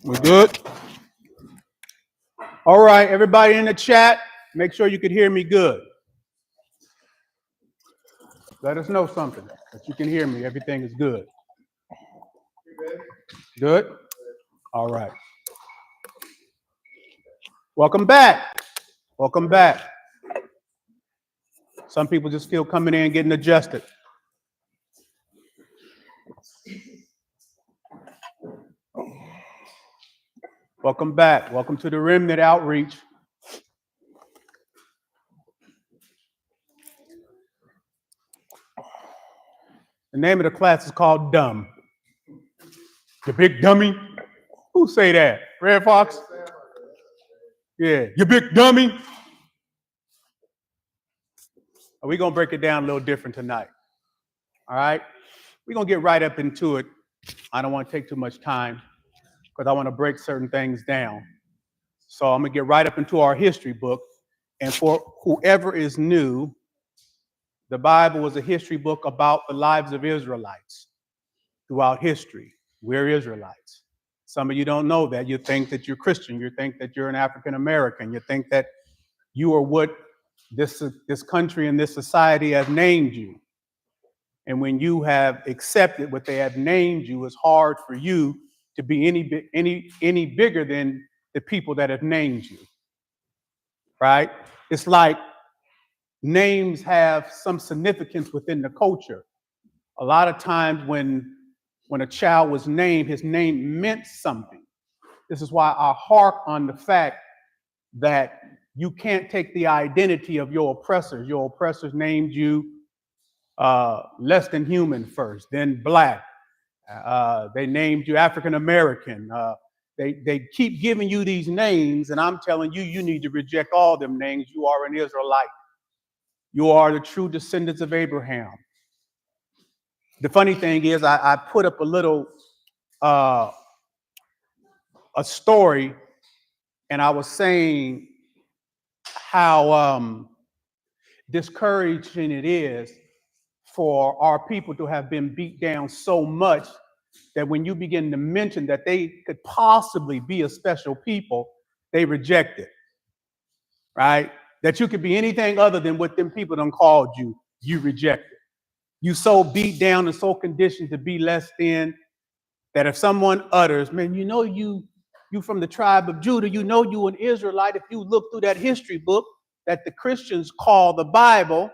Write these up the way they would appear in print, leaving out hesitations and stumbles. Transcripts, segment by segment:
We good? All right, everybody in the chat, make sure you can hear me good. Let us know something, that you can hear me. Everything is good. Good? All right. Welcome back. Welcome back. Some people just still coming in getting adjusted. Welcome back. Welcome to the Remnant Outreach. The name of the class is called Dumb. You big dummy? Who say that? Red Fox? Yeah, you big dummy. We're going to break it down a little different tonight. All right? We're going to get right up into it. I don't want to take too much time because I want to break certain things down. So I'm going to get right up into our history book. And for whoever is new, the Bible is a history book about the lives of Israelites throughout history. We're Israelites. Some of you don't know that. You think that you're Christian. You think that you're an African American. You think that you are what this country and this society has named you. And when you have accepted what they have named you, it's hard for you to be any bigger than the people that have named you. Right? It's like names have some significance within the culture. A lot of times when a child was named, his name meant something. This is why I harp on the fact that you can't take the identity of your oppressors. Your oppressors named you less than human first, then black. They named you African American. They keep giving you these names, and I'm telling you, you need to reject all them names. You are an Israelite. You are the true descendants of Abraham. The funny thing is, I put up a little a story, and I was saying how discouraging it is for our people to have been beat down so much that when you begin to mention that they could possibly be a special people, they reject it, right? That you could be anything other than what them people done called you, you reject it. You so beat down and so conditioned to be less than that if someone utters, man, you know you from the tribe of Judah, you know you an Israelite. If you look through that history book that the Christians call the Bible,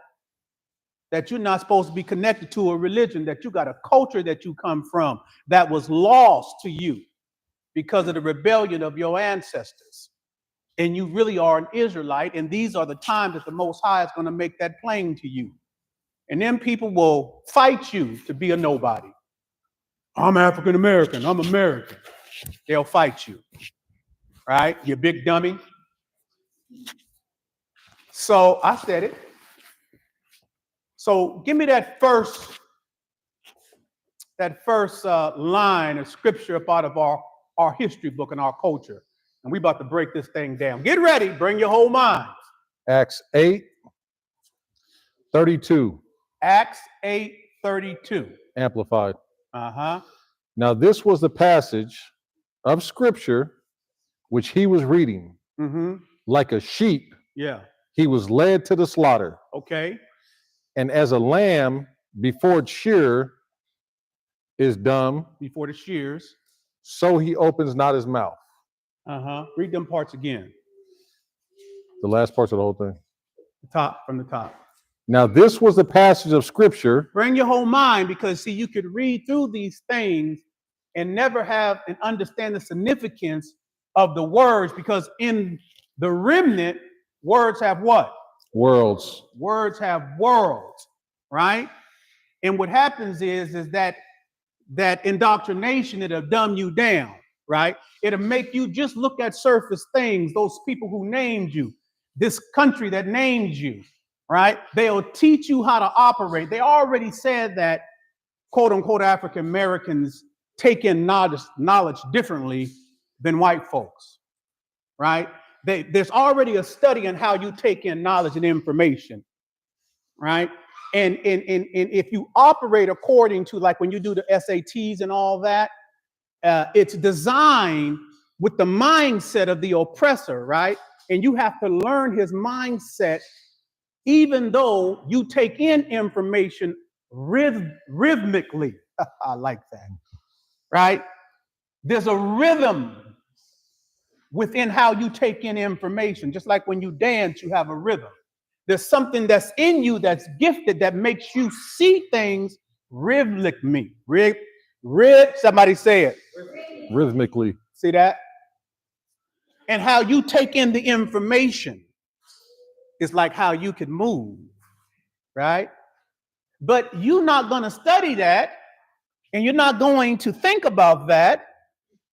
that you're not supposed to be connected to a religion, that you got a culture that you come from that was lost to you because of the rebellion of your ancestors. And you really are an Israelite, and these are the times that the Most High is going to make that plain to you. And then people will fight you to be a nobody. I'm African American, I'm American. They'll fight you, right? You big dummy. So I said it. So give me that first line of scripture up out of our history book and our culture. And we about to break this thing down. Get ready. Bring your whole mind. Acts 8:32. Acts 8:32. Amplified. Uh-huh. Now this was the passage of scripture which he was reading. Mm-hmm. Like a sheep, Yeah. he was led to the slaughter. Okay. And as a lamb before its shearer is dumb, Before the shears. so he opens not his mouth. Uh-huh. Read them parts again. The last parts of the whole thing. From the top. Now this was the passage of scripture. Bring your whole mind, because see, you could read through these things and never have and understand the significance of the words, because in the remnant, words have what? Worlds. Words have worlds, right? And what happens is that indoctrination, it'll dumb you down, right? It'll make you just look at surface things, those people who named you, this country that named you, right? They'll teach you how to operate. They already said that, quote unquote, African Americans take in knowledge differently than white folks, right? There's already a study on how you take in knowledge and information, right? And if you operate according to, like when you do the SATs and all that, it's designed with the mindset of the oppressor, right? And you have to learn his mindset, even though you take in information rhythmically. I like that, right? There's a rhythm within how you take in information. Just like when you dance, you have a rhythm. There's something that's in you that's gifted that makes you see things rhythmically. Somebody say it. Rhythmically. See that? And how you take in the information is like how you can move, right? But you're not going to study that, and you're not going to think about that,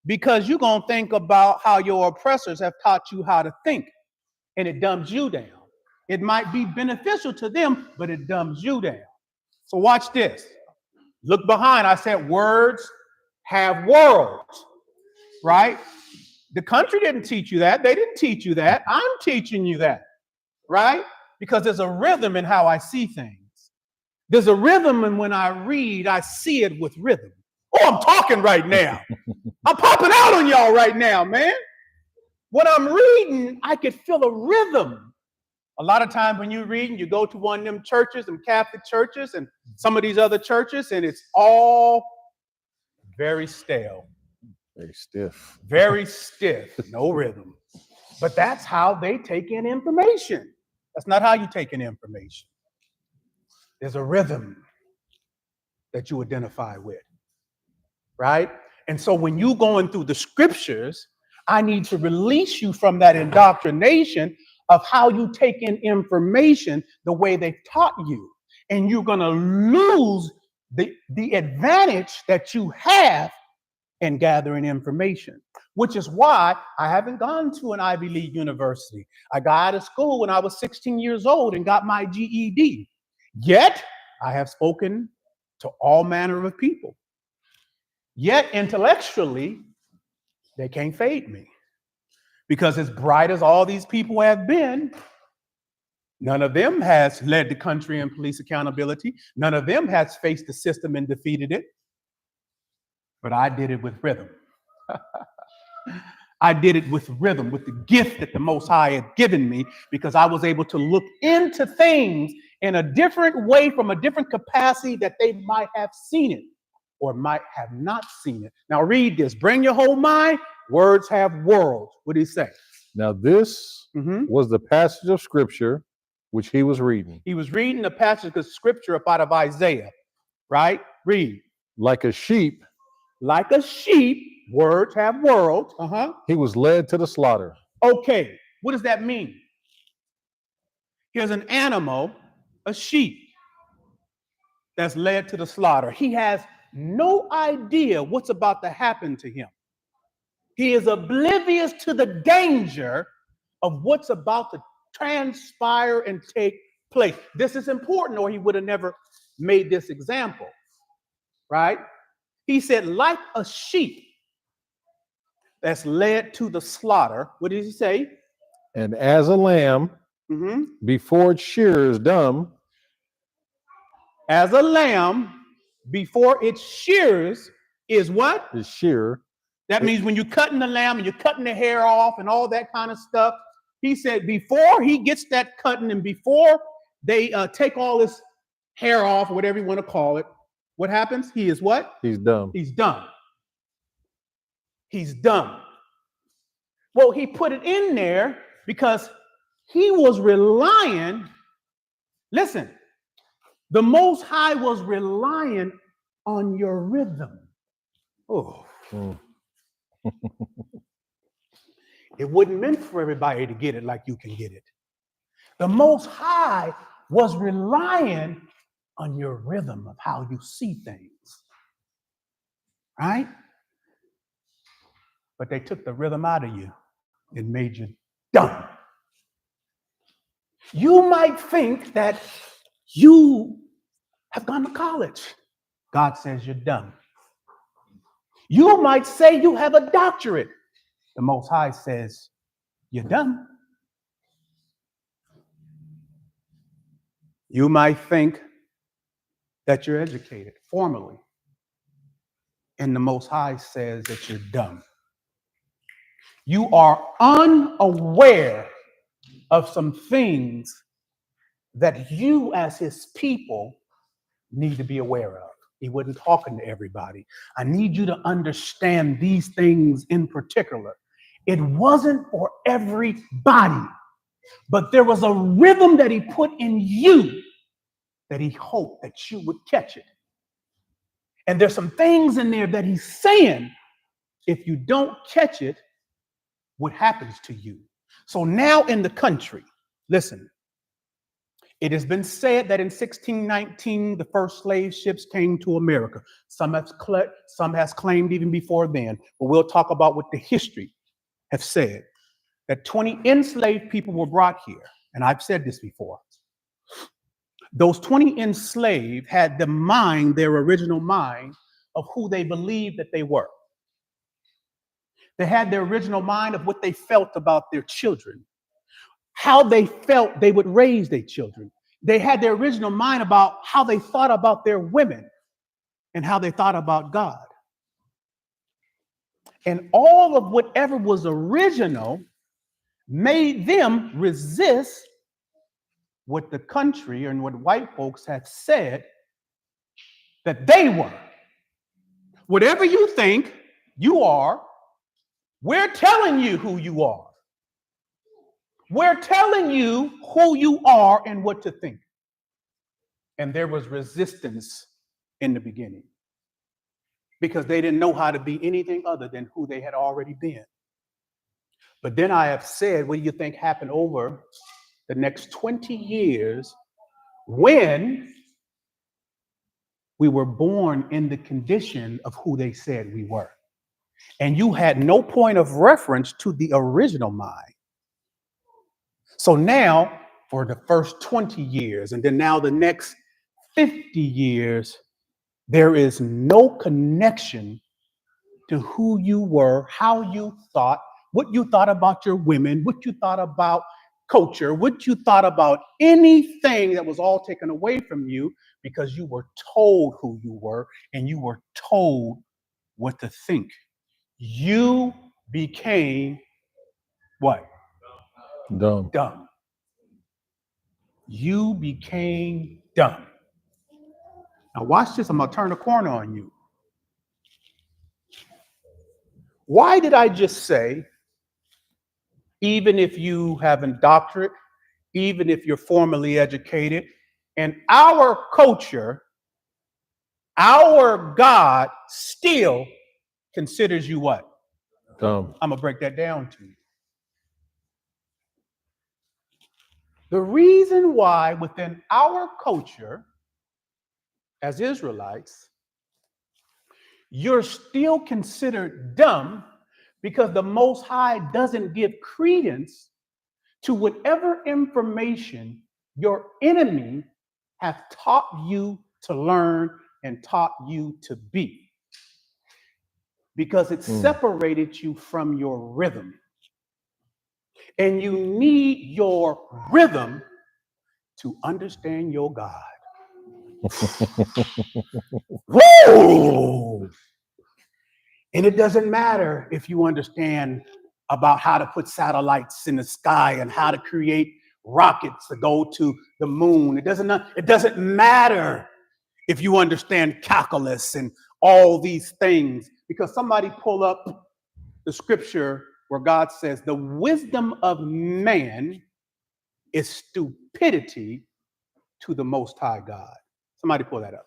because you're going to think about how your oppressors have taught you how to think, and it dumbs you down. It might be beneficial to them, but it dumbs you down. So watch this. Look behind. I said words have worlds, right? The country didn't teach you that. They didn't teach you that. I'm teaching you that, right? Because there's a rhythm in how I see things. There's a rhythm, and when I read, I see it with rhythm. Oh, I'm talking right now. I'm popping out on y'all right now, man. When I'm reading, I could feel a rhythm. A lot of times when you're reading, you go to one of them churches, them Catholic churches, and some of these other churches, and it's all very stale. Very stiff. Very stiff, no rhythm. But that's how they take in information. That's not how you take in information. There's a rhythm that you identify with, right? And so when you're going through the scriptures, I need to release you from that indoctrination of how you take in information the way they've taught you. And you're going to lose the advantage that you have in gathering information, which is why I haven't gone to an Ivy League university. I got out of school when I was 16 years old and got my GED. Yet, I have spoken to all manner of people. Yet, intellectually, they can't fade me. Because as bright as all these people have been, none of them has led the country in police accountability. None of them has faced the system and defeated it. But I did it with rhythm. I did it with rhythm, with the gift that the Most High had given me, because I was able to look into things in a different way, from a different capacity that they might have seen it or might have not seen it. Now read this. Bring your whole mind. Words have worlds. What did he say? Now this was the passage of scripture which he was reading. He was reading a passage of scripture up out of Isaiah, right? Read. Like a sheep, Words have worlds. he was led to the slaughter. Okay, what does that mean? Here's an animal, a sheep, that's led to the slaughter. He has no idea what's about to happen to him. He is oblivious to the danger of what's about to transpire and take place. This is important, or he would have never made this example, right? He said, like a sheep that's led to the slaughter. What did he say? And as a lamb, before its shearer is dumb. As a lamb, before its shearers is what? Is shearer. That means when you're cutting the lamb and you're cutting the hair off and all that kind of stuff. He said before he gets that cutting and before they take all this hair off, or whatever you want to call it, what happens? He is what? He's dumb. He's dumb. He's dumb. Well, he put it in there because he was relying. Listen, the Most High was relying on your rhythm. Oh. It wasn't meant for everybody to get it like you can get it. The Most High was relying on your rhythm of how you see things. Right? But they took the rhythm out of you and made you dumb. You might think that you have gone to college. God says you're dumb. You might say you have a doctorate. The Most High says you're dumb. You might think that you're educated formally, and the Most High says that you're dumb. You are unaware of some things that you as his people need to be aware of. He wasn't talking to everybody. I need you to understand these things in particular. It wasn't for everybody, but there was a rhythm that he put in you that he hoped that you would catch it. And there's some things in there that he's saying, if you don't catch it, what happens to you? So now in the country, listen, it has been said that in 1619, the first slave ships came to America. Some has claimed even before then, but we'll talk about what the history have said, that 20 enslaved people were brought here. And I've said this before. Those 20 enslaved had the mind, their original mind, of who they believed that they were. They had their original mind of what they felt about their children, how they felt they would raise their children. They had their original mind about how they thought about their women and how they thought about God. And all of whatever was original made them resist what the country and what white folks have said that they were. Whatever you think you are, we're telling you who you are. We're telling you who you are and what to think. And there was resistance in the beginning because they didn't know how to be anything other than who they had already been. But then I have said, what do you think happened over the next 20 years when we were born in the condition of who they said we were? And you had no point of reference to the original mind. So now, for the first 20 years, and then now the next 50 years, there is no connection to who you were, how you thought, what you thought about your women, what you thought about culture, what you thought about anything that was all taken away from you because you were told who you were and you were told what to think. You became what? Dumb. Dumb. You became dumb. Now watch this. I'm going to turn the corner on you. Why did I just say, even if you have a doctorate, even if you're formally educated, in our culture, our God still considers you what? Dumb. I'm going to break that down to you. The reason why within our culture, as Israelites, you're still considered dumb because the Most High doesn't give credence to whatever information your enemy have taught you to learn and taught you to be. Because it separated you from your rhythm. And you need your rhythm to understand your God. Whoa! And it doesn't matter if you understand about how to put satellites in the sky and how to create rockets to go to the moon. It doesn't matter if you understand calculus and all these things, because somebody pull up the scripture where God says the wisdom of man is stupidity to the Most High God. Somebody pull that up.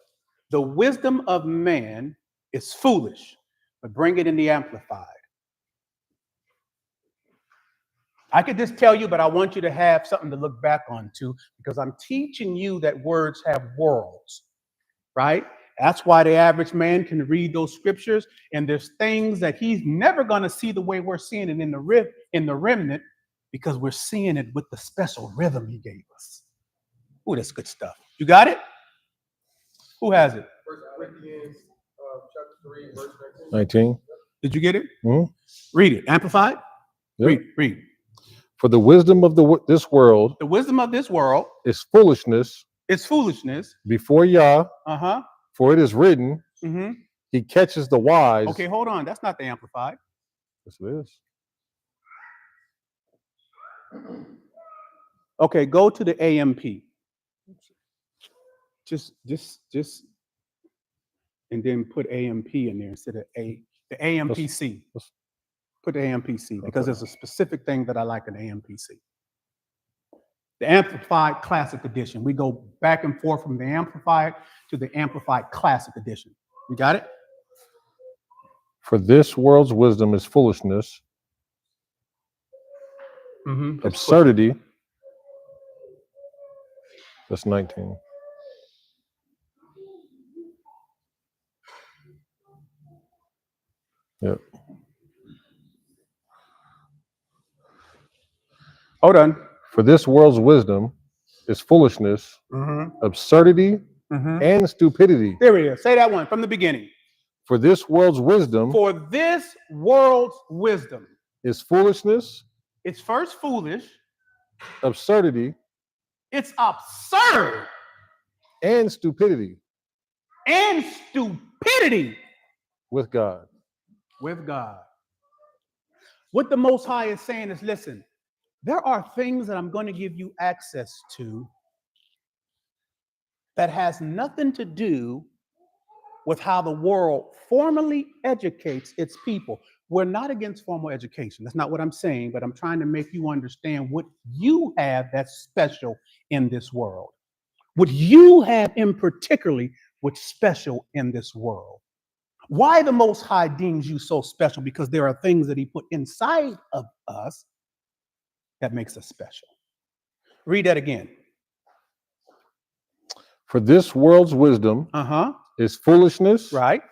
The wisdom of man is foolish, but bring it in the Amplified. I could just tell you, but I want you to have something to look back onto because I'm teaching you that words have worlds, right? That's why the average man can read those scriptures, and there's things that he's never going to see the way we're seeing it in the remnant because we're seeing it with the special rhythm he gave us. Ooh, that's good stuff. You got it? Who has it? 1 Corinthians chapter 3, verse 19. Did you get it? Mm-hmm. Read it. Amplified? Yep. Read. For the wisdom of this world The wisdom of this world is foolishness It's foolishness. before Yah, Uh-huh. for it is written, Mm-hmm. he catches the wise. Okay, hold on. That's not the Amplified. Yes, it is. Okay, go to the AMP. Just, and then put AMP in there instead of the AMPC. Let's- Put the AMPC because Okay. there's a specific thing that I like in the AMPC. The Amplified Classic Edition. We go back and forth from the Amplified to the Amplified Classic Edition. You got it? For this world's wisdom is foolishness, Mm-hmm. absurdity. That's 19. Yep. Hold on. For this world's wisdom is foolishness, Mm-hmm. absurdity, Mm-hmm. and stupidity. There it is. Say that one from the beginning. For this world's wisdom For this world's wisdom. is foolishness, It's first foolish. absurdity, It's absurd and stupidity and stupidity with God. with God. What the Most High is saying is, listen, there are things that I'm going to give you access to that has nothing to do with how the world formally educates its people. We're not against formal education. That's not what I'm saying, but I'm trying to make you understand what you have that's special in this world. What you have in particularly what's special in this world. Why the Most High deems you so special? Because there are things that he put inside of us that makes us special. Read that again. For this world's wisdom Uh-huh. is foolishness, Right.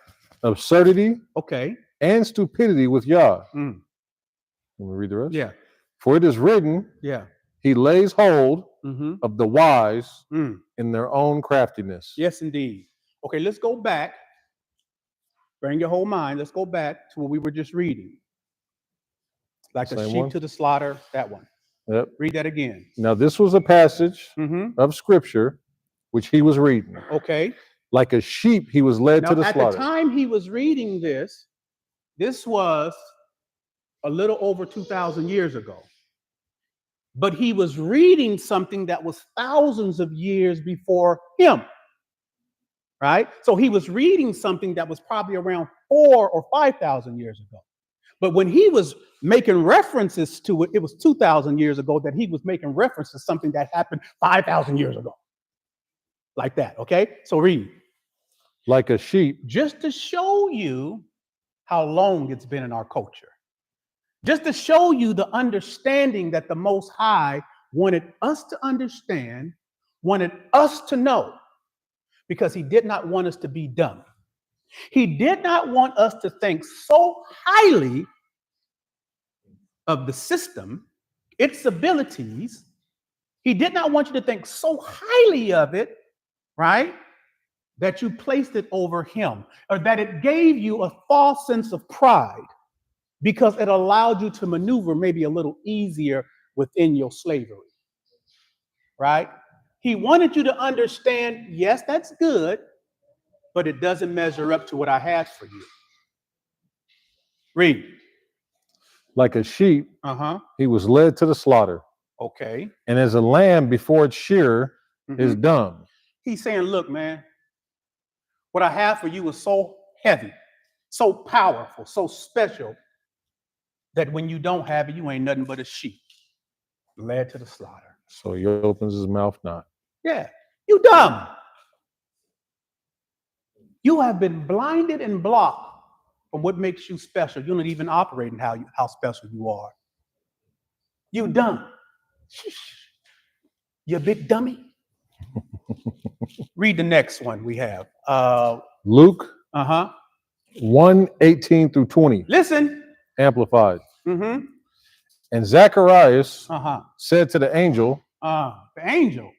absurdity, Okay. and stupidity with Yah. Mm. Let me read the rest. Yeah. For it is written, Yeah. he lays hold Mm-hmm. of the wise Mm. in their own craftiness. Yes, indeed. Okay, let's go back. Bring your whole mind. Let's go back to what we were just reading. Like a Same sheep one? to the slaughter, that one. Yep. Read that again. Now, this was a passage Mm-hmm. of scripture which he was reading. Okay. Like a sheep, he was led Now, to the at slaughter. the time he was reading this was a little over 2,000 years ago. But he was reading something that was thousands of years before him. Right? So he was reading something that was probably around 4,000 or 5,000 years ago. But when he was making references to it, it was 2,000 years ago that he was making reference to something that happened 5,000 years ago. Like that, okay? So read. Like a sheep, Just to show you how long it's been in our culture. Just to show you the understanding that the Most High wanted us to understand, wanted us to know, because he did not want us to be dumb. He did not want us to think so highly of the system, its abilities. He did not want you to think so highly of it, right, that you placed it over him, or that it gave you a false sense of pride because it allowed you to maneuver maybe a little easier within your slavery, right? He wanted you to understand, yes, that's good, but it doesn't measure up to what I had for you. Read. like a sheep, Uh-huh. he was led to the slaughter. Okay. And as a lamb before its shearer is Mhm. dumb. He's saying, look, man, what I have for you is so heavy, so powerful, so special that when you don't have it, you ain't nothing but a sheep led to the slaughter. So he opens his mouth not. Yeah, you dumb. You have been blinded and blocked from what makes you special. You're not even operating how special you are. You dumb. You big dummy. Read the next one we have. Luke Uh-huh. 1:18 through 20, Listen. amplified. Mm-hmm. And Zacharias Uh-huh. said to the angel, The angel.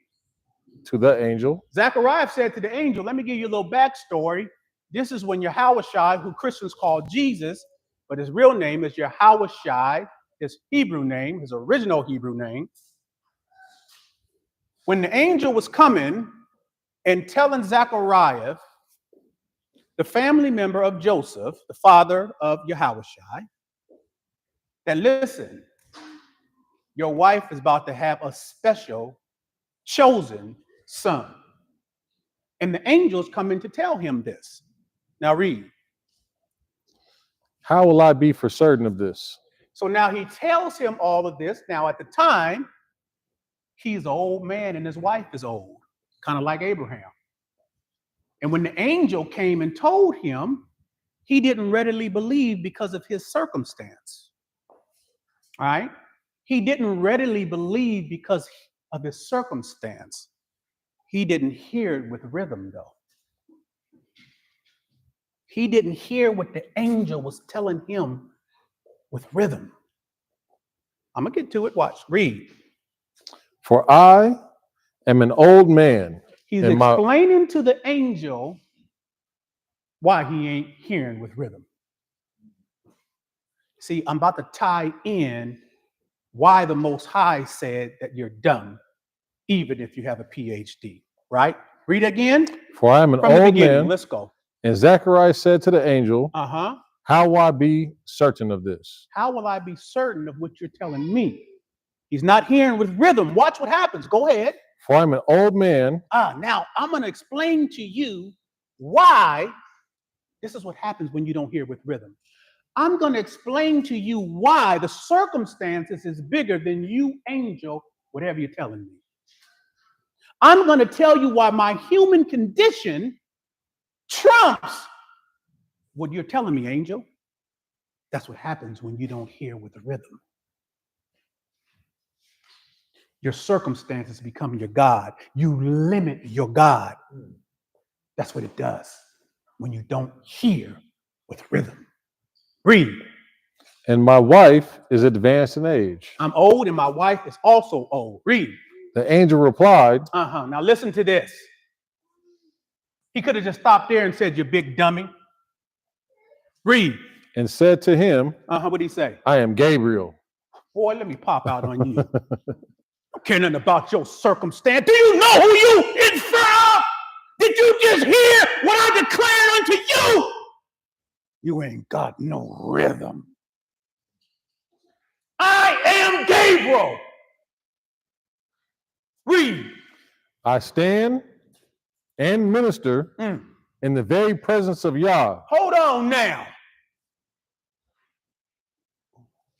Zachariah said to the angel, let me give you a little backstory. This is when Yahushua, who Christians call Jesus, but his real name is Yahushua, his Hebrew name, his original Hebrew name. When the angel was coming and telling Zechariah, the family member of Joseph, the father of Yahushua, that listen, your wife is about to have a special chosen son. And the angels come in to tell him this. Now read. How will I be for certain of this? So now he tells him all of this. Now at the time, he's an old man and his wife is old, kind of like Abraham. And when the angel came and told him, he didn't readily believe because of his circumstance. All right? He didn't readily believe because of his circumstance. He didn't hear it with rhythm, though. He didn't hear what the angel was telling him with rhythm. I'm going to get to it. Watch. Read. For I am an old man. He's and explaining to the angel why he ain't hearing with rhythm. See, I'm about to tie in why the Most High said that you're dumb, even if you have a PhD, right? Read again. For I am an From the old beginning. man. Let's go. And Zechariah said to the angel, Uh-huh. how will I be certain of this? How will I be certain of what you're telling me? He's not hearing with rhythm. Watch what happens. Go ahead. For I'm an old man. Now I'm going to explain to you why. This is what happens when you don't hear with rhythm. I'm going to explain to you why the circumstances is bigger than you, angel, whatever you're telling me. I'm going to tell you why my human condition trumps what you're telling me, angel. That's what happens when you don't hear with the rhythm. Your circumstances become your God. You limit your God. That's what it does when you don't hear with rhythm. Read. And my wife is advanced in age. I'm old and my wife is also old. Read. The angel replied, Now listen to this. He could have just stopped there and said, you big dummy. Read. and said to him, What'd he say? I am Gabriel. Boy, let me pop out on you. Don't care nothing about your circumstance. Do you know who you in front of? Did you just hear what I declared unto you? You ain't got no rhythm. I am Gabriel. Read. I stand and minister in the very presence of Yah. Hold on now.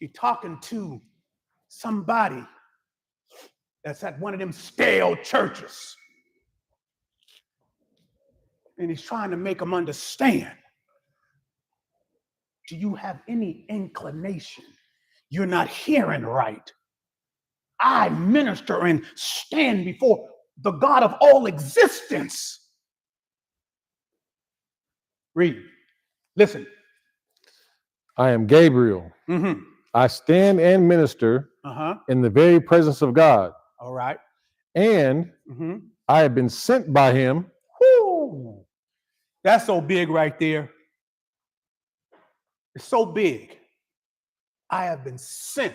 You're talking to somebody that's at one of them stale churches. And he's trying to make them understand. Do you have any inclination? You're not hearing right. I minister and stand before the God of all existence. Read. Listen. I am Gabriel. I stand and minister in the very presence of God. All right. And I have been sent by him. Whoo! That's so big right there. It's so big. I have been sent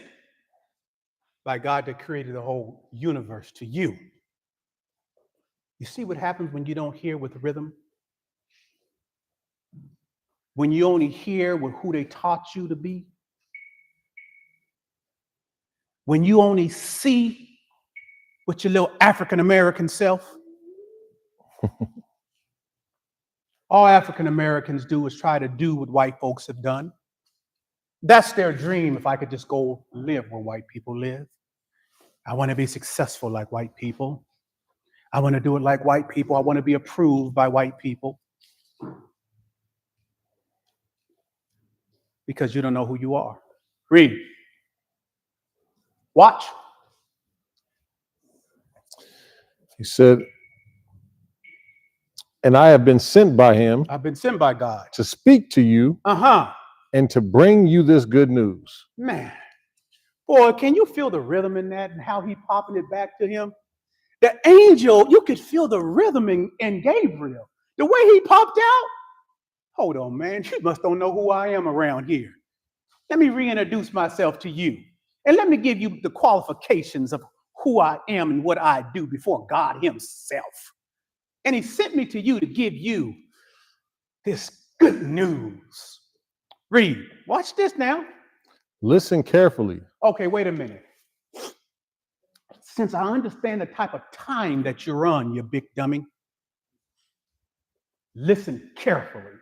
by God that created the whole universe to you. You see what happens when you don't hear with rhythm? When you only hear with who they taught you to be? When you only see with your little African American self? All African Americans do is try to do what white folks have done. That's their dream. If I could just go live where white people live. I want to be successful like white people. I want to do it like white people. I want to be approved by white people. Because you don't know who you are. Read. Watch. He said, and I have been sent by him. I've been sent by God. To speak to you. And to bring you this good news. Man. Boy, can you feel the rhythm in that and how he popping it back to him? The angel, you could feel the rhythm in Gabriel. The way he popped out. Hold on, man. You must don't know who I am around here. Let me reintroduce myself to you. And let me give you the qualifications of who I am and what I do before God himself. And he sent me to you to give you this good news. Read. Watch this now. Listen carefully. Okay, wait a minute. Since I understand the type of time that you're on, you big dummy, listen carefully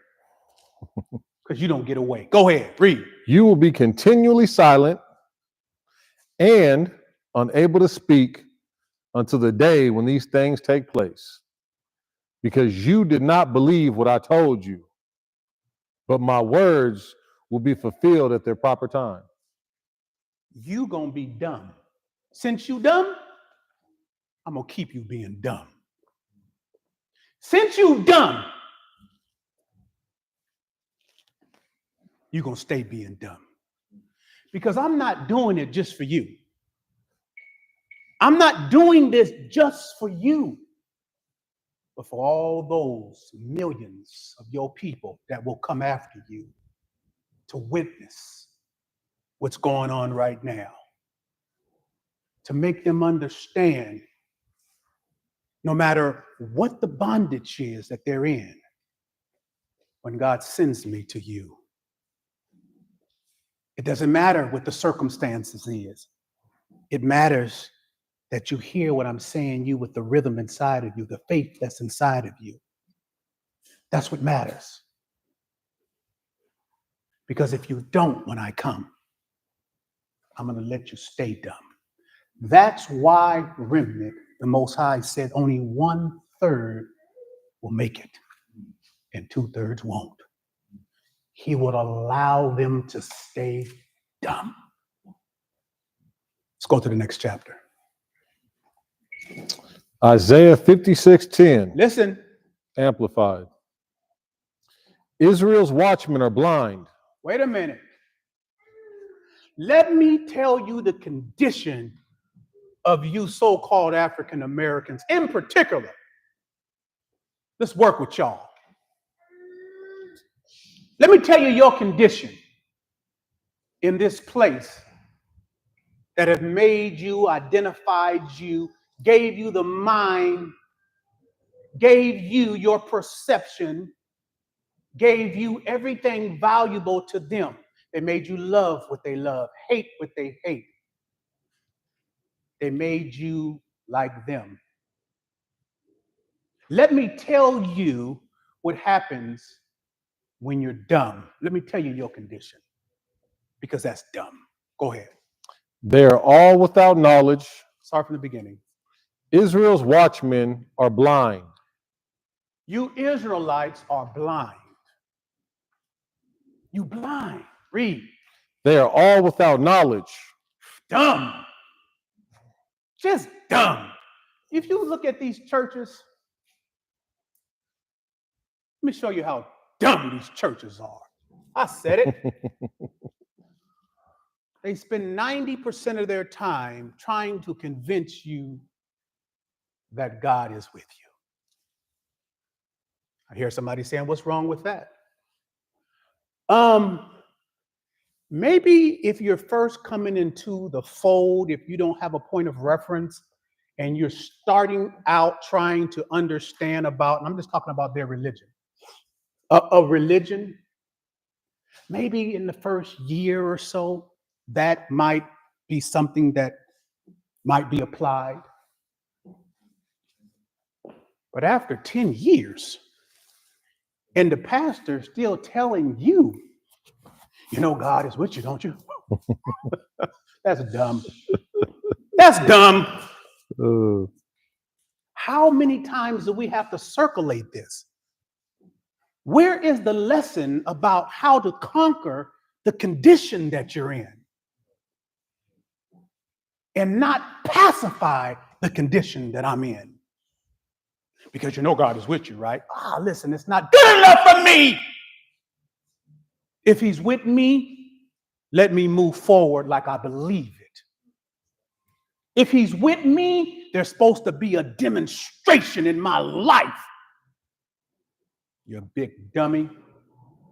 because you don't get away. Go ahead, read. You will be continually silent and unable to speak until the day when these things take place, because you did not believe what I told you, but my words will be fulfilled at their proper time. You gonna be dumb. Since you dumb, I'm gonna keep you being dumb. Since you dumb, you're gonna stay being dumb. Because I'm not doing it just for you. I'm not doing this just for you, but for all those millions of your people that will come after you to witness what's going on right now, to make them understand no matter what the bondage is that they're in, when God sends me to you, it doesn't matter what the circumstances is. It matters that you hear what I'm saying you with the rhythm inside of you, the faith that's inside of you. That's what matters. Because if you don't, when I come, I'm going to let you stay dumb. That's why remnant, the Most High said only 1/3 will make it and 2/3 won't. He would allow them to stay dumb. Let's go to the next chapter. Isaiah 56:10. Listen. Amplified. Israel's watchmen are blind. Wait a minute. Let me tell you the condition of you so-called African Americans in particular. Let's work with y'all. Let me tell you your condition in this place that have made you, identified you, gave you the mind, gave you your perception, gave you everything valuable to them. They made you love what they love, hate what they hate. They made you like them. Let me tell you what happens when you're dumb. Let me tell you your condition, because that's dumb. Go ahead. They are all without knowledge. Start from the beginning. Israel's watchmen are blind. You Israelites are blind. You blind. Read. They are all without knowledge. Dumb. Just dumb. If you look at these churches, let me show you how dumb these churches are. I said it. They spend 90% of their time trying to convince you that God is with you. I hear somebody saying, what's wrong with that? Maybe if you're first coming into the fold, if you don't have a point of reference and you're starting out trying to understand about, and I'm just talking about their religion, a religion, maybe in the first year or so, that might be something that might be applied. But after 10 years, and the pastor still telling you, you know, God is with you, don't you? That's dumb. That's dumb. How many times do we have to circulate this? Where is the lesson about how to conquer the condition that you're in and not pacify the condition that I'm in? Because you know God is with you, right? Listen, it's not good enough for me. If he's with me, let me move forward like I believe it. If he's with me, there's supposed to be a demonstration in my life. You big dummy.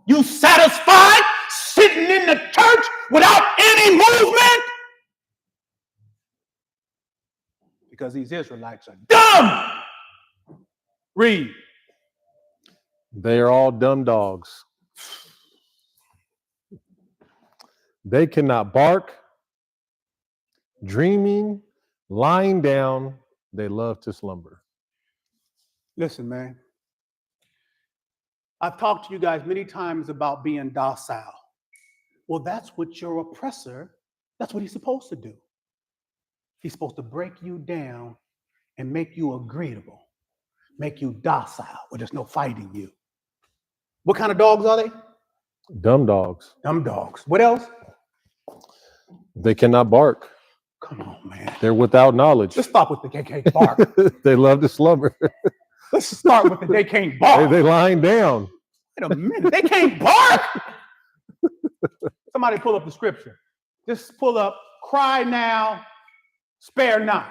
You satisfied sitting in the church without any movement? Because these Israelites are dumb. Read. They are all dumb dogs. They cannot bark, dreaming, lying down, they love to slumber. Listen, man. I've talked to you guys many times about being docile. Well, that's what your oppressor, that's what he's supposed to do. He's supposed to break you down and make you agreeable, make you docile, where there's no fighting you. What kind of dogs are they? Dumb dogs. Dumb dogs. What else? They cannot bark. Come on, man. They're without knowledge. Let's stop with the they can't bark. They love to slumber. Let's start with the they can't bark. They lying down. Wait a minute. They can't bark. Somebody pull up the scripture. Just pull up, cry now, spare not.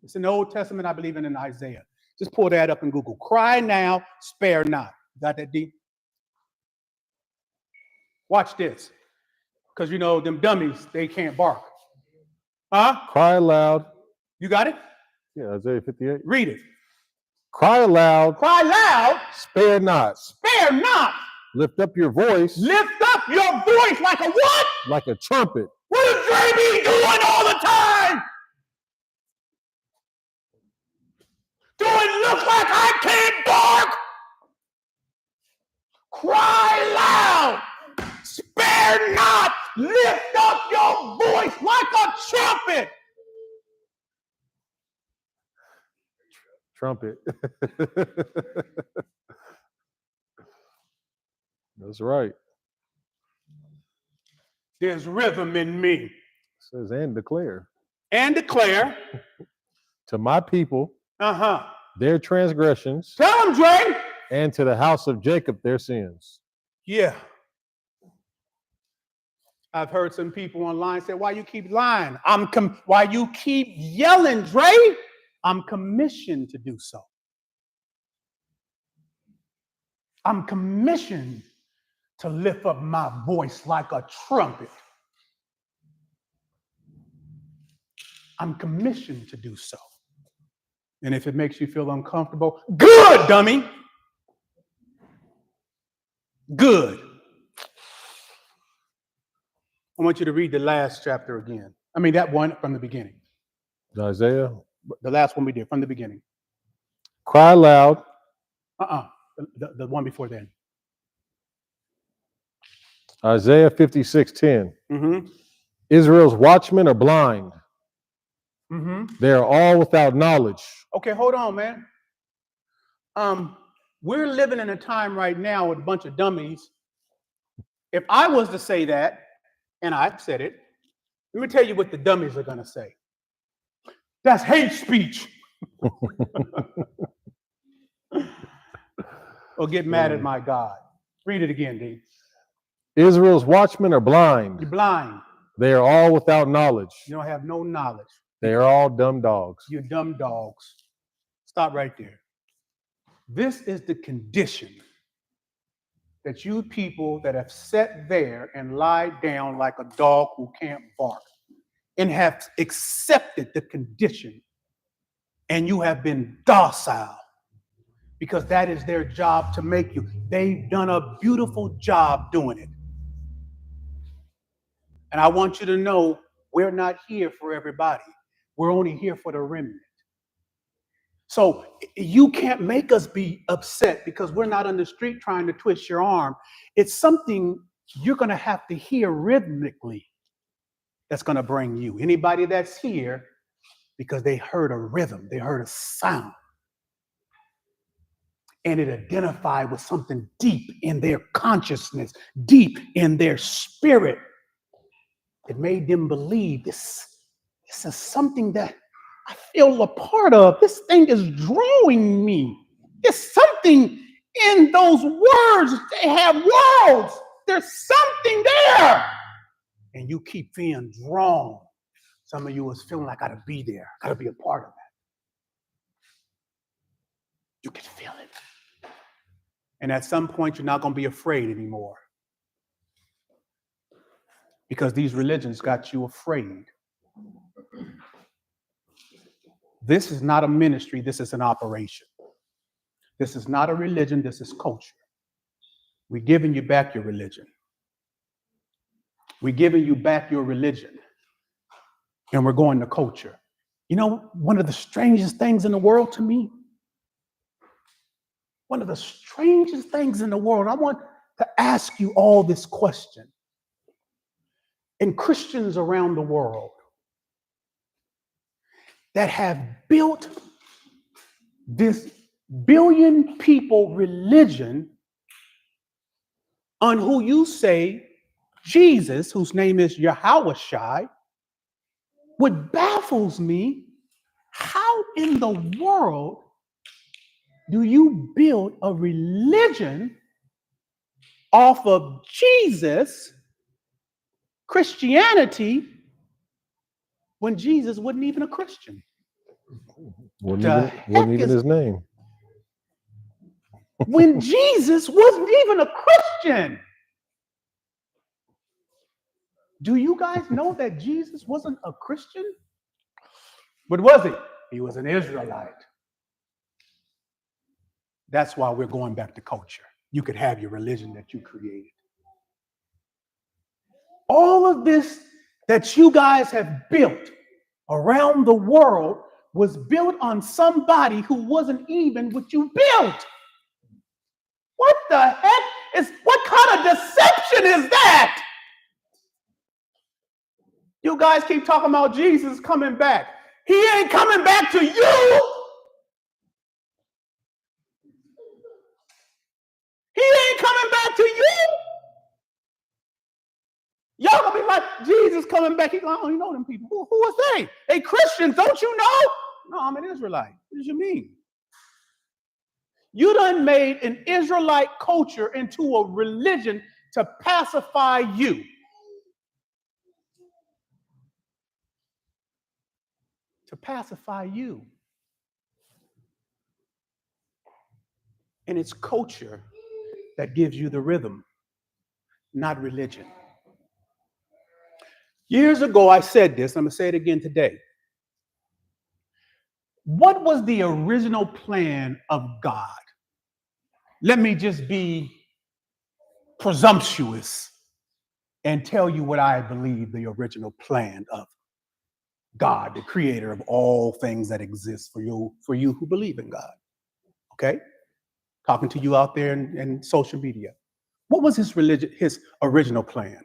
It's in the Old Testament, I believe, and in Isaiah. Just pull that up in Google. Cry now, spare not. Got that, D? Watch this. Because, you know, them dummies, they can't bark. Huh? Cry aloud. You got it? Yeah, Isaiah 58. Read it. Cry aloud. Cry loud, Spare not. spare not. Lift up your voice Lift up your voice like a what? like a trumpet. What is JB doing all the time? Do it look like I can't bark? Cry loud, spare not, lift up your voice like a trumpet. Trumpet. That's right. There's rhythm in me. It says, and declare And declare, to my people their transgressions, tell them, Dre. and to the house of Jacob their sins. Yeah. I've heard some people online say, why you keep lying? Why you keep yelling, Dre? I'm commissioned to do so. I'm commissioned to lift up my voice like a trumpet. I'm commissioned to do so. And if it makes you feel uncomfortable, good, dummy. Good. I want you to read the last chapter again. I mean, that one from the beginning. Isaiah. The last one we did from the beginning. Cry aloud. The one before then. Isaiah 56:10. Mm-hmm. Israel's watchmen are blind. Mm-hmm. They are all without knowledge. Okay, hold on, man. We're living in a time right now with a bunch of dummies. If I was to say that, and I've said it, let me tell you what the dummies are going to say. That's hate speech. Or get mad at my God. Read it again, D. Israel's watchmen are blind. You're blind. They are all without knowledge. You don't have no knowledge. They are all dumb dogs. You're dumb dogs. Stop right there. This is the condition that you people that have sat there and lied down like a dog who can't bark and have accepted the condition, and you have been docile because that is their job to make you. They've done a beautiful job doing it. And I want you to know we're not here for everybody. We're only here for the remnant. So you can't make us be upset because we're not on the street trying to twist your arm. It's something you're going to have to hear rhythmically that's going to bring you. Anybody that's here because they heard a rhythm, they heard a sound, and it identified with something deep in their consciousness, deep in their spirit. It made them believe this is something that I feel a part of. This thing is drawing me. There's something in those words. They have worlds. There's something there. And you keep feeling drawn. Some of you is feeling like I gotta be there. I gotta be a part of that. You can feel it. And at some point, you're not gonna be afraid anymore. Because these religions got you afraid. This is not a ministry, this is an operation. This is not a religion, this is culture. We're giving you back your religion. We're giving you back your religion. And we're going to culture. You know, one of the strangest things in the world to me, one of the strangest things in the world, I want to ask you all this question. And Christians around the world that have built this billion people religion on who you say Jesus, whose name is Yahweh, what baffles me, how in the world do you build a religion off of Jesus, Christianity, when Jesus wasn't even a Christian? Wasn't The even heck is his name. when Jesus wasn't even a Christian? Do you guys know that Jesus wasn't a Christian? What was he? He was an Israelite. That's why we're going back to culture. You could have your religion that you created. All of this that you guys have built around the world was built on somebody who wasn't even what you built. What the heck what kind of deception is that? You guys keep talking about Jesus coming back. He ain't coming back to you. He ain't coming back to you. Y'all gonna be like, Jesus coming back. He going, I don't even know them people. Who was they? They Christians, don't you know? No, I'm an Israelite. What do you mean? You done made an Israelite culture into a religion to pacify you. To pacify you. And it's culture that gives you the rhythm, not religion. Years ago, I said this, I'm going to say it again today. What was the original plan of God? Let me just be presumptuous and tell you what I believe the original plan of God, the creator of all things that exist for you who believe in God. Okay? Talking to you out there in social media. What was his original plan?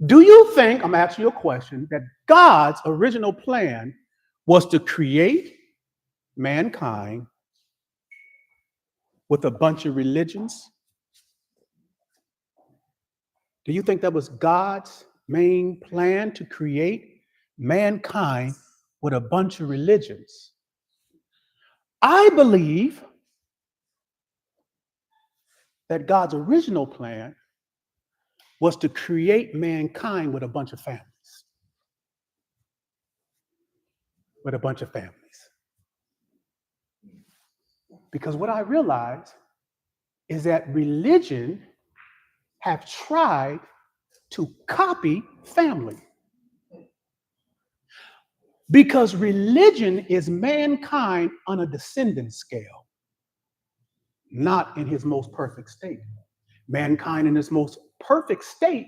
Do you think, I'm asking you a question, that God's original plan was to create mankind with a bunch of religions? Do you think that was God's main plan, to create mankind with a bunch of religions? I believe that God's original plan was to create mankind with a bunch of families. With a bunch of families. Because what I realize is that religion have tried to copy family. Because religion is mankind on a descendant scale, not in his most perfect state. Mankind in his most perfect state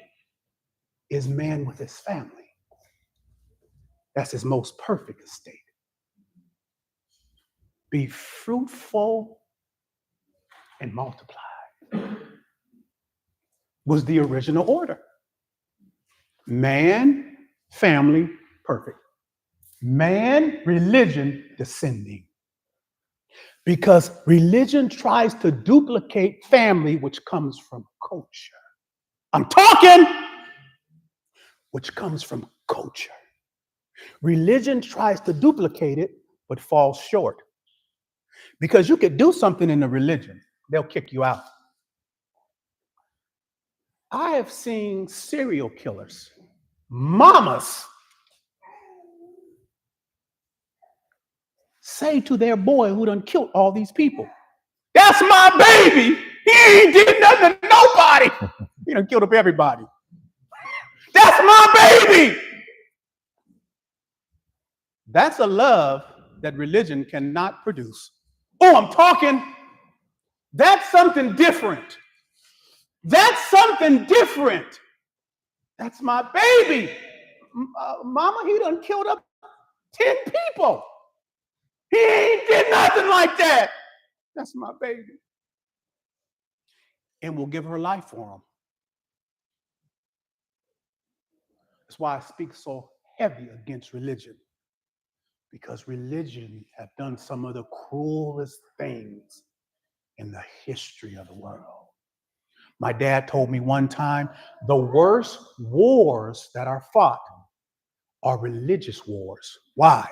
is man with his family. That's his most perfect state. Be fruitful and multiply was the original order. Man, family, perfect. Man, religion, descending. Because religion tries to duplicate family, which comes from culture. I'm talking, which comes from culture. Religion tries to duplicate it, but falls short. Because you could do something in the religion, they'll kick you out. I have seen serial killers, mamas, say to their boy who done killed all these people, "That's my baby. He ain't did nothing to nobody. He done killed up everybody. That's my baby." That's a love that religion cannot produce. Oh, I'm talking. That's something different. That's something different. That's my baby. Mama, he done killed up 10 people. He ain't did nothing like that. That's my baby. And we'll give her life for him. That's why I speak so heavy against religion. Because religion have done some of the cruelest things in the history of the world. My dad told me one time, the worst wars that are fought are religious wars. Why?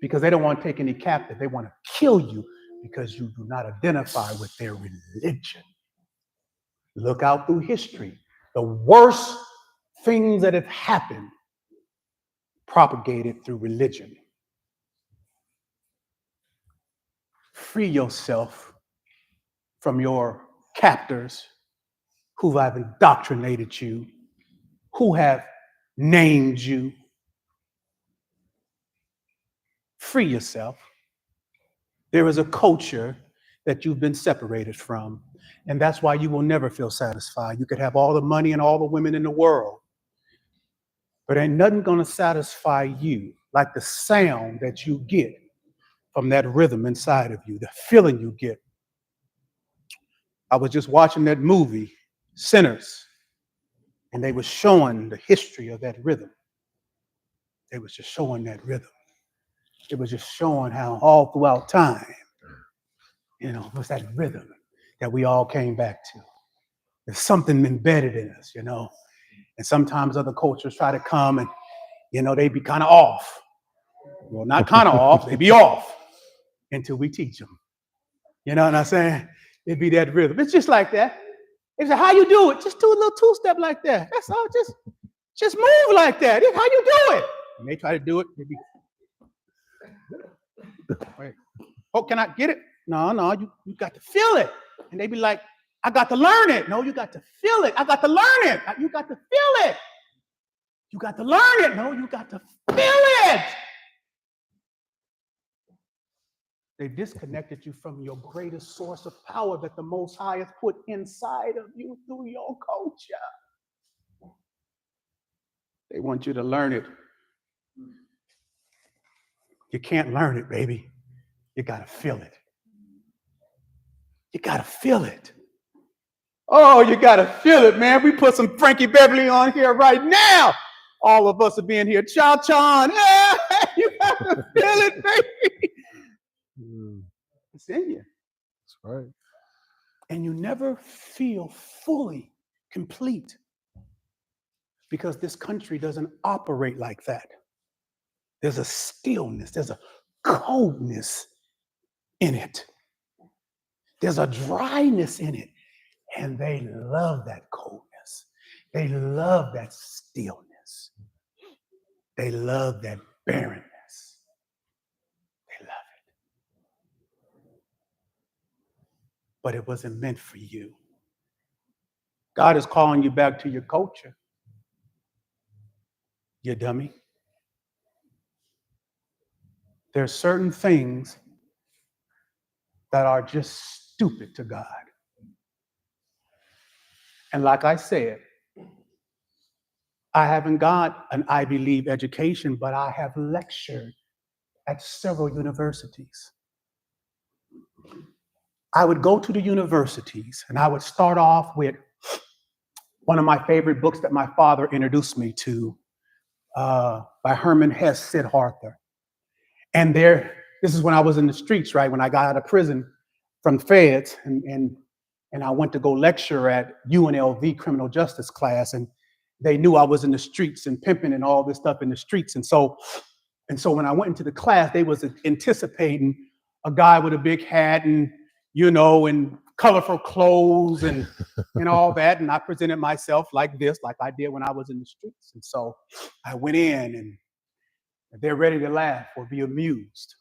Because they don't want to take any captive. They want to kill you because you do not identify with their religion. Look out through history. The worst things that have happened propagated through religion. Free yourself from your captors who have indoctrinated you, who have named you. Free yourself. There is a culture that you've been separated from, and that's why you will never feel satisfied. You could have all the money and all the women in the world, but ain't nothing gonna satisfy you like the sound that you get from that rhythm inside of you, the feeling you get. I was just watching that movie, Sinners, and they were showing the history of that rhythm. They was just showing that rhythm. It was just showing how all throughout time, it was that rhythm that we all came back to. There's something embedded in us, and sometimes other cultures try to come and, they be kind of off. Well, not kind of off, they be off until we teach them. You know what I'm saying? It be that rhythm. It's just like that. They say, how you do it? Just do a little two-step like that. That's all. Just move like that. That's how you do it. And they try to do it. They be, wait. Oh, can I get it? No, you got to feel it. And they be like, I got to learn it. No, you got to feel it. I got to learn it. You got to feel it. You got to learn it. No, you got to feel it. They disconnected you from your greatest source of power that the Most High has put inside of you through your culture. They want you to learn it. You can't learn it, baby. You got to feel it. You got to feel it. Oh, you got to feel it, man. We put some Frankie Beverly on here right now. All of us are being here. Cha-cha. Yeah, you got to feel it, baby. It's in you. That's right. And you never feel fully complete because this country doesn't operate like that. There's a stillness, there's a coldness in it. There's a dryness in it. And they love that coldness. They love that stillness. They love that barrenness. They love it. But it wasn't meant for you. God is calling you back to your culture. You dummy. There are certain things that are just stupid to God. And like I said, I haven't got an Ivy League education, but I have lectured at several universities. I would go to the universities and I would start off with one of my favorite books that my father introduced me to, by Herman Hesse, Siddhartha. And this is when I was in the streets, right? When I got out of prison from feds, and I went to go lecture at UNLV criminal justice class, and they knew I was in the streets and pimping and all this stuff in the streets. And so when I went into the class, they was anticipating a guy with a big hat and, and colorful clothes and all that. And I presented myself like this, like I did when I was in the streets. And so I went in and they're ready to laugh or be amused.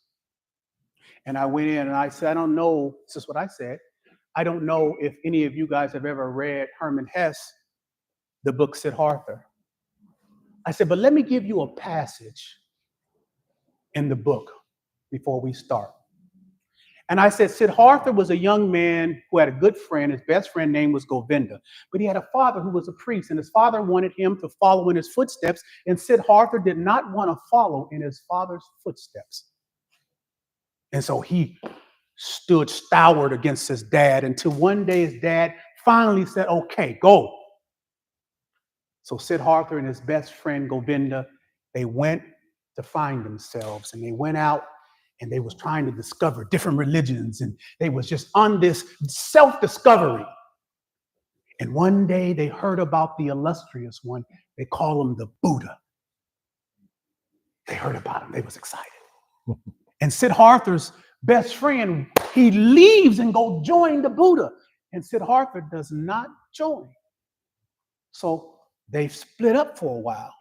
And I went in and I said, I don't know, this is what I said, I don't know if any of you guys have ever read Herman Hesse, the book Siddhartha. I said, but let me give you a passage in the book before we start. And I said, Siddhartha was a young man who had a good friend. His best friend name was Govinda. But he had a father who was a priest, and his father wanted him to follow in his footsteps. And Siddhartha did not want to follow in his father's footsteps. And so he stood stalwart against his dad until one day his dad finally said, okay, go. So Siddhartha and his best friend Govinda, they went to find themselves, and they went out and they was trying to discover different religions, and they was just on this self-discovery. And one day they heard about the illustrious one. They call him the Buddha. They heard about him. They was excited. And Siddhartha's best friend, he leaves and go join the Buddha. And Siddhartha does not join. So they split up for a while.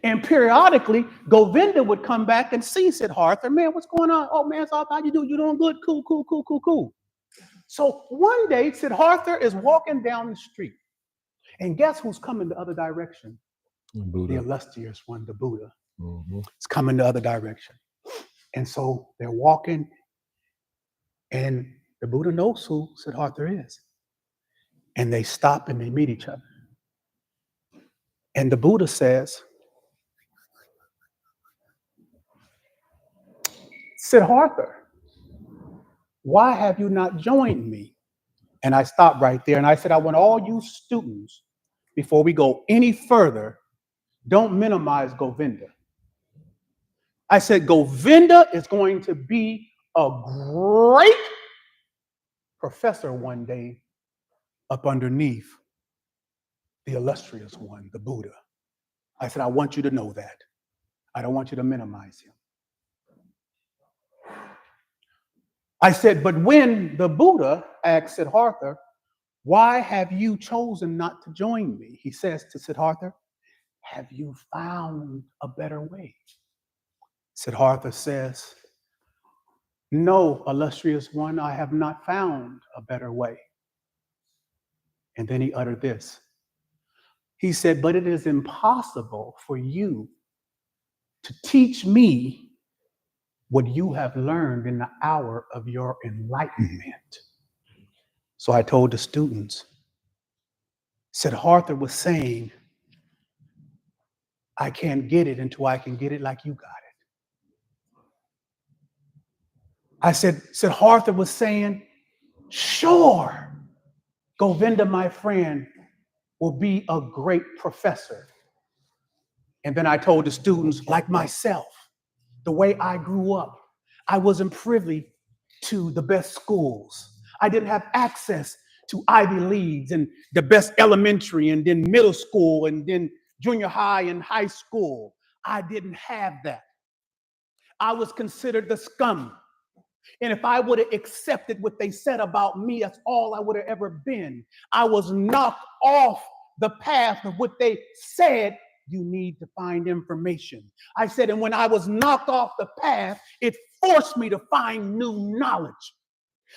And periodically, Govinda would come back and see Siddhartha. Man, what's going on? Oh, man, how you do? You doing good? Cool, cool, cool, cool, cool. So one day, Siddhartha is walking down the street. And guess who's coming the other direction? Buddha. The illustrious one, the Buddha. Mm-hmm. It's coming the other direction. And so they're walking, and the Buddha knows who Siddhartha is. And they stop and they meet each other. And the Buddha says, Siddhartha, why have you not joined me? And I stopped right there and I said, I want all you students, before we go any further, don't minimize Govinda. I said, Govinda is going to be a great professor one day up underneath the illustrious one, the Buddha. I said, I want you to know that. I don't want you to minimize him. I said, but when the Buddha asked Siddhartha, why have you chosen not to join me? He says to Siddhartha, have you found a better way? Siddhartha says, no, illustrious one, I have not found a better way. And then he uttered this. He said, but it is impossible for you to teach me what you have learned in the hour of your enlightenment. So I told the students, Siddhartha was saying, I can't get it until I can get it like you got it. I said, Siddhartha was saying, sure, Govinda, my friend, will be a great professor. And then I told the students, like myself, the way I grew up, I wasn't privy to the best schools. I didn't have access to Ivy Leagues and the best elementary and then middle school and then junior high and high school. I didn't have that. I was considered the scum. And if I would have accepted what they said about me, that's all I would have ever been. I was knocked off the path of what they said. You need to find information. I said, and when I was knocked off the path, it forced me to find new knowledge.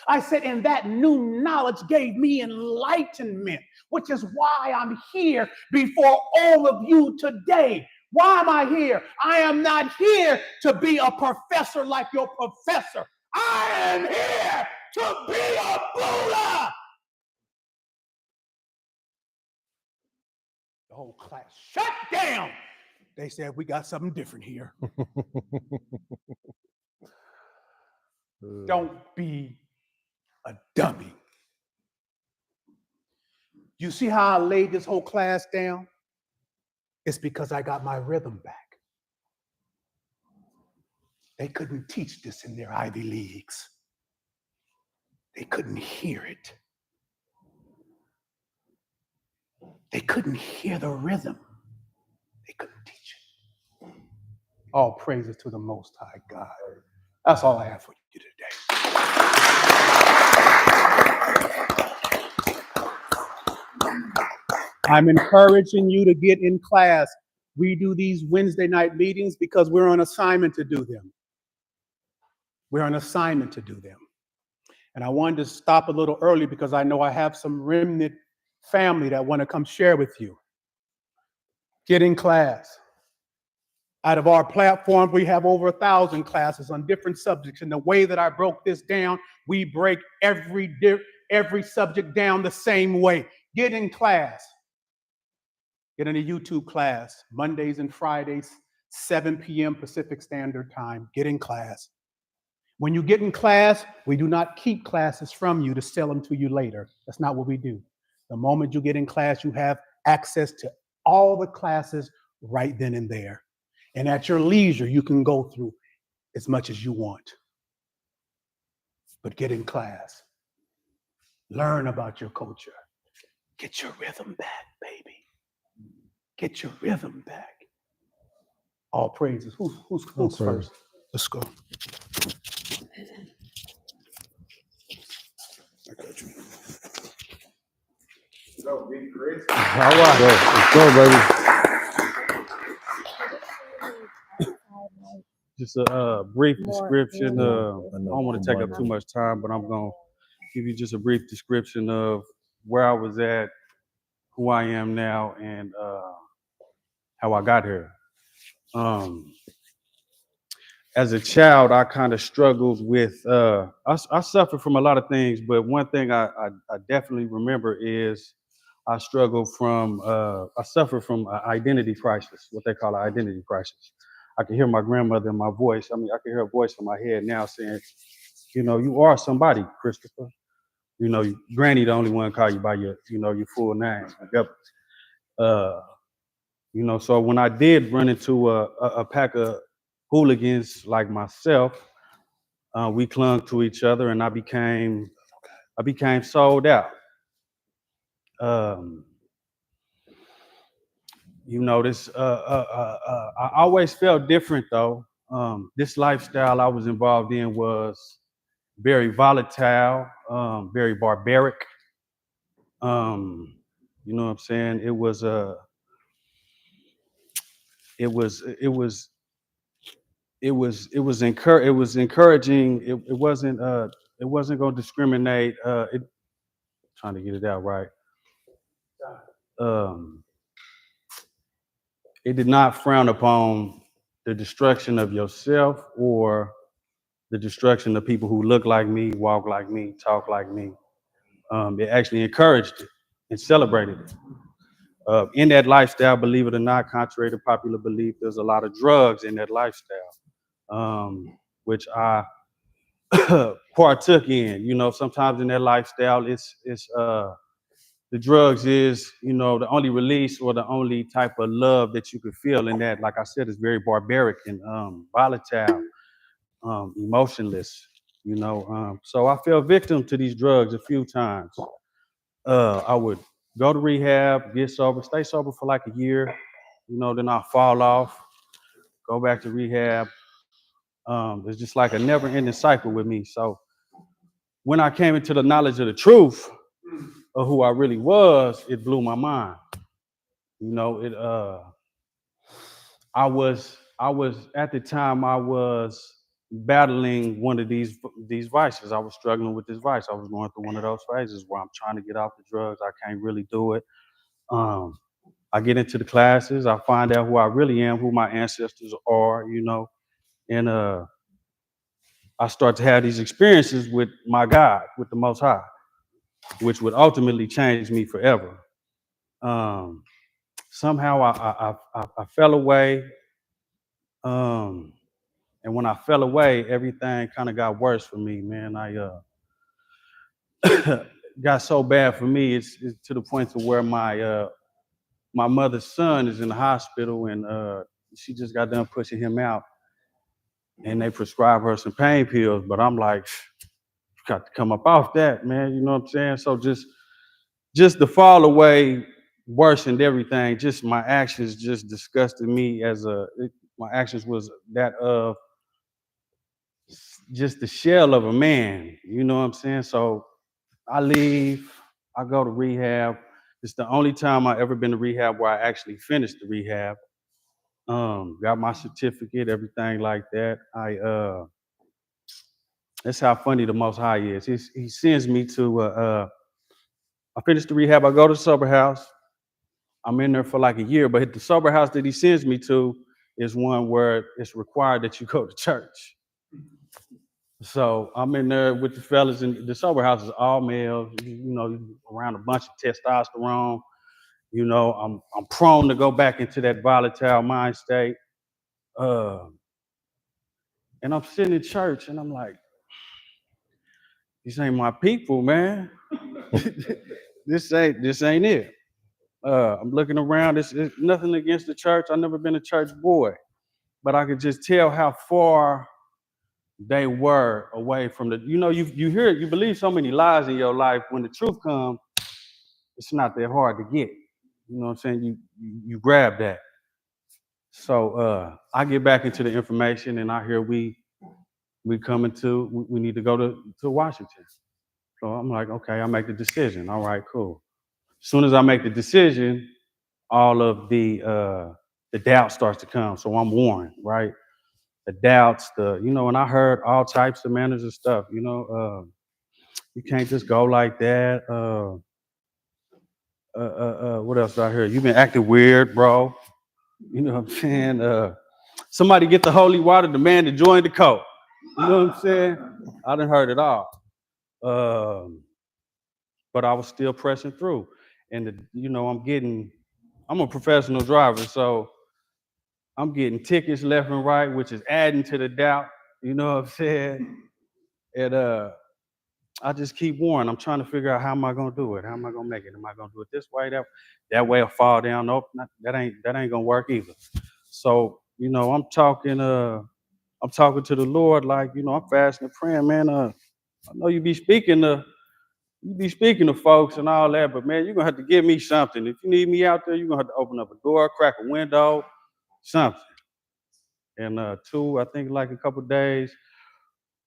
I said, and that new knowledge gave me enlightenment, which is why I'm here before all of you today. Why am I here? I am not here to be a professor like your professor. I am here to be a Buddha. The whole class shut down. They said, we got something different here. Don't be a dummy. You see how I laid this whole class down? It's because I got my rhythm back. They couldn't teach this in their Ivy Leagues. They couldn't hear it. They couldn't hear the rhythm. They couldn't teach it. All praises to the Most High God. That's all I have for you today. I'm encouraging you to get in class. We do these Wednesday night meetings because we're on assignment to do them. We're on assignment to do them. And I wanted to stop a little early because I know I have some remnant family that want to come share with you. Get in class. Out of our platform, we have over 1,000 classes on different subjects. And the way that I broke this down, we break every subject down the same way. Get in class. Get in a YouTube class, Mondays and Fridays, 7 p.m. Pacific Standard Time. Get in class. When you get in class, we do not keep classes from you to sell them to you later. That's not what we do. The moment you get in class, you have access to all the classes right then and there. And at your leisure, you can go through as much as you want. But get in class. Learn about your culture. Get your rhythm back, baby. Get your rhythm back. All praises. Who's first? Let's go. I got you. So, big Chris. All right, let's go, baby. Just a brief description. I don't want to take up too much time, but I'm going to give you just a brief description of where I was at, who I am now, and how I got here. As a child, I kind of struggled with, I suffered from a lot of things, but one thing I definitely remember is I suffered from an identity crisis, what they call an identity crisis. I can hear my grandmother in my voice. I mean, I can hear a voice in my head now saying, you know, you are somebody, Christopher. You know, Granny the only one call you by your, you know, your full name. You know, so when I did run into a pack of hooligans like myself, we clung to each other, and I became sold out. You know, this I always felt different though. This lifestyle I was involved in was very volatile, very barbaric. You know what I'm saying? It was encouraging. It wasn't going to discriminate. Trying to get it out right. It did not frown upon the destruction of yourself or the destruction of people who look like me, walk like me, talk like me. It actually encouraged it and celebrated it. In that lifestyle, believe it or not, contrary to popular belief, there's a lot of drugs in that lifestyle, which I partook in. You know, sometimes in that lifestyle, it's the drugs is, you know, the only release or the only type of love that you could feel in that. Like I said, is very barbaric and volatile, emotionless. You know, so I fell victim to these drugs a few times. I would go to rehab, get sober, stay sober for like a year. You know, then I'll fall off, go back to rehab. It's just like a never-ending cycle with me. So when I came into the knowledge of the truth of who I really was, it blew my mind. You know, I was at the time I was battling one of these vices. I was struggling with this vice. I was going through one of those phases where I'm trying to get off the drugs. I can't really do it. I get into the classes. I find out who I really am, who my ancestors are, you know, and I start to have these experiences with my God, with the Most High, which would ultimately change me forever. Somehow I fell away. And when I fell away, everything kind of got worse for me, man. I got so bad for me, it's to the point to where my mother's son is in the hospital, and she just got done pushing him out, and they prescribe her some pain pills. But I'm like, you got to come up off that, man. You know what I'm saying? So just the fall away worsened everything. Just my actions just disgusted me my actions was that of just the shell of a man. You know what I'm saying? So I leave, I go to rehab. It's the only time I ever been to rehab where I actually finished the rehab. Got my certificate, everything like that. That's how funny the Most High is. He sends me to I finished the rehab, I go to the sober house. I'm in there for like a year, but the sober house that he sends me to, is one where it's required that you go to church. So I'm in there with the fellas, and the sober house is all males. You know, around a bunch of testosterone. You know, I'm prone to go back into that volatile mind state. And I'm sitting in church, and I'm like, these ain't my people, man. this ain't it. I'm looking around. It's nothing against the church. I've never been a church boy, but I could just tell how far they were away from the. You know, you hear it, you believe so many lies in your life. When the truth comes, it's not that hard to get. You know what I'm saying? You grab that. So I get back into the information, and I hear we need to go to Washington. So I'm like, okay, I make the decision. All right, cool. As soon as I make the decision, all of the doubt starts to come. So I'm warned, right? The doubts, and I heard all types of manners of stuff. You can't just go like that. What else did I hear? You've been acting weird, bro. You know what I'm saying? Somebody get the holy water, the man to join the cult. You know what I'm saying? I done heard it all. But I was still pressing through. And, I'm a professional driver, so I'm getting tickets left and right, which is adding to the doubt. You know what I'm saying? And I just keep warning. I'm trying to figure out how am I gonna do it? How am I gonna make it? Am I gonna do it this way? That way I'll fall down. Nope, that ain't gonna work either. So, I'm talking to the Lord, like, I'm fasting and praying, man. I know you be speaking to folks and all that, but man, you're gonna have to give me something. If you need me out there, you're gonna have to open up a door, crack a window, something. And two, I think like a couple of days.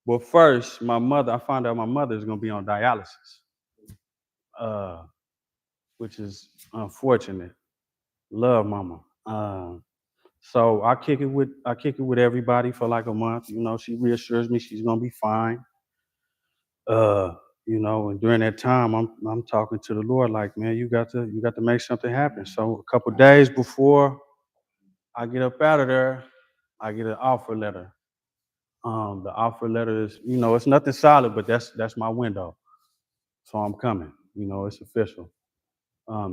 Well, first, I found out my mother is gonna be on dialysis, which is unfortunate. Love mama. So I kick it with everybody for like a month. She reassures me she's gonna be fine. And during that time, I'm talking to the Lord, like, man, you got to make something happen. So a couple of days before I get up out of there, I get an offer letter. The offer letter is, it's nothing solid, but that's my window. So I'm coming. It's official.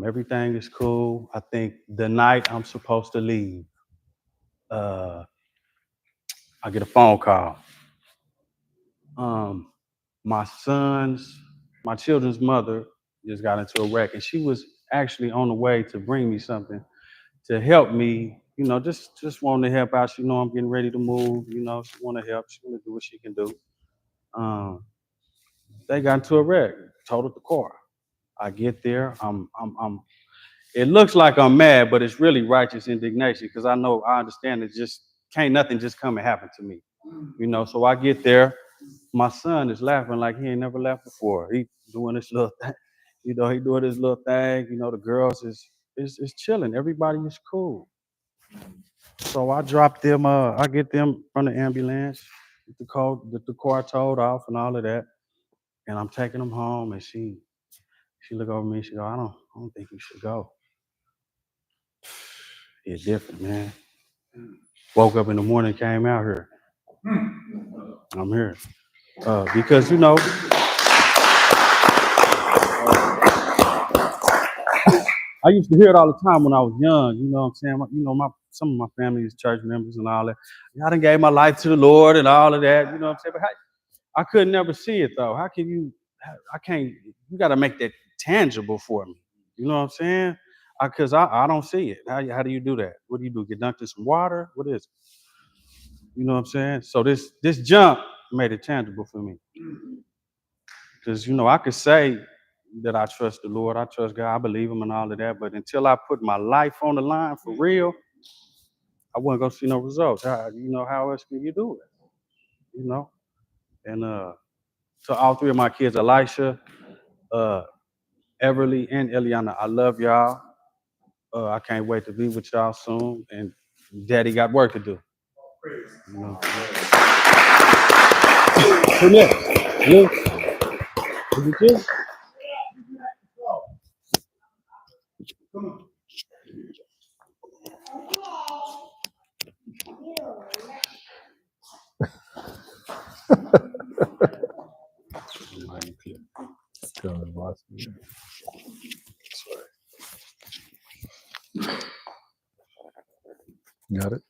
Everything is cool. I think the night I'm supposed to leave, I get a phone call. My children's mother just got into a wreck, and she was actually on the way to bring me something to help me. Just wanting to help out. She know I'm getting ready to move. She want to help. She want to do what she can do. They got into a wreck, totaled the car. I get there. It looks like I'm mad, but it's really righteous indignation because I understand it just can't nothing just come and happen to me. So I get there. My son is laughing like he ain't never laughed before. He doing this little thing. He doing this little thing. The girls is chilling. Everybody is cool. So I drop them. I get them from the ambulance. The car towed off and all of that. And I'm taking them home. And she look over me. She go, I don't think you should go. It's different, man. Woke up in the morning, came out here. I'm here because I used to hear it all the time when I was young. You know what I'm saying? Some of my family is church members and all that. I done gave my life to the Lord and all of that. You know what I'm saying? But I could never see it though. How can you? I can't. You got to make that tangible for me. You know what I'm saying? Because I don't see it. How do you do that? What do you do? Get dunked in some water? What is it? You know what I'm saying? So this jump made it tangible for me. Because I could say that I trust the Lord, I trust God, I believe Him and all of that, but until I put my life on the line for real, I wasn't gonna see no results. How else can you do it? And to all three of my kids, Elisha, Everly, and Eliana, I love y'all. I can't wait to be with y'all soon. And Daddy got work to do. Who next? You? Is it you? Got it?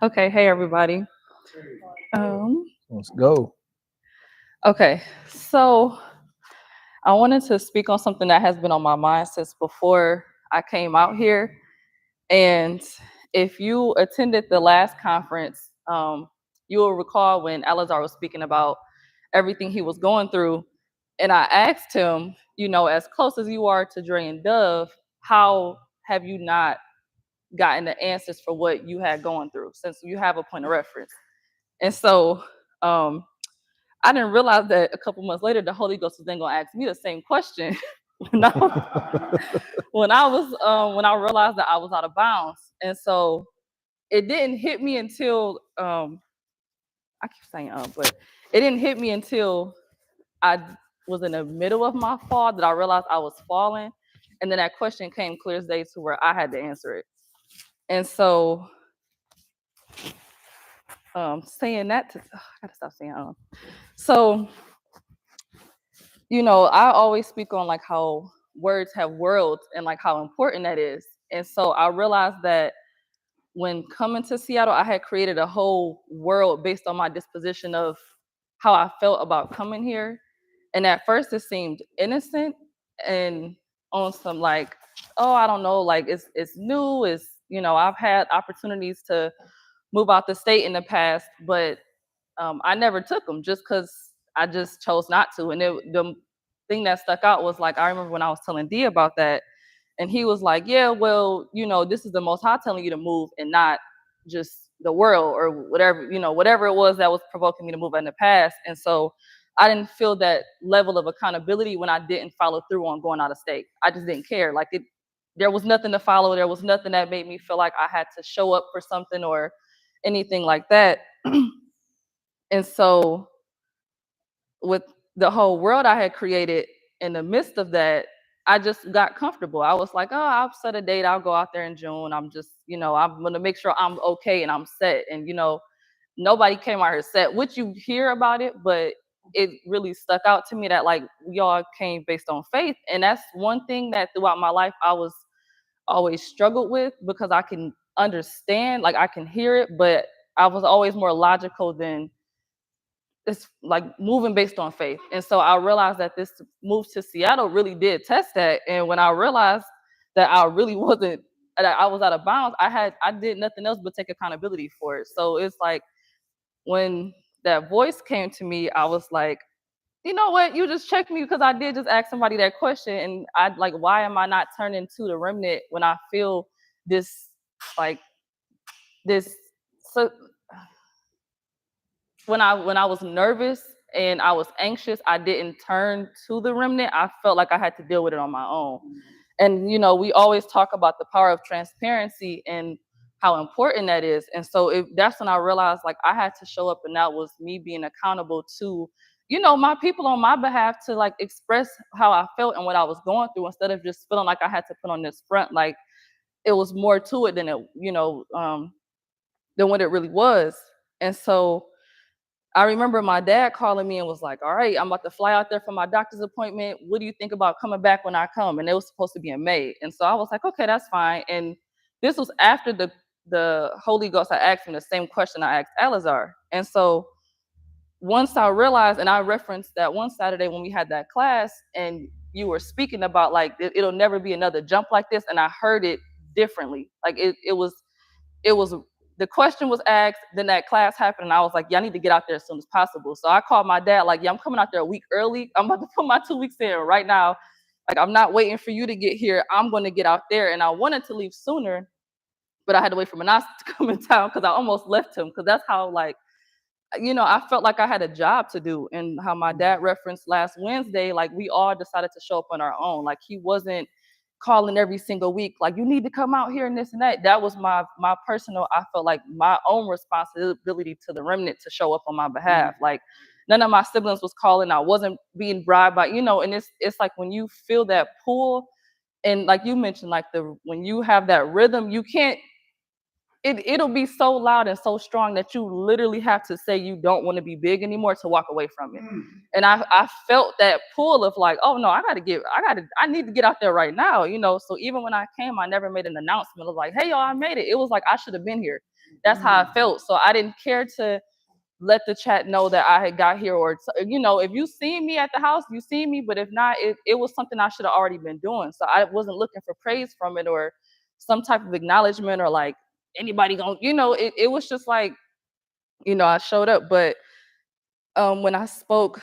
Okay, hey everybody. Let's go. Okay, so I wanted to speak on something that has been on my mind since before I came out here. And if you attended the last conference, you will recall when Alazar was speaking about everything he was going through. And I asked him, as close as you are to Dre and Dove, how have you not gotten the answers for what you had going through, since you have a point of reference? And so I didn't realize that a couple months later, the Holy Ghost was then gonna ask me the same question when I realized that I was out of bounds. And so it didn't hit me until I keep saying but it didn't hit me until I was in the middle of my fall that I realized I was falling. And then that question came clear as day to where I had to answer it. And so saying that I gotta stop saying so I always speak on like how words have worlds and like how important that is. And so I realized that when coming to Seattle, I had created a whole world based on my disposition of how I felt about coming here. And at first it seemed innocent and on some like, oh, I don't know, like it's new, I've had opportunities to move out the state in the past, but I never took them just because I just chose not to. And the thing that stuck out was like, I remember when I was telling D about that, and he was like, yeah, well, this is the Most High telling you to move and not just the world or whatever, whatever it was that was provoking me to move in the past. And so I didn't feel that level of accountability when I didn't follow through on going out of state. I just didn't care. Like there was nothing to follow. There was nothing that made me feel like I had to show up for something or anything like that. And so with the whole world I had created in the midst of that, I just got comfortable. I was like, oh, I'll set a date. I'll go out there in June. I'm just, I'm going to make sure I'm okay and I'm set. And, nobody came out here set, which you hear about it, but it really stuck out to me that like we all came based on faith. And that's one thing that throughout my life I was always struggled with, because I can understand, like I can hear it, but I was always more logical than it's like moving based on faith. And so I realized that this move to Seattle really did test that. And when I realized that I really wasn't, that I was out of bounds, I did nothing else but take accountability for it. So it's like when that voice came to me, I was like, you know what, you just checked me, because I did just ask somebody that question. And I like, why am I not turning to the remnant when I feel this like this so when I was nervous and I was anxious, I didn't turn to the remnant. I felt like I had to deal with it on my own. And we always talk about the power of transparency and how important that is. And so that's when I realized like I had to show up, and that was me being accountable to my people on my behalf, to like express how I felt and what I was going through, instead of just feeling like I had to put on this front like it was more to it than than what it really was. And so I remember my dad calling me and was like, all right, I'm about to fly out there for my doctor's appointment. What do you think about coming back when I come? And it was supposed to be in May. And so I was like, okay, that's fine. And this was after the Holy Ghost had asked me the same question I asked Alazar. And so once I realized, and I referenced that one Saturday when we had that class, and you were speaking about like, it'll never be another jump like this. And I heard it differently. Like it was the question was asked, then that class happened, and I was like, yeah, I need to get out there as soon as possible. So I called my dad, like, yeah, I'm coming out there a week early. I'm about to put my 2 weeks in right now. Like, I'm not waiting for you to get here. I'm going to get out there. And I wanted to leave sooner, but I had to wait for Manas to come in town, because I almost left him, because that's how, like, I felt like I had a job to do. And how my dad referenced last Wednesday, like, we all decided to show up on our own. Like, he wasn't calling every single week, like, you need to come out here and this and that. That was my personal, I felt like my own responsibility to the remnant to show up on my behalf. Like, none of my siblings was calling. I wasn't being bribed by, and it's like when you feel that pull, And like you mentioned, like when you have that rhythm, you can't, it'll be so loud and so strong that you literally have to say you don't want to be big anymore to walk away from it. And I felt that pull of like, oh no, I need to get out there right now, you know. So even when I came, I never made an announcement of like, hey y'all, I made it. It was like I should have been here. That's how I felt. So I didn't care to let the chat know that I had got here, or you know, if you see me at the house, you see me, but if not, it was something I should have already been doing. So I wasn't looking for praise from it or some type of acknowledgement or like anybody gonna, you know, it was just like, you know, I showed up. But when I spoke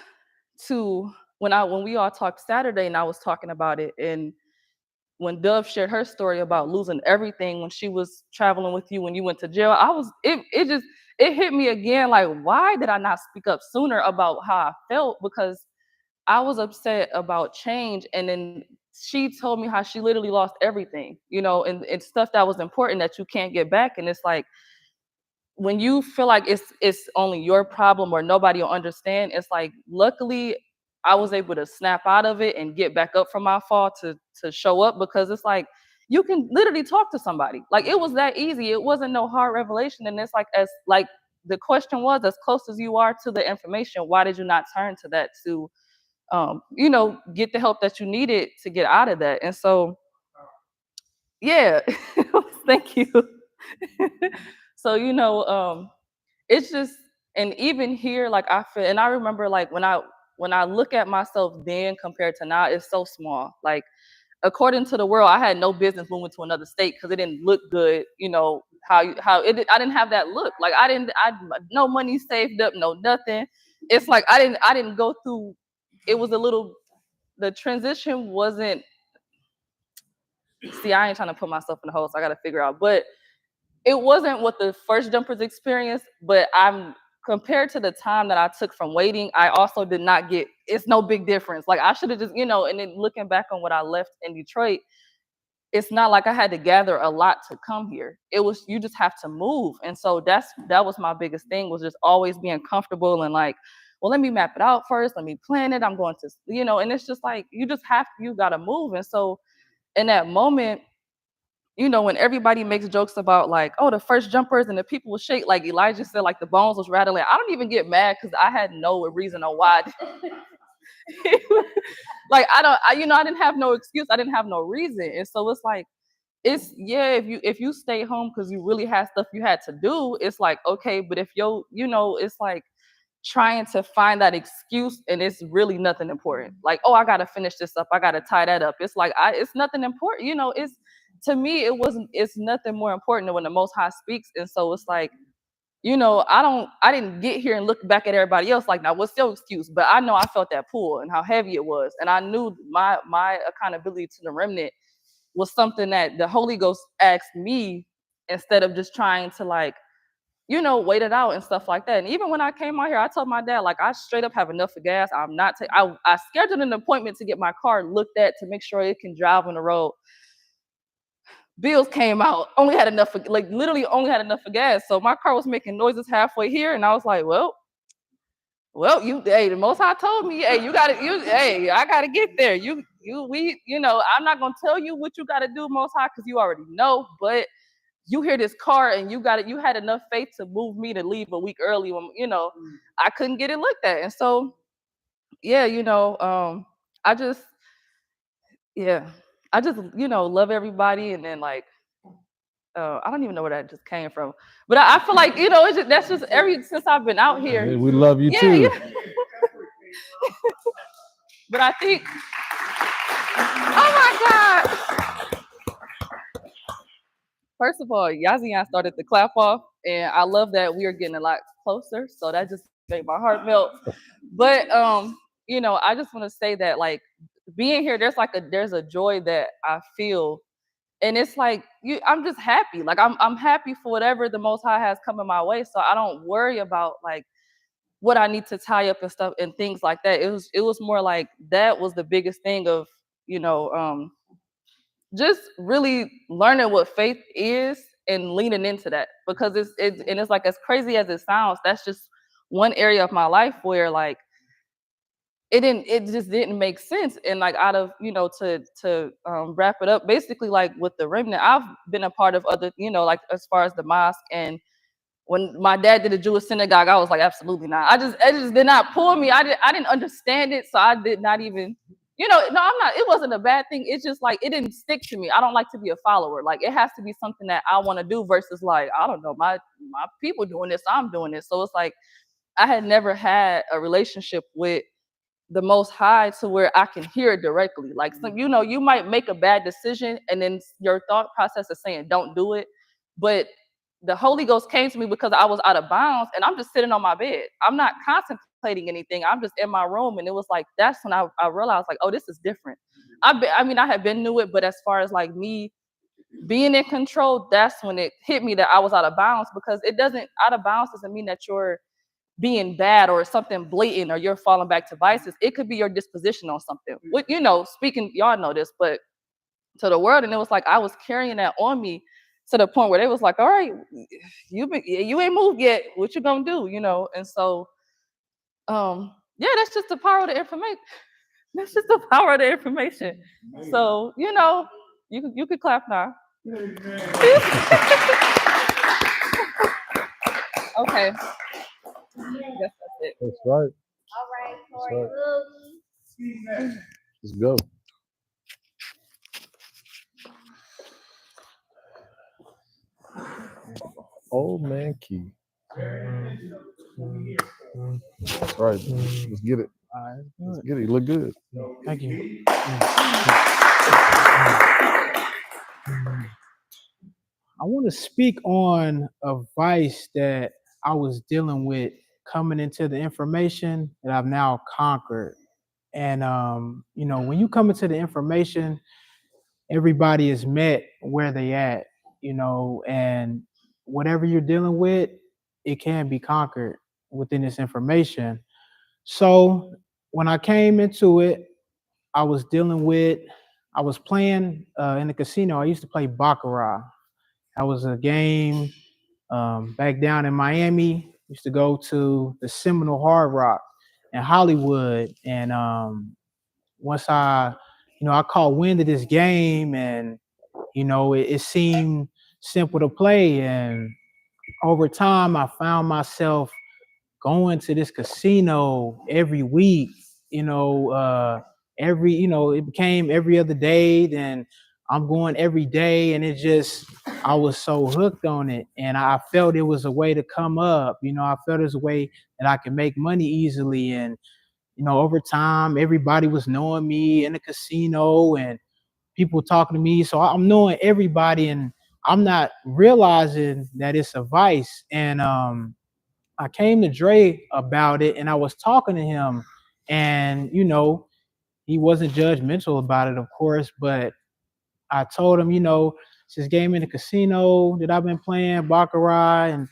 to when we all talked Saturday and I was talking about it, and when Dove shared her story about losing everything when she was traveling with you when you went to jail, it hit me again, like, why did I not speak up sooner about how I felt? Because I was upset about change. And then she told me how she literally lost everything, you know, and stuff that was important that you can't get back. And it's like, when you feel like it's only your problem or nobody will understand, it's like, luckily I was able to snap out of it and get back up from my fall to show up, because it's like you can literally talk to somebody. Like, it was that easy. It wasn't no hard revelation. And it's like, as like the question was, as close as you are to the information, why did you not turn to that to you know, get the help that you needed to get out of that? And so yeah, thank you. So, you know, it's just, and even here, like I feel, and I remember like when I look at myself then compared to now, it's so small. Like, according to the world, I had no business moving to another state because it didn't look good. You know I didn't have that look. Like, I no money saved up, no nothing. It's like I didn't go through. It was a little. The transition wasn't. See, I ain't trying to put myself in the hole, so I got to figure out. But it wasn't what the first jumpers experienced, but I'm compared to the time that I took from waiting, I also did not get, it's no big difference. Like, I should have just, you know, and then looking back on what I left in Detroit, it's not like I had to gather a lot to come here. It was, you just have to move. And so that was my biggest thing, was just always being comfortable and like, well, let me map it out first. Let me plan it. I'm going to, you know, and it's just like, you got to move. And so in that moment, you know, when everybody makes jokes about like, oh, the first jumpers and the people will shake, like Elijah said, like the bones was rattling. I don't even get mad because I had no reason on why. Like, you know, I didn't have no excuse. I didn't have no reason. And so it's like, yeah, if you stay home because you really had stuff you had to do, it's like, okay. But if you know, it's like trying to find that excuse and it's really nothing important. Like, oh, I gotta finish this up. I gotta tie that up. It's like, it's nothing important. You know, to me, it's nothing more important than when the Most High speaks. And so it's like, you know, I didn't get here and look back at everybody else like, now what's your excuse? But I know I felt that pull and how heavy it was. And I knew my accountability to the remnant was something that the Holy Ghost asked me, instead of just trying to like, you know, wait it out and stuff like that. And even when I came out here, I told my dad, like, I straight up have enough of gas. I'm not, I scheduled an appointment to get my car looked at to make sure it can drive on the road. Bills came out, only had enough for, like, literally only had enough for gas. So my car was making noises halfway here, and I was like, well, the Most High told me, hey, I gotta get there. You know, I'm not gonna tell you what you gotta do, Most High, because you already know. But you hear this car, and you had enough faith to move me to leave a week early when, you know, I couldn't get it looked at. And so, yeah, you know, I just, you know, love everybody. And then like, I don't even know where that just came from, but I feel like, you know, that's just since I've been out here. Hey, we love you too. Yeah. But I think, oh my God. First of all, Yazian started the clap off, and I love that we are getting a lot closer. So that just made my heart melt. But you know, I just want to say that like being here, there's a joy that I feel. And it's like, I'm just happy. Like I'm happy for whatever the Most High has coming my way. So I don't worry about like what I need to tie up and stuff and things like that. It was more like that was the biggest thing of, you know, just really learning what faith is and leaning into that, because it's like, as crazy as it sounds, that's just one area of my life where like it just didn't make sense. And like out of, to wrap it up, basically like with the remnant, I've been a part of other, like as far as the mosque. And when my dad did a Jewish synagogue, I was like, absolutely not. It just did not pull me. I didn't understand it, so I did not even, no, I'm not. It wasn't a bad thing. It's just like it didn't stick to me. I don't like to be a follower. Like it has to be something that I want to do versus like, I don't know, my people doing this, I'm doing this. So it's like I had never had a relationship with the Most High to where I can hear it directly. Like, so, you might make a bad decision and then your thought process is saying don't do it, but the Holy Ghost came to me because I was out of bounds and I'm just sitting on my bed. I'm not contemplating anything. I'm just in my room. And it was like, that's when I realized like, oh, this is different. I had been knew it, but as far as like me being in control, that's when it hit me that I was out of bounds. Because out of bounds doesn't mean that you're being bad or something blatant or you're falling back to vices. It could be your disposition on something. Speaking, y'all know this, but to the world. And it was like I was carrying that on me to the point where they was like, all right, you ain't moved yet. What you gonna do? And so yeah, that's just the power of the information. That's just the power of the information. So, you could clap now. Okay. I guess that's it. That's right. All right, That's Corey. Let's go. Old man Key. That's right. Let's get it. Let's get it. You look good. Thank you. I want to speak on a vice that I was dealing with coming into the information that I've now conquered. And when you come into the information, everybody is met where they at, and whatever you're dealing with, it can be conquered within this information. So when I came into it, I was playing in the casino. I used to play Baccarat. That was a game back down in Miami. Used to go to the Seminole Hard Rock in Hollywood. And once I caught wind of this game, and it seemed simple to play. And over time, I found myself going to this casino every week. It became every other day. Then I'm going every day, and I was so hooked on it, and I felt it was a way to come up. I felt it was a way that I could make money easily. And over time, everybody was knowing me in the casino, and people talking to me. So I'm knowing everybody, and I'm not realizing that it's a vice. And I came to Dre about it, and I was talking to him, and he wasn't judgmental about it, of course, but I told him, it's this game in the casino that I've been playing, Baccarat, and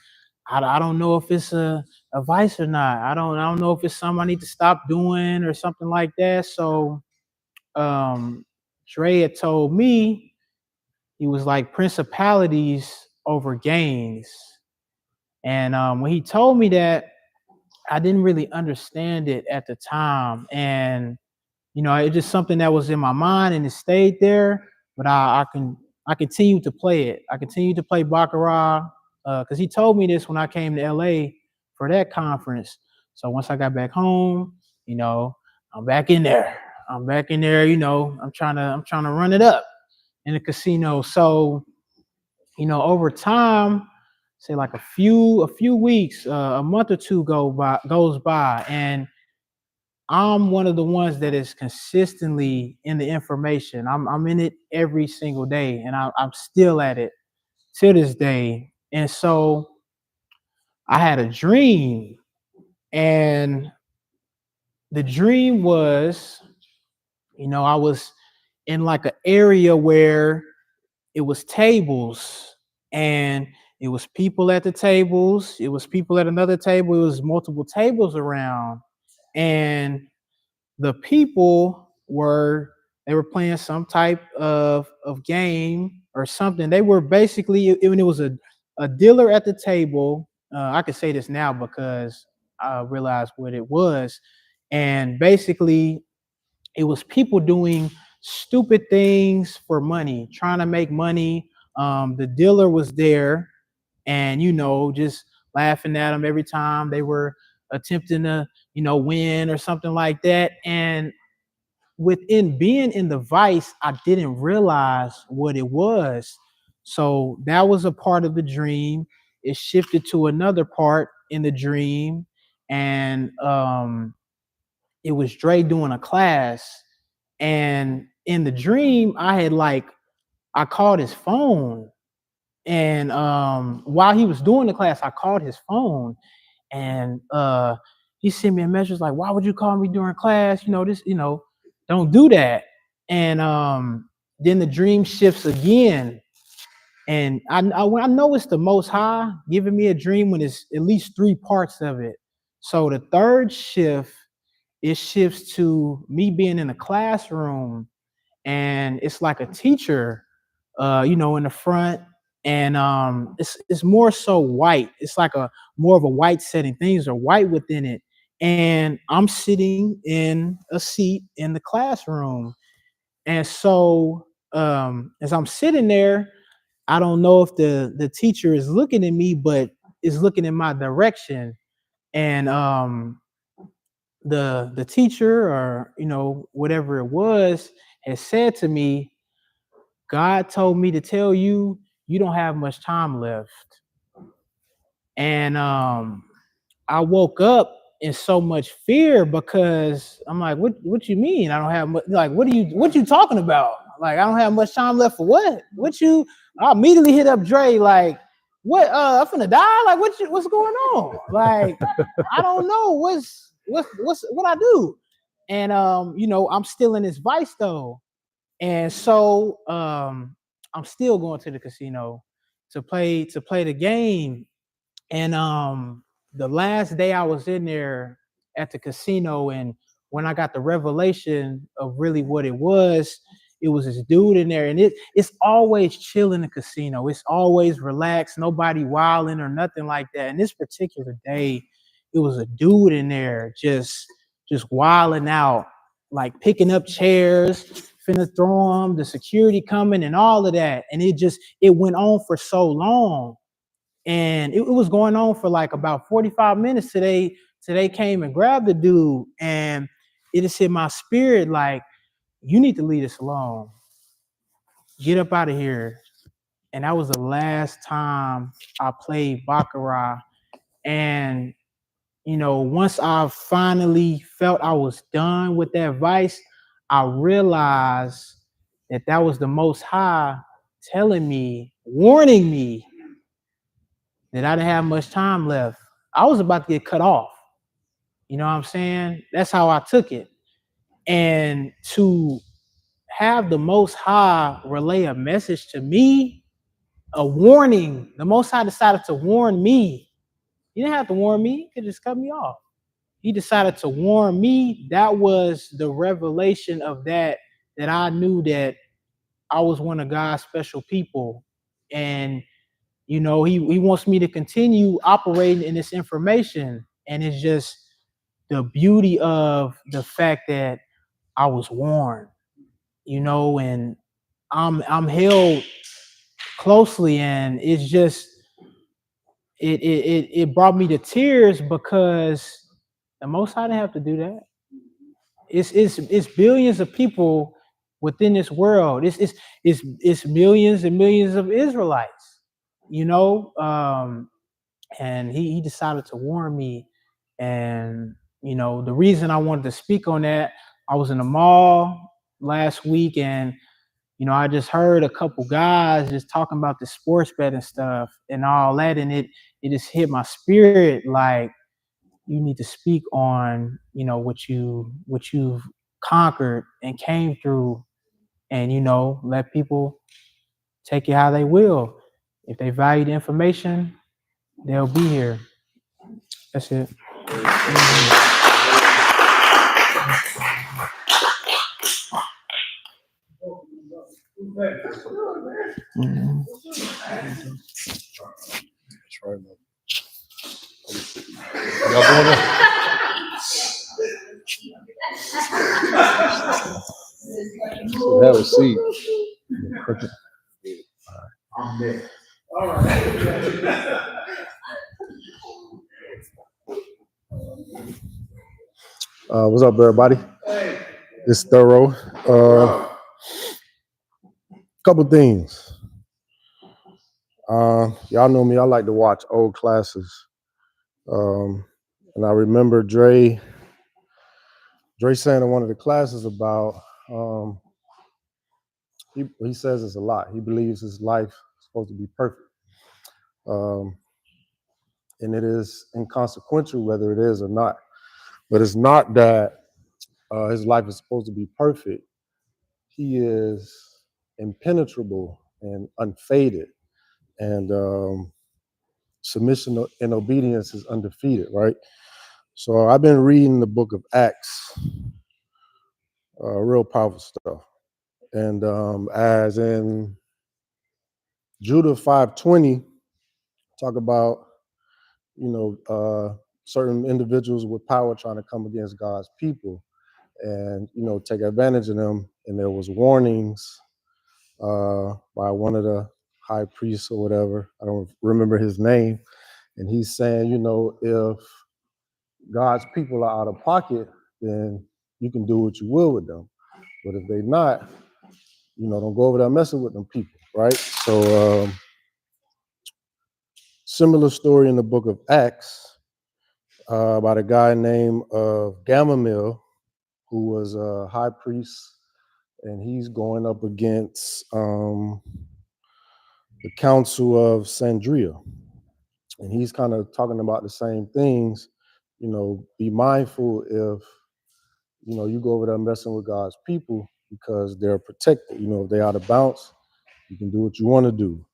I don't know if it's a vice or not. I don't know if it's something I need to stop doing or something like that. So Dre had told me, he was like, principalities over gains. And when he told me that, I didn't really understand it at the time. And it's just something that was in my mind, and it stayed there. But I continued to play it. I continued to play Baccarat because he told me this when I came to LA for that conference. So once I got back home, I'm back in there. I'm back in there. I'm trying to run it up in the casino. So over time, say like a few weeks, a month or two goes by, and I'm one of the ones that is consistently in the information. I'm in it every single day, and I'm still at it to this day. And so I had a dream, and the dream was, I was in like an area where it was tables, and it was people at the tables. It was people at another table. It was multiple tables around, and the people were playing some type of game or something. They were basically, when it was a dealer at the table. I can say this now because I realized what it was. And basically, it was people doing stupid things for money, trying to make money. The dealer was there, and just laughing at them every time they were attempting to win or something like that. And within being in the vice, I didn't realize what it was. So that was a part of the dream. It shifted to another part in the dream, and it was Dre doing a class. And in the dream, I called his phone, and while he was doing the class, I called his phone, and he sent me a message like, "Why would you call me during class? Don't do that." And then the dream shifts again, and I know it's the Most High giving me a dream when it's at least three parts of it. So the third shift, it shifts to me being in a classroom, and it's like a teacher, in the front, and it's more so white. It's like a more of a white setting. Things are white within it, and I'm sitting in a seat in the classroom, and so as I'm sitting there, I don't know if the teacher is looking at me, but is looking in my direction, and the teacher, or whatever it was, has said to me, "God told me to tell you you don't have much time left." And I woke up in so much fear, because I'm like, what you mean I don't have much? Like, what you talking about? Like, I don't have much time left for what? I immediately hit up Dre, like, what, I'm finna die? Like, what's going on? Like, I don't know what I do. And I'm still in this vice though. And so I'm still going to the casino to play the game. And the last day I was in there at the casino, and when I got the revelation of really what it was this dude in there, and it's always chill in the casino. It's always relaxed, nobody wilding or nothing like that. And this particular day, it was a dude in there just wilding out, like picking up chairs, finna throw them, the security coming and all of that. And it went on for so long. And it was going on for like about 45 minutes today. Today came and grabbed the dude, and it just hit my spirit like, you need to leave this alone. Get up out of here. And that was the last time I played Baccarat. And once I finally felt I was done with that vice, I realized that was the Most High telling me, warning me that I didn't have much time left. I was about to get cut off. You know what I'm saying? That's how I took it. And to have the Most High relay a message to me, a warning, the Most High decided to warn me. He didn't have to warn me. He could just cut me off. He decided to warn me. That was the revelation of that I knew that I was one of God's special people. And he wants me to continue operating in this information. And it's just the beauty of the fact that I was warned, and I'm held closely, and it's just it brought me to tears, because the Most High didn't have to do that. It's billions of people within this world. It's millions and millions of Israelites, and he decided to warn me. And the reason I wanted to speak on that, I was in the mall last week, and I just heard a couple guys just talking about the sports betting stuff and all that, and it just hit my spirit like, you need to speak on what you've conquered and came through, and let people take it how they will. If they value the information, they'll be here. That's it. Mhm. That's right, man. Y'all going there? a seat. I'm next. All right. What's up, everybody? It's thorough. Couple things. Y'all know me. I like to watch old classes. And I remember Dre saying in one of the classes about, he says it's a lot. He believes his life is supposed to be perfect. And it is inconsequential whether it is or not. But it's not that his life is supposed to be perfect. He is impenetrable and unfaded. And submission and obedience is undefeated, right? So I've been reading the book of Acts, real powerful stuff. And as in Judah 5:20, talk about, certain individuals with power trying to come against God's people and, take advantage of them. And there was warnings by one of the high priests or whatever. I don't remember his name. And he's saying, if God's people are out of pocket, then you can do what you will with them. But if they're not, don't go over there messing with them people, right? So similar story in the book of Acts about a guy named Gamaliel, who was a high priest, and he's going up against the Council of Sandria. And he's kind of talking about the same things, be mindful if, you go over there messing with God's people because they're protected. If they're out of bounds, you can do what you want to do.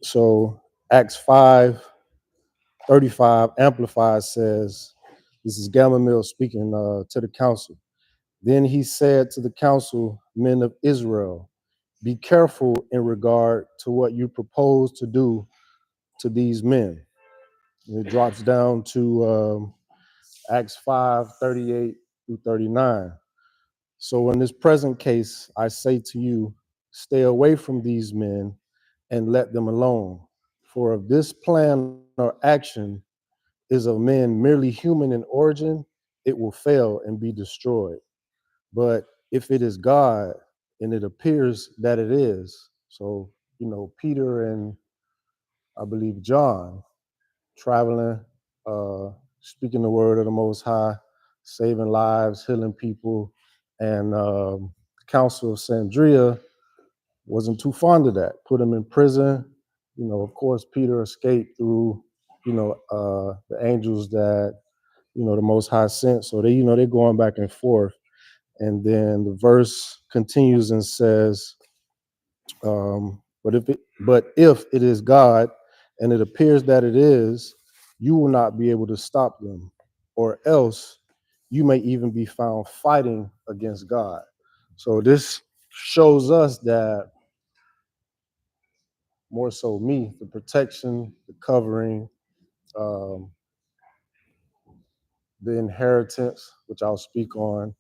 So Acts 5:35 Amplified says, this is Gamaliel speaking to the council. Then he said to the council, men of Israel, be careful in regard to what you propose to do to these men. And it drops down to Acts 5:38-39. So in this present case, I say to you, stay away from these men and let them alone. For if this plan or action is of men merely human in origin, it will fail and be destroyed. But if it is God, and it appears that it is, so, Peter and I believe John traveling, speaking the word of the Most High, saving lives, healing people, and the Council of Sandria wasn't too fond of that, put him in prison. Of course, Peter escaped through, the angels that, the Most High sent. So they're going back and forth. And then the verse continues and says, but if it is God, and it appears that it is, you will not be able to stop them, or else you may even be found fighting against God. So this shows us that, more so me, the protection, the covering, um, the inheritance, which I'll speak on,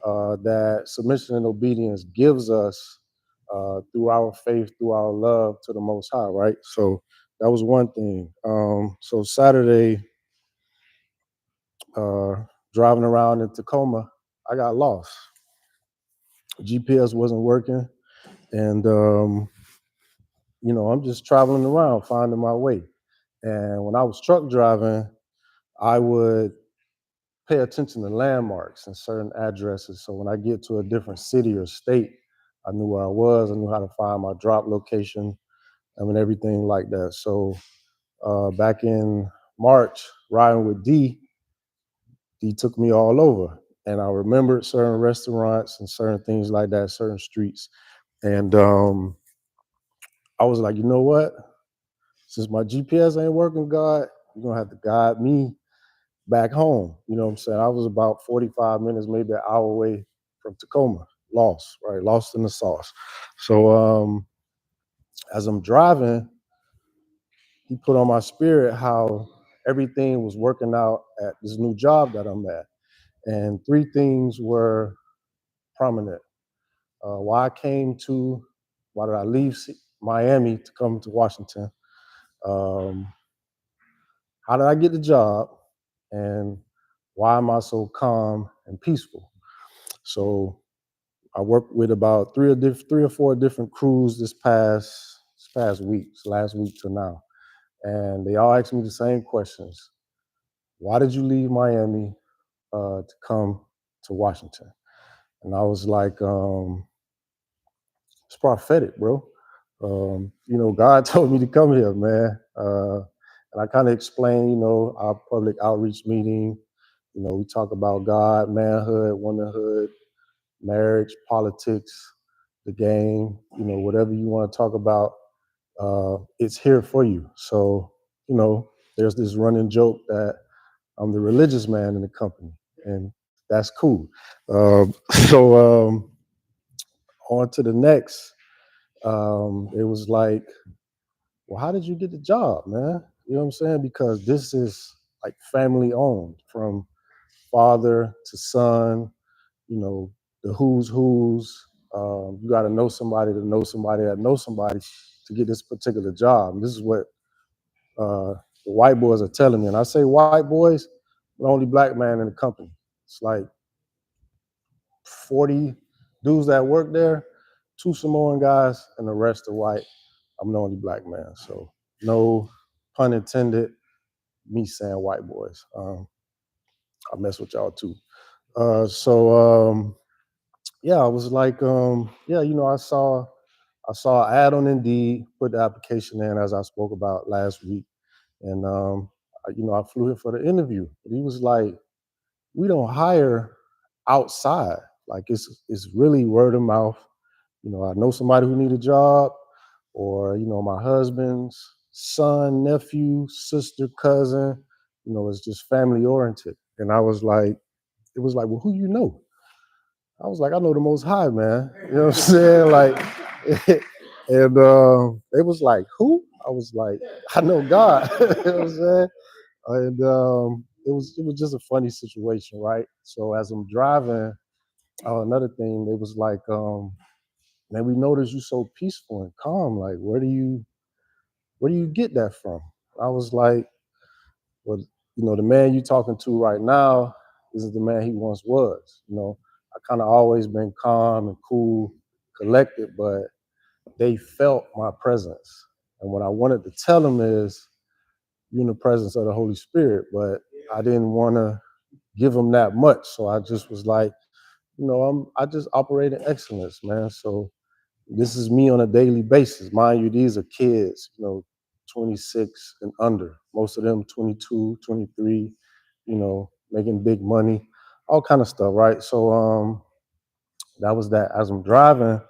that submission and obedience gives us through our faith, through our love to the Most High, right? So that was one thing. So Saturday, driving around in Tacoma, I got lost. GPS wasn't working, and I'm just traveling around, finding my way. And when I was truck driving, I would pay attention to landmarks and certain addresses. So when I get to a different city or state, I knew where I was. I knew how to find my drop location. Everything like that. So back in March, riding with D took me all over. And I remembered certain restaurants and certain things like that, certain streets. And I was like, you know what? Since my GPS ain't working, God, you're going to have to guide me back home. You know what I'm saying? I was about 45 minutes, maybe an hour away from Tacoma, lost in the sauce. So as I'm driving, he put on my spirit how everything was working out at this new job that I'm at. And three things were prominent. Why did I leave Miami to come to Washington? How did I get the job? And why am I so calm and peaceful? So I worked with about three or four different crews this past week, last week to now. And they all asked me the same questions. Why did you leave Miami to come to Washington? And I was like, it's prophetic, bro. God told me to come here, man. And I kind of explained, our public outreach meeting. We talk about God, manhood, womanhood, marriage, politics, the game, whatever you want to talk about, it's here for you. So, there's this running joke that I'm the religious man in the company, and that's cool. So on to the next. It was like, well, how did you get the job, man? You know what I'm saying? Because this is like family owned from father to son, the who's. You got to know somebody to know somebody that knows somebody to get this particular job. And this is what the white boys are telling me. And I say white boys, I'm the only black man in the company. It's like 40 dudes that work there, 2 Samoan guys, and the rest are white. I'm the only black man. So no pun intended, me saying white boys. I mess with y'all too. Yeah, I was like, I saw an ad on Indeed, put the application in as I spoke about last week. And, I flew here for the interview. He was like, we don't hire outside. Like it's really word of mouth. I know somebody who need a job, or, my husband's son, nephew, sister, cousin, it's just family oriented. And it was like, well, who you know? I was like, I know the Most High, man. You know what I'm saying? Like, and it was like, who? I was like, I know God. You know what I'm saying? And it was just a funny situation, right? So as I'm driving, another thing, it was like, man, we noticed you so peaceful and calm. Like, where do you get that from? I was like, well, the man you talking to right now is the man he once was. I kind of always been calm and cool, collected, but they felt my presence. And what I wanted to tell them is, you're in the presence of the Holy Spirit, but I didn't want to give them that much. So I just was like, I just operate in excellence, man. So this is me on a daily basis. Mind you, these are kids, 26 and under. Most of them 22, 23, making big money, all kind of stuff, right? So that was that. As I'm driving,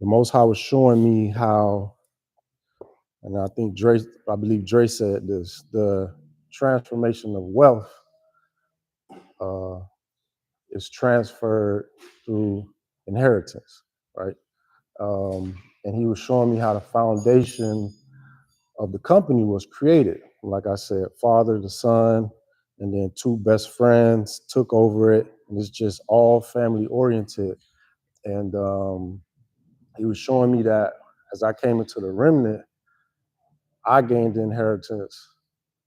the Most High was showing me how, and I believe Dre said this, the transformation of wealth is transferred through inheritance, right? And he was showing me how the foundation of the company was created. Like I said, father, the son, and then 2 best friends took over it. And it's just all family oriented. And he was showing me that as I came into the remnant, I gained the inheritance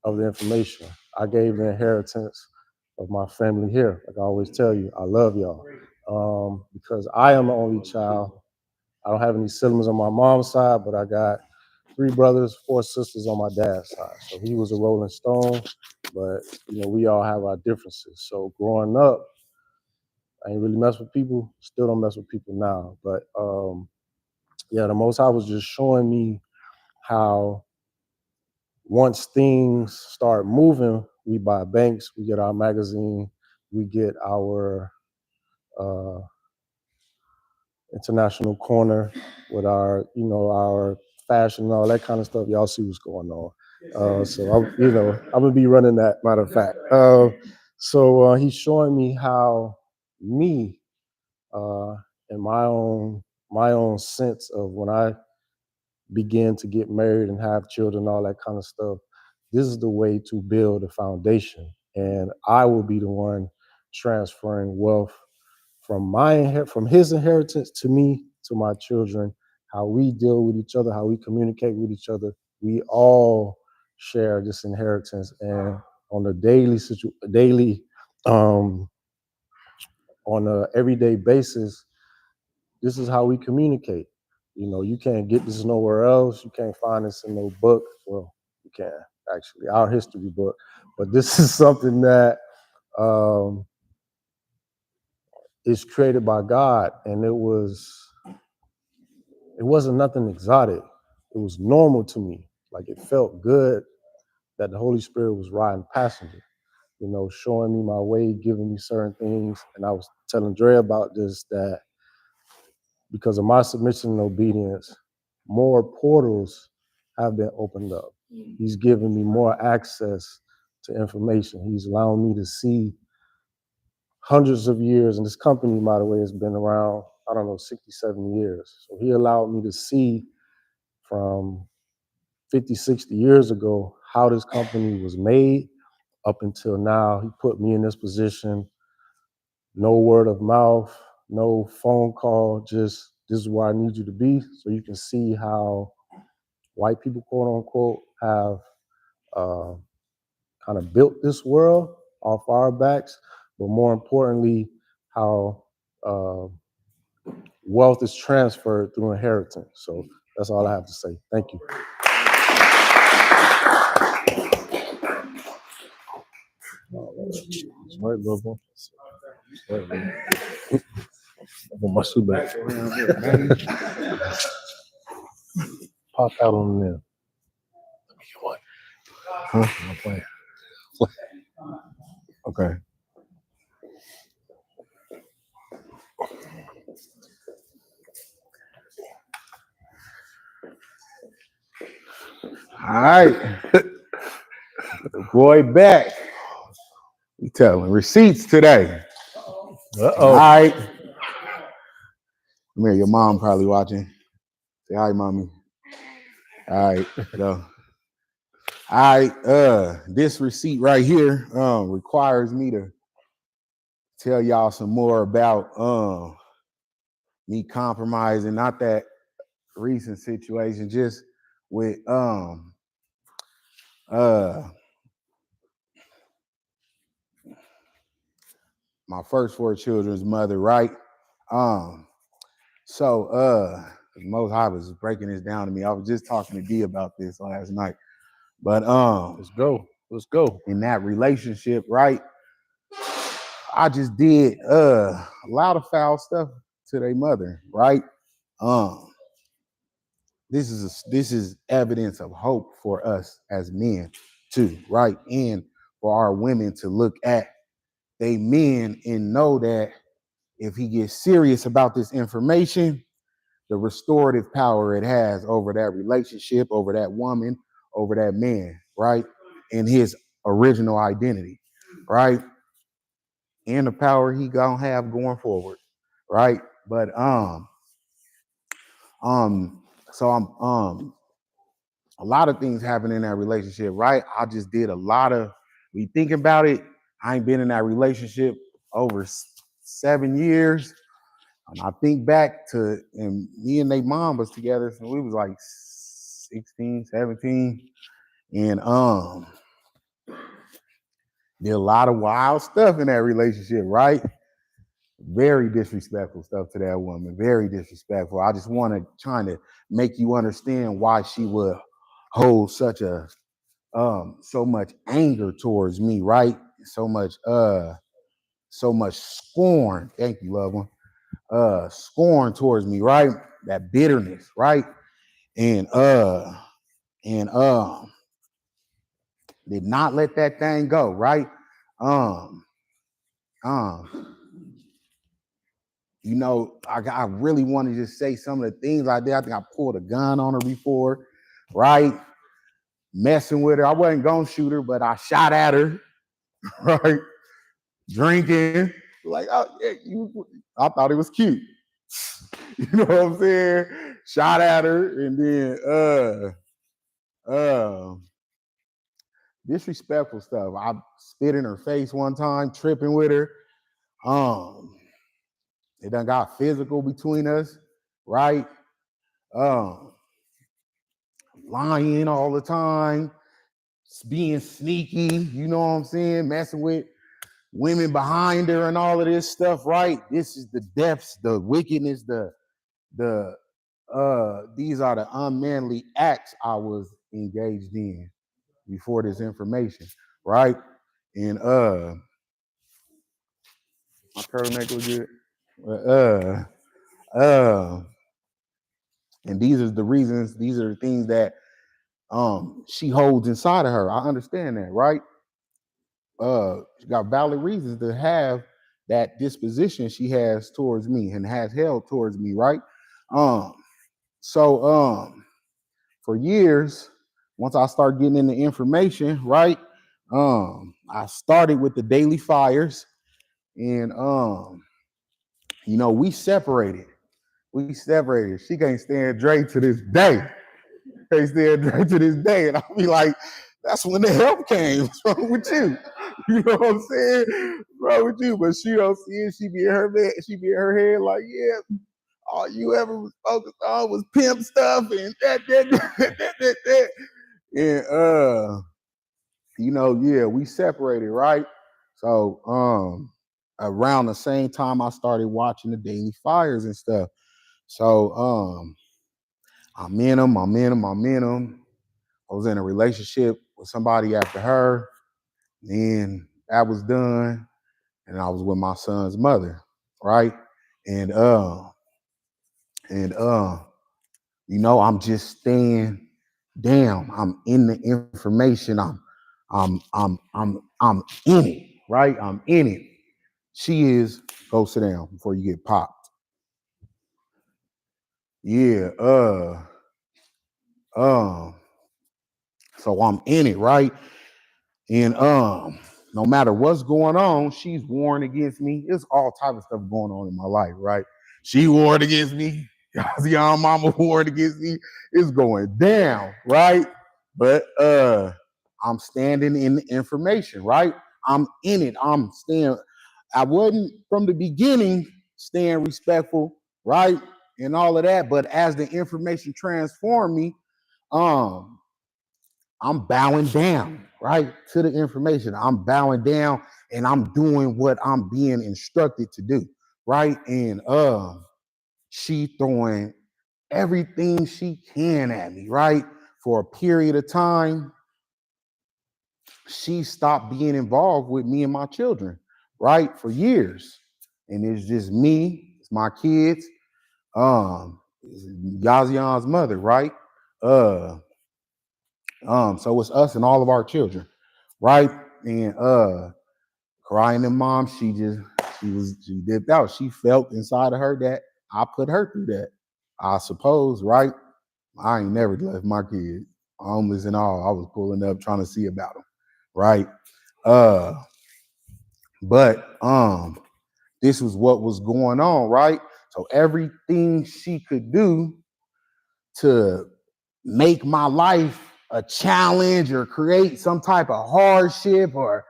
of the information. I gave the inheritance of my family here. Like I always tell you, I love y'all. Because I am the only child. I don't have any siblings on my mom's side, but I got 3 brothers, 4 sisters on my dad's side. So he was a Rolling Stone, but we all have our differences. So growing up, I ain't really mess with people. Still don't mess with people now. But the Most High was just showing me how once things start moving, we buy banks, we get our magazine, we get our international corner with our, our fashion and all that kind of stuff. Y'all see what's going on. So I'm gonna be running that. Matter of fact. So he's showing me how me and my own sense of when I begin to get married and have children, all that kind of stuff. This is the way to build a foundation, and I will be the one transferring wealth from his inheritance to me, to my children, how we deal with each other, how we communicate with each other. We all share this inheritance, and on a on a everyday basis, this is how we communicate. You know, you can't get this nowhere else. You can't find this in no book. Well, you can actually, our history book, but this is something that is created by God, and it wasn't nothing exotic. It was normal to me. Like, it felt good that the Holy Spirit was riding passenger, you know, showing me my way, giving me certain things. And I was telling Dre about this, that because of my submission and obedience, more portals have been opened up. He's given me more access to information. He's allowing me to see hundreds of years. And this company, by the way, has been around, I don't know, 67 years. So he allowed me to see from 50, 60 years ago how this company was made up until now. He put me in this position. No word of mouth, no phone call, just this is where I need you to be, so you can see how white people, quote unquote, have kind of built this world off our backs, but more importantly, how wealth is transferred through inheritance. So that's all I have to say. Thank you. That's right, Lobo. That's right, I put my shoe back. Pop out on them. What? Huh? I'm playing. Okay. All right. Boy back. We telling receipts today. Uh-oh. All right. Come here, your mom probably watching. Say hi, mommy. All right, go. All right, this receipt right here requires me to tell y'all some more about me compromising, not that recent situation, just with my first 4 children's mother, right? So Most High was breaking this down to me. I was just talking to D about this last night. But Let's go. in that relationship, right? I just did a lot of foul stuff to their mother, right? This is evidence of hope for us as men too, right? And for our women to look at they men and know that if he gets serious about this information, the restorative power it has over that relationship, over that woman, over that man, right? And his original identity, right? And the power he gonna have going forward, right? But so I'm a lot of things happen in that relationship, right? I just did a lot of, we think about it, I ain't been in that relationship over 7 years. And I think back to, and me and they mom was together since we was like 16, 17. And did a lot of wild stuff in that relationship, right? Very disrespectful stuff to that woman, very disrespectful. I just want to try to make you understand why she would hold such a so much anger towards me, right? So much scorn. Thank you, loved one. Scorn towards me, right? That bitterness, right? And did not let that thing go, right? You know, I really want to just say some of the things I did. I think I pulled a gun on her before, right? Messing with her. I wasn't gonna shoot her, but I shot at her, right? Drinking. Like, oh, yeah, I thought it was cute. You know what I'm saying? Shot at her, and then disrespectful stuff. I spit in her face one time, tripping with her. It done got physical between us, right? Lying all the time, being sneaky, you know what I'm saying? Messing with women behind her and all of this stuff, right? This is the depths, the wickedness, these are the unmanly acts I was engaged in before this information, right? And my turtleneck was good. And these are the reasons, these are the things that she holds inside of her. I understand that, right? She got valid reasons to have that disposition she has towards me and has held towards me, right? So for years, once I start getting into information, right? I started with the daily fires, and we separated. We separated. She can't stand Dre to this day. Can't stand Dre to this day. And I'll be like, that's when the help came. What's wrong with you? You know what I'm saying? What's wrong with you? But she don't see it. She be in her bed, she be in her head like, yeah, all you ever was focused on was pimp stuff and that. And yeah, we separated, right? So around the same time I started watching the daily fires and stuff. So I'm in them. I was in a relationship with somebody after her. Then that was done. And I was with my son's mother, right? And I'm just staying down. I'm in the information. I'm in it, right? I'm in it. She is, go sit down before you get popped. Yeah, so I'm in it, right? And no matter what's going on, she's warring against me. There's all type of stuff going on in my life, right? She warred against me. Y'all mama warred against me. It's going down, right? But I'm standing in the information, right? I'm in it. I'm staying. I wasn't from the beginning staying respectful, right? And all of that. But as the information transformed me, I'm bowing down, right, to the information. I'm bowing down and I'm doing what I'm being instructed to do, right? And she throwing everything she can at me, right? For a period of time, she stopped being involved with me and my children, right? For years. And it's just me, it's my kids, Yazian's mother, right? So it's us and all of our children, right? And crying and mom, she dipped out. She felt inside of her that I put her through that. I suppose, right? I ain't never left my kids homeless and all. I was pulling up trying to see about them, right? But this was what was going on, right? So everything she could do to make my life a challenge or create some type of hardship or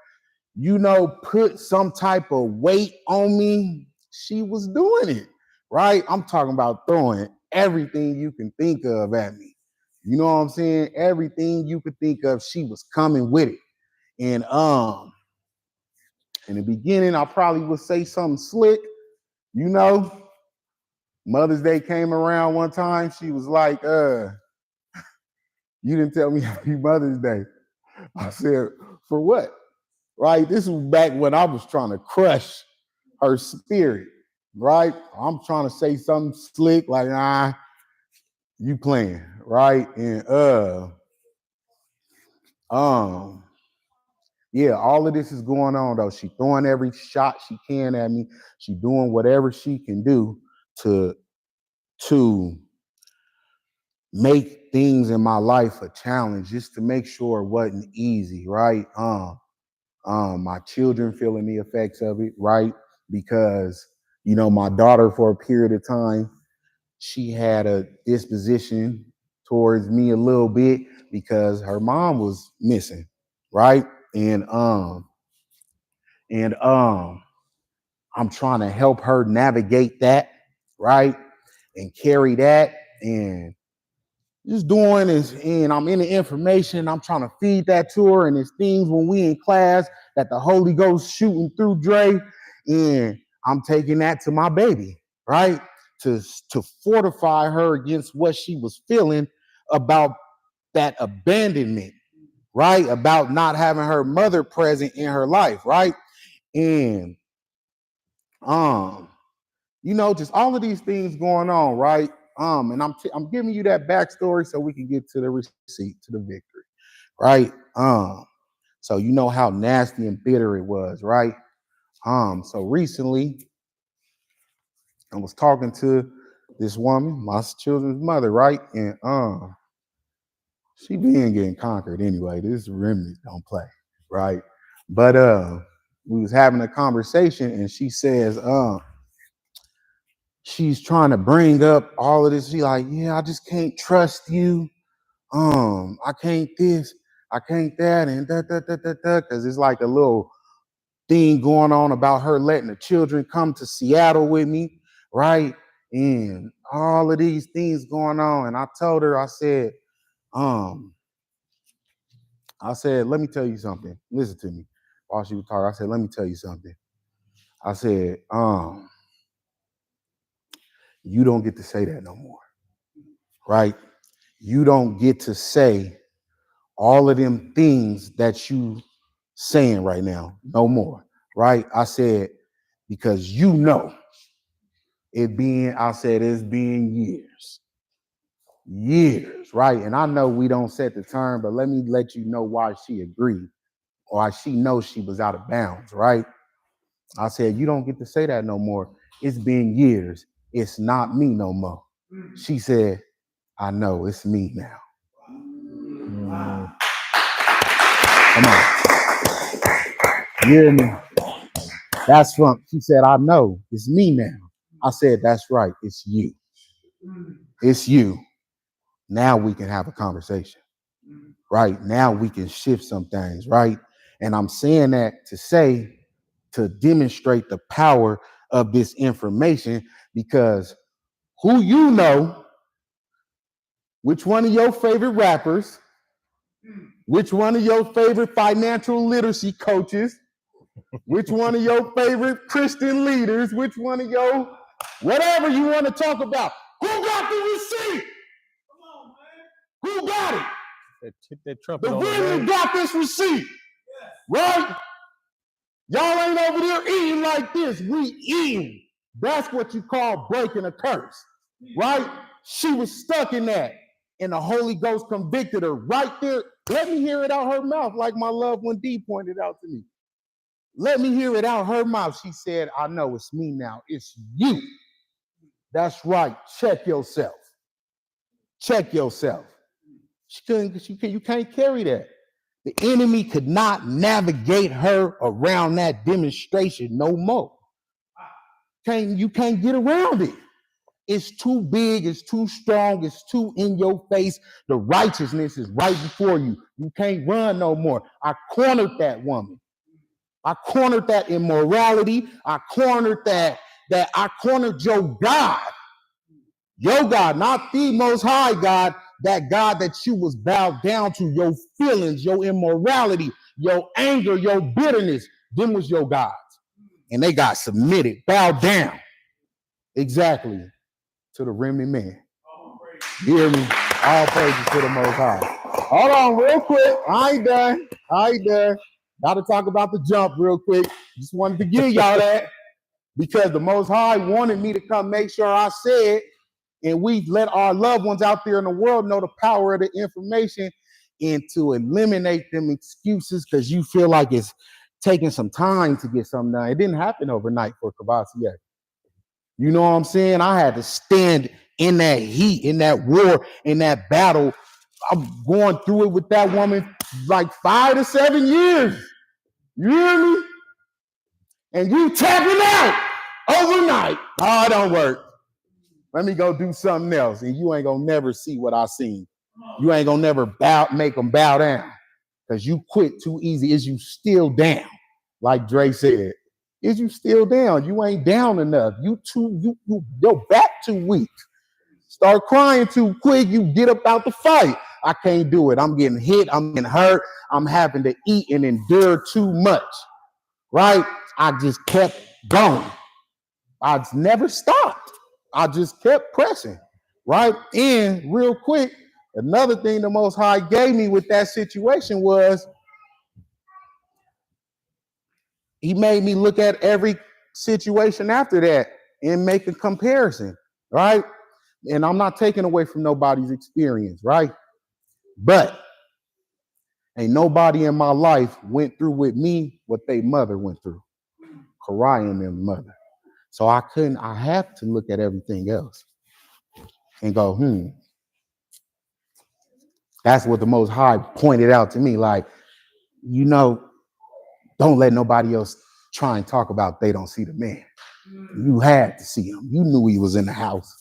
put some type of weight on me, she was doing it, right? I'm talking about throwing everything you can think of at me. You know what I'm saying? Everything you could think of, she was coming with it. And in the beginning, I probably would say something slick, Mother's Day came around one time, she was like, you didn't tell me Happy Mother's Day. I said, for what? Right? This was back when I was trying to crush her spirit, right? I'm trying to say something slick, like, nah, you playing, right? And yeah, all of this is going on though. She throwing every shot she can at me. She doing whatever she can do to make things in my life a challenge, just to make sure it wasn't easy, right? My children feeling the effects of it, right? Because, my daughter for a period of time, she had a disposition towards me a little bit because her mom was missing, right? And I'm trying to help her navigate that, right? And carry that and just doing this. And I'm in the information. I'm trying to feed that to her. And it's things when we in class that the Holy Ghost shooting through Dre. And I'm taking that to my baby, right? To fortify her against what she was feeling about that abandonment, right? About not having her mother present in her life, right? And just all of these things going on, right? And I'm giving you that backstory so we can get to the receipt, to the victory, right? So you know how nasty and bitter it was, right? So recently I was talking to this woman, my children's mother, right? And she been getting conquered anyway. This remnant don't play, right? But we was having a conversation and she says, she's trying to bring up all of this. She like, yeah, I just can't trust you. I can't this, I can't that, and because it's like a little thing going on about her letting the children come to Seattle with me, right? And all of these things going on. And I told her, I said, let me tell you something. Listen to me. While she was talking, I said, let me tell you something. I said, you don't get to say that no more, right? You don't get to say all of them things that you saying right now, no more, right? I said, because you know it's been years, right? And I know we don't set the term, but let me let you know why she agreed, or why she knows she was out of bounds, right? I said, you don't get to say that no more. It's been years. It's not me no more. She said, I know, it's me now. Come on. You hear me? That's from, she said, I know, it's me now. I said, that's right, it's you. It's you. Now we can have a conversation, right? Now we can shift some things, right? And I'm saying that to demonstrate the power of this information, because who you know, which one of your favorite rappers, which one of your favorite financial literacy coaches, which one of your favorite Christian leaders, which one of your whatever you want to talk about, who got the receipt? Come on, man. Who got it? Hit that trumpet The on the women way. got this receipt, right? Y'all ain't over there eating like this. We eating. That's what you call breaking a curse, right? She was stuck in that, and the Holy Ghost convicted her right there. Let me hear it out her mouth, like my loved one D pointed out to me. Let me hear it out her mouth. She said, I know it's me now. It's you. That's right. Check yourself. Check yourself. You can't carry that. The enemy could not navigate her around that demonstration no more. You can't get around it. It's too big, it's too strong, it's too in your face. The righteousness is right before you. You can't run no more. I cornered that woman. I cornered that immorality. I cornered I cornered your God. Your God, not the most high God, that God that you was bowed down to, your feelings, your immorality, your anger, your bitterness. Them was your gods. And they got submitted, bowed down. Exactly. To the remnant man. You hear me? All praises to the most high. Hold on real quick. I ain't done. Got to talk about the jump real quick. Just wanted to give y'all that because the most high wanted me to come make sure I said, and we let our loved ones out there in the world know the power of the information and to eliminate them excuses because you feel like it's taking some time to get something done. It didn't happen overnight for Cavassier. You know what I'm saying? I had to stand in that heat, in that war, in that battle. I'm going through it with that woman like 5 to 7 years. You hear me? And you tapping out overnight. Oh, it don't work. Let me go do something else. And you ain't gonna never see what I seen. You ain't gonna never make them bow down because you quit too easy. Is you still down? Like Dre said, Is you still down? You ain't down enough. Your back too weak. Start crying too quick, you get up out the fight. I can't do it. I'm getting hit. I'm getting hurt. I'm having to eat and endure too much. Right? I just kept going. I never stopped. I just kept pressing. Right? And real quick, another thing the Most High gave me with that situation was he made me look at every situation after that and make a comparison. Right? And I'm not taking away from nobody's experience. Right? But ain't nobody in my life went through with me what they mother went through. Karai and their mother. So I have to look at everything else and go, That's what the Most High pointed out to me. Like, don't let nobody else try and talk about they don't see the man. You had to see him. You knew he was in the house.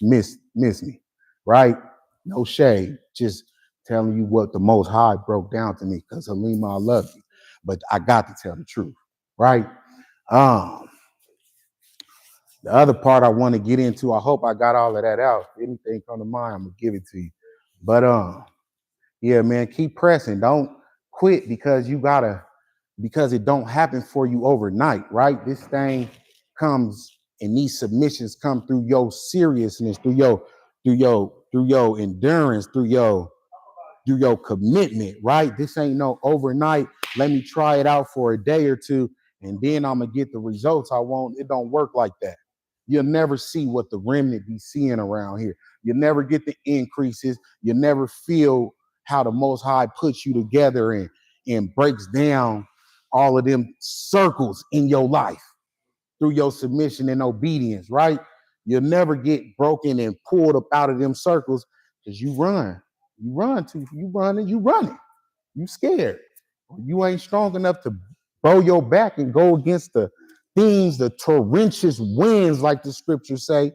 Miss me, right? No shade. Just telling you what the Most High broke down to me, because Halima, I love you, but I got to tell the truth, right? The other part I want to get into, I hope I got all of that out. If anything come to mind, I'm gonna give it to you. But yeah, man, keep pressing. Don't quit because it don't happen for you overnight, right? This thing comes, and these submissions come through your seriousness, through your endurance, through your commitment, right? This ain't no overnight. Let me try it out for a day or two, and then I'm gonna get the results I want. It don't work like that. You'll never see what the remnant be seeing around here. You'll never get the increases. You'll never feel how the Most High puts you together and breaks down all of them circles in your life through your submission and obedience, right? You'll never get broken and pulled up out of them circles because you run. You running. You scared. You ain't strong enough to bow your back and go against the things, the torrentious winds, like the scriptures say,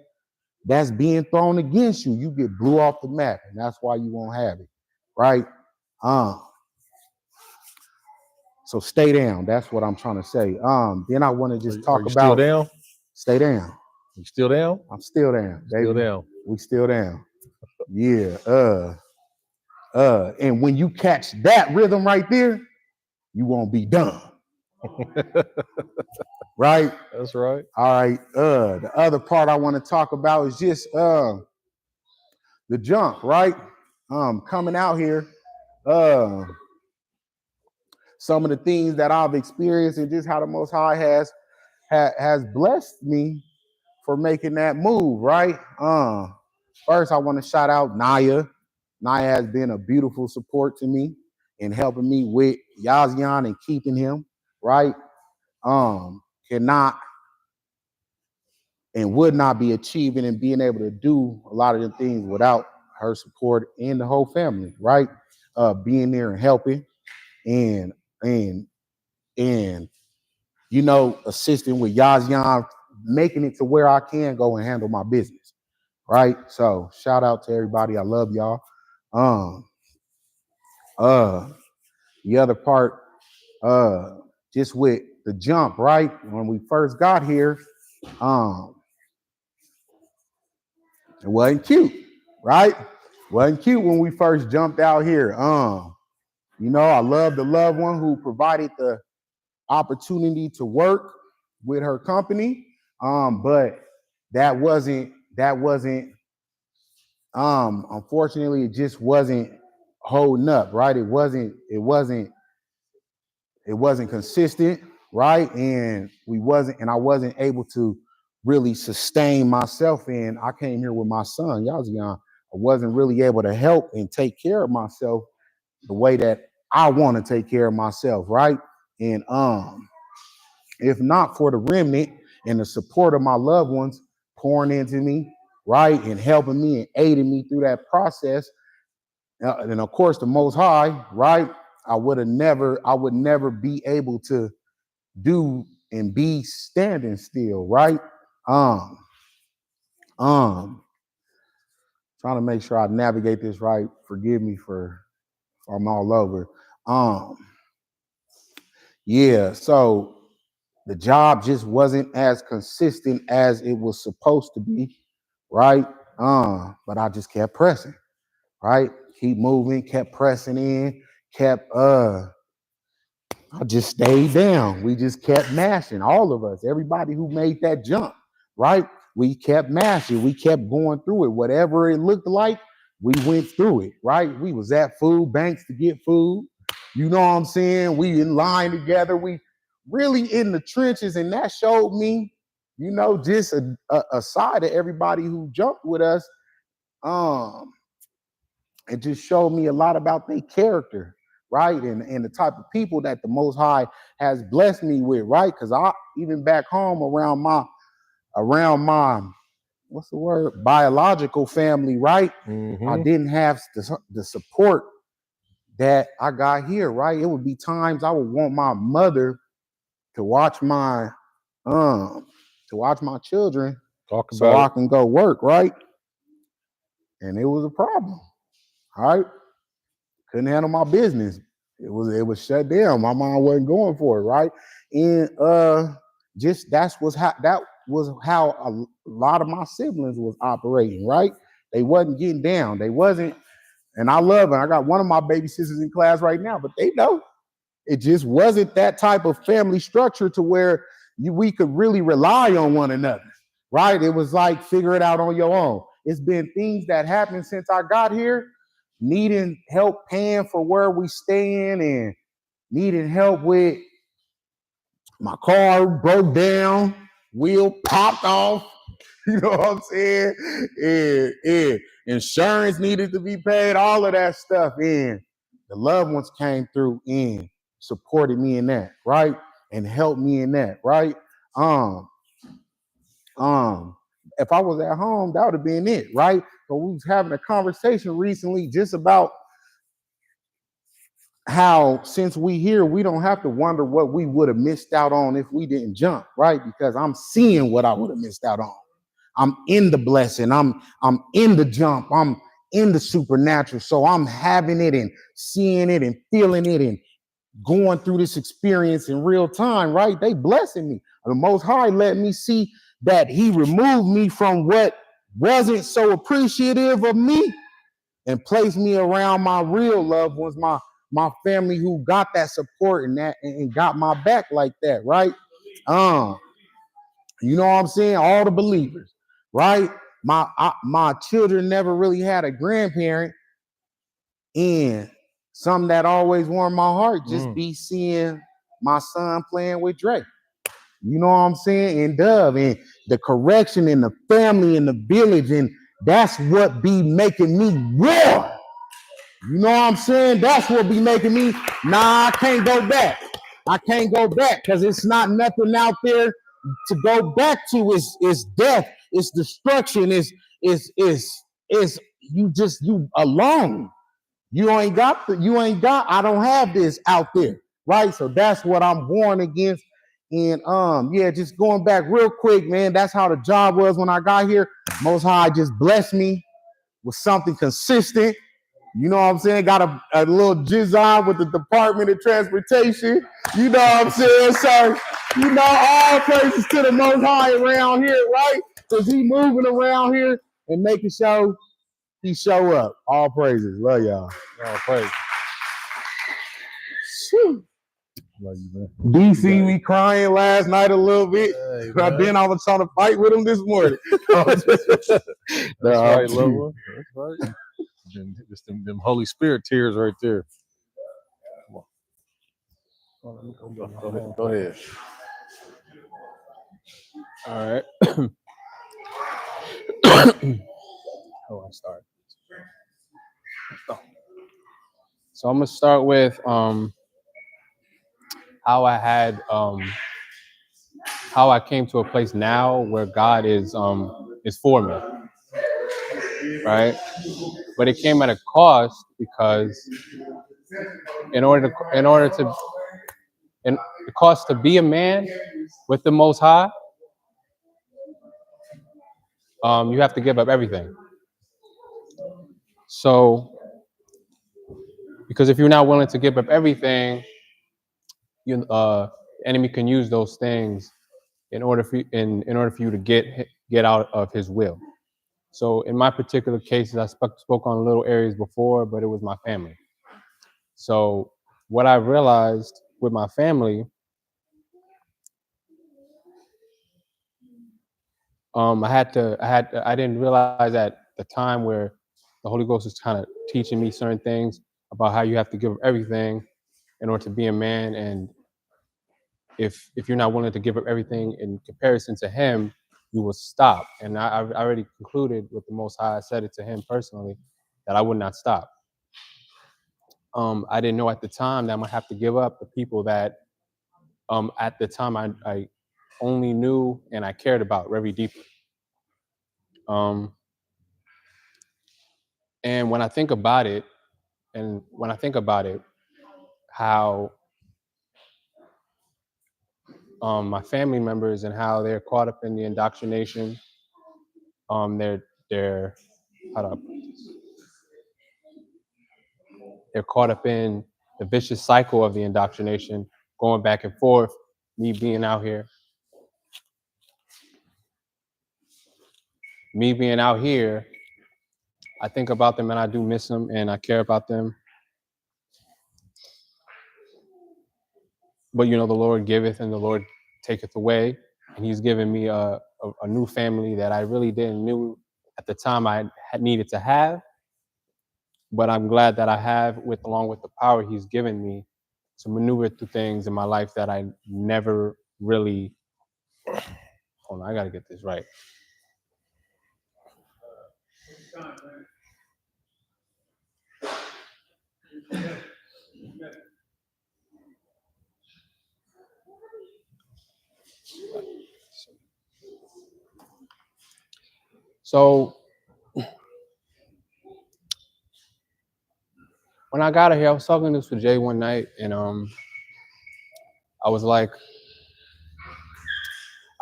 that's being thrown against you. You get blew off the map, and that's why you won't have it, right? So stay down. That's what I'm trying to say. Then I want to just talk about. Still down? Stay down. You still down? I'm still down, baby. Still down. We still down. Yeah. And when you catch that rhythm right there, you won't be done. Right? That's right. All right. The other part I want to talk about is just the junk, right? Coming out here. Some of the things that I've experienced and just how the Most High has blessed me for making that move, right? First, I want to shout out Naya. Naya has been a beautiful support to me in helping me with Yazian and keeping him, right? Cannot and would not be achieving and being able to do a lot of the things without her support and the whole family, right? Being there and helping and assisting with Yazian, making it to where I can go and handle my business, right? So shout out to everybody. I love y'all. The other part, just with the jump, right? When we first got here, it wasn't cute, right? Wasn't cute when we first jumped out here. I love the loved one who provided the opportunity to work with her company. But that wasn't unfortunately, it just wasn't holding up, right? It wasn't consistent, right? And I wasn't able to really sustain myself. And I came here with my son, Yazian. I wasn't really able to help and take care of myself the way that I want to take care of myself, right? And if not for the remnant and the support of my loved ones pouring into me, right, and helping me and aiding me through that process, and of course the Most High, right, I would never be able to do and be standing still, right? Trying to make sure I navigate this right. Forgive me for I'm all over. Yeah, so The job just wasn't as consistent as it was supposed to be, right? But I just kept pressing, right? Keep moving, kept pressing in, kept I just stayed down. We just kept mashing, all of us, everybody who made that jump, right? We kept mashing, we kept going through it. Whatever it looked like, we went through it, right? We was at food banks to get food. You know what I'm saying? We in line together. We really in the trenches, and that showed me, you know, just a side of everybody who jumped with us. It just showed me a lot about their character, right? And the type of people that the Most High has blessed me with, right? Because I even back home around my what's the word, biological family, right? I didn't have the support that I got here, right? It would be times I would want my mother to watch my children Talk so about I can go work, right? And it was a problem, right? Couldn't handle my business. It was shut down. My mom wasn't going for it, right? And just that was how a lot of my siblings was operating, right? They wasn't getting down. They wasn't, and I love it. I got one of my baby sisters in class right now, but they know it just wasn't that type of family structure to where we could really rely on one another, right? It was like figure it out on your own. It's been things that happened since I got here, needing help paying for where we staying and needing help with my car broke down, wheel popped off. You know what I'm saying? And insurance needed to be paid, all of that stuff. And the loved ones came through and supported me in that, right? And helped me in that, right? If I was at home, that would have been it, right? But we was having a conversation recently just about how since we here, we don't have to wonder what we would have missed out on if we didn't jump, right? Because I'm seeing what I would have missed out on. I'm in the blessing. I'm in the jump. I'm in the supernatural. So I'm having it and seeing it and feeling it and going through this experience in real time, right? They blessing me. The Most High let me see that He removed me from what wasn't so appreciative of me and placed me around my real loved ones, my family who got that support and that and got my back like that, right? You know what I'm saying? All the believers, right? My children never really had a grandparent, and something that always warmed my heart just be seeing my son playing with Dre. You know what I'm saying? And Dove, and the correction in the family and the village, and that's what be making me roar. You know what I'm saying? That's what be making me, nah, I can't go back. I can't go back because it's not nothing out there to go back to. It's death, it's destruction, it's you alone. You ain't got, I don't have this out there, right? So that's what I'm warned against. And yeah, just going back real quick, man, that's how the job was when I got here. Most High just blessed me with something consistent. You know what I'm saying? Got a little jizz on with the Department of Transportation. You know what I'm saying? So, you know, all praises to the Most High around here, right? Because He moving around here and making sure He show up. All praises. Love y'all. all praise. Whew. Love you, man. DC, we crying last night a little bit. Hey, But then I was trying to fight with him this morning. That's right, No, love one. That's right. Just them Holy Spirit tears right there. Go ahead. All right. Oh, I'm sorry. So I'm gonna start with how I came to a place now where God is for me, right? But it came at a cost because the cost to be a man with the Most High, you have to give up everything. So, because if you're not willing to give up everything, the enemy can use those things in order for you to get out of his will. So in my particular cases, I spoke on little areas before, but it was my family. So what I realized with my family, I didn't realize at the time where the Holy Ghost is kind of teaching me certain things about how you have to give up everything in order to be a man. And if you're not willing to give up everything in comparison to him, you will stop. And I already concluded with the Most High. I said it to him personally that I would not stop. I didn't know at the time that I'm gonna have to give up the people that at the time I only knew and I cared about very deeply. And when I think about it, how my family members and how they're caught up in the indoctrination, they're how do I put this? They're caught up in the vicious cycle of the indoctrination, going back and forth. Me being out here, I think about them and I do miss them and I care about them. But the Lord giveth and the Lord taketh away, and He's given me a new family that I really didn't knew at the time I had needed to have. But I'm glad that I have, along with the power He's given me to maneuver through things in my life that I never really. Hold on, I gotta get this right. So when I got here, I was talking this with Jay one night, and I was like,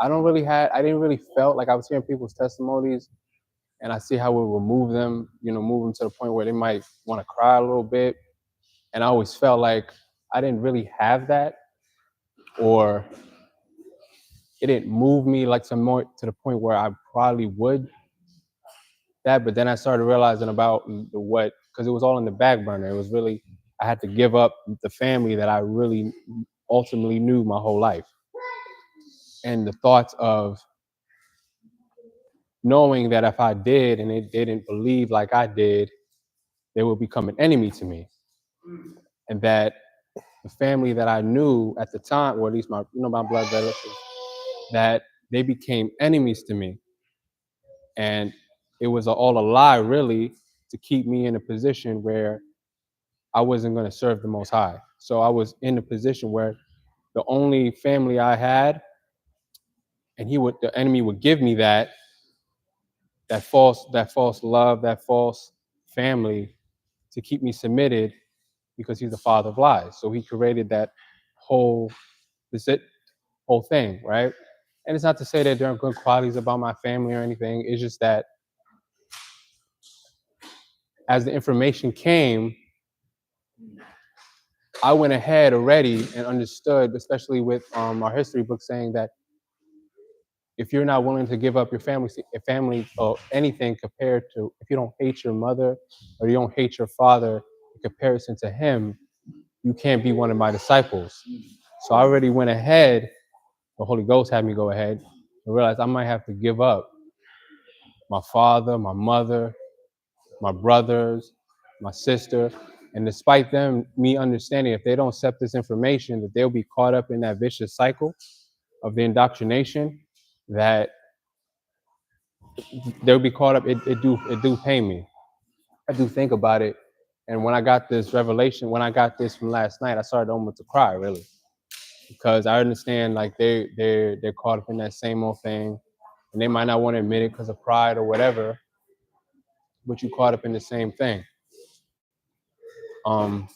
I didn't really felt like I was hearing people's testimonies, and I see how it will move them, move them to the point where they might want to cry a little bit. And I always felt like I didn't really have that, or it didn't move me like some more to the point where I probably would that. But then I started realizing about because it was all in the back burner. It was really, I had to give up the family that I really ultimately knew my whole life. And the thoughts of knowing that if I did and they didn't believe like I did, they would become an enemy to me. And that the family that I knew at the time, or at least my blood relatives, that they became enemies to me. And it was all a lie, really, to keep me in a position where I wasn't going to serve the Most High. So I was in a position where the only family I had, and the enemy would give me that false love, that false family, to keep me submitted, because he's the father of lies. So he created that whole thing, right? And it's not to say that there aren't good qualities about my family or anything. It's just that as the information came, I went ahead already and understood, especially with our history book saying that if you're not willing to give up your family or anything compared to, if you don't hate your mother or you don't hate your father in comparison to him, you can't be one of my disciples. So I already went ahead. The Holy Ghost had me go ahead and realize I might have to give up my father, my mother, my brothers, my sister. And despite me understanding if they don't accept this information, that they'll be caught up in that vicious cycle of the indoctrination, that they'll be caught up. It do pain me. I do think about it. And when I got this revelation, when I got this from last night, I started almost to cry, really, because I understand like they're caught up in that same old thing, and they might not want to admit it because of pride or whatever, but you caught up in the same thing. Come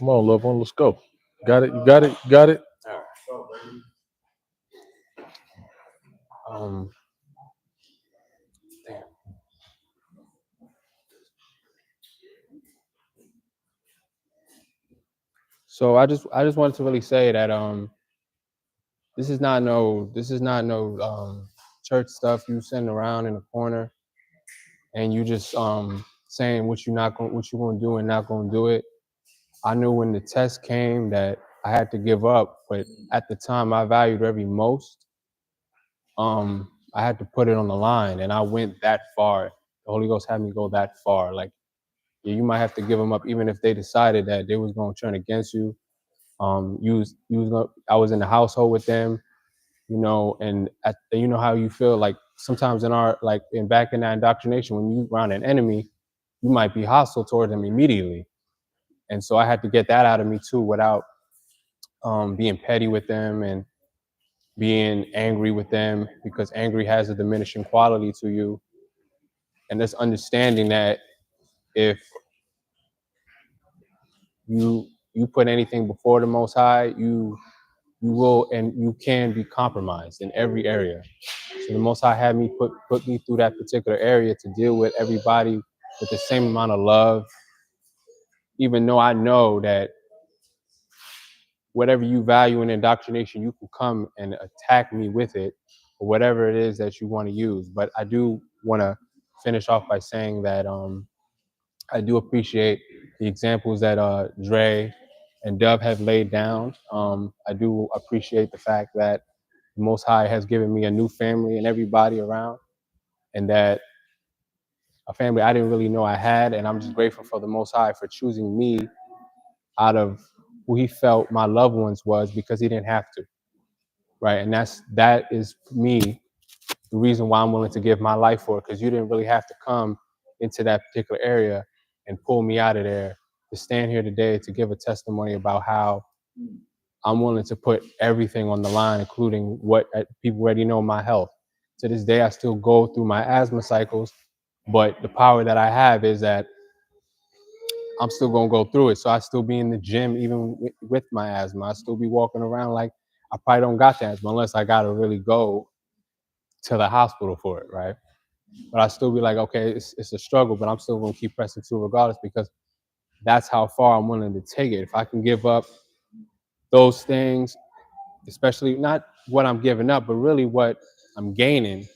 on, loved one, let's go. Got it. You got it. You got it. Damn. So I just wanted to really say that this is not no church stuff you sitting around in the corner and you just saying what you're gonna do and not gonna do it. I knew when the test came that I had to give up, but at the time I valued every most. I had to put it on the line, and I went that far. The Holy Ghost had me go that far. Like, yeah, you might have to give them up, even if they decided that they was gonna turn against you. I was in the household with them, you know, and you know how you feel like sometimes back in that indoctrination, when you around an enemy, you might be hostile toward them immediately. And so I had to get that out of me too, without being petty with them and being angry with them, because angry has a diminishing quality to you. And just understanding that if you put anything before the Most High, you will and you can be compromised in every area. So the Most High had me put me through that particular area to deal with everybody with the same amount of love, even though I know that whatever you value in indoctrination, you can come and attack me with it, or whatever it is that you want to use. But I do want to finish off by saying that I do appreciate the examples that Dre and Dove have laid down. I do appreciate the fact that the Most High has given me a new family and everybody around, and that a family I didn't really know I had. And I'm just grateful for the Most High for choosing me out of who he felt my loved ones was, because he didn't have to. Right. And that is for me the reason why I'm willing to give my life for it, because you didn't really have to come into that particular area and pull me out of there to stand here today to give a testimony about how I'm willing to put everything on the line, including what people already know, my health. To this day, I still go through my asthma cycles, but the power that I have is that I'm still gonna go through it. So I still be in the gym even with my asthma. I still be walking around like I probably don't got the asthma unless I gotta really go to the hospital for it, right? But I still be like, okay, it's a struggle, but I'm still gonna keep pressing through regardless, because that's how far I'm willing to take it. If I can give up those things, especially not what I'm giving up, but really what I'm gaining,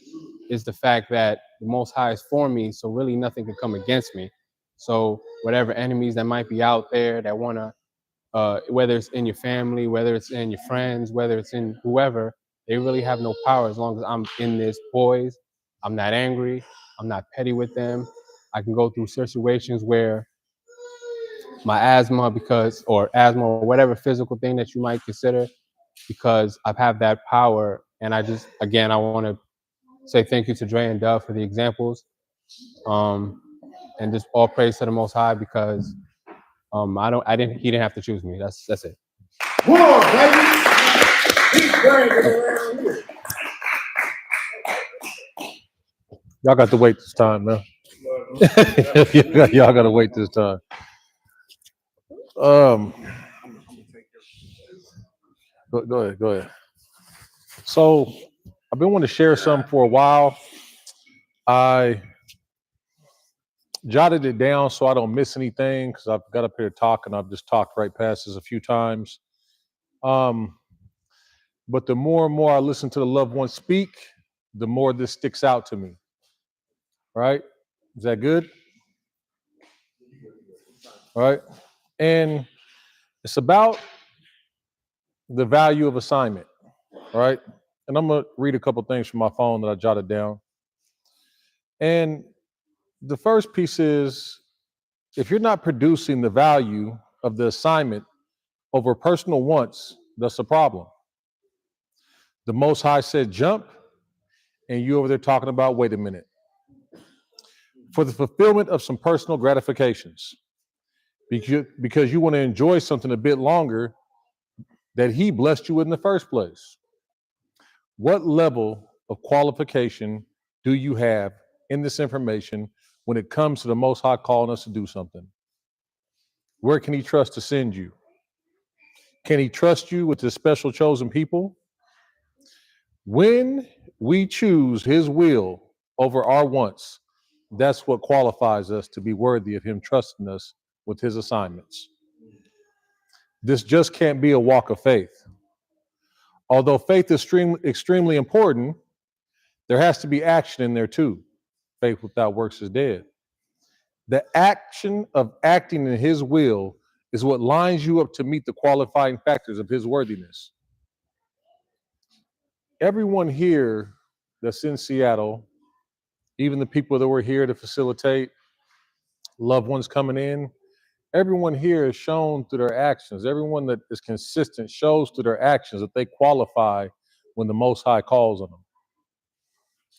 is the fact that the Most High is for me, so really nothing can come against me. So whatever enemies that might be out there that want to, whether it's in your family, whether it's in your friends, whether it's in whoever, they really have no power as long as I'm in this poise. I'm not angry. I'm not petty with them. I can go through situations where my asthma, or whatever physical thing that you might consider, because I have that power. And I want to say thank you to Dre and Dove for the examples. And just all praise to the Most High, because he didn't have to choose me. That's it. Y'all got to wait this time, man. Y'all got to wait this time. Go ahead. So I've been wanting to share something for a while. I jotted it down so I don't miss anything, because I've got up here talking. I've just talked right past this a few times. But the more and more I listen to the loved ones speak, the more this sticks out to me. Right? Is that good? Right? And it's about the value of assignment. Right? And I'm going to read a couple things from my phone that I jotted down. And the first piece is, if you're not producing the value of the assignment over personal wants, that's a problem. The Most High said jump, and you over there talking about wait a minute. For the fulfillment of some personal gratifications, because you want to enjoy something a bit longer that he blessed you with in the first place. What level of qualification do you have in this information when it comes to the Most High calling us to do something? Where can he trust to send you? Can he trust you with his special chosen people? When we choose his will over our wants, that's what qualifies us to be worthy of him trusting us with his assignments. This just can't be a walk of faith. Although faith is extremely important, there has to be action in there too. Faith without works is dead. The action of acting in his will is what lines you up to meet the qualifying factors of his worthiness. Everyone here that's in Seattle, even the people that were here to facilitate, loved ones coming in, everyone here is shown through their actions. Everyone that is consistent shows through their actions that they qualify when the Most High calls on them.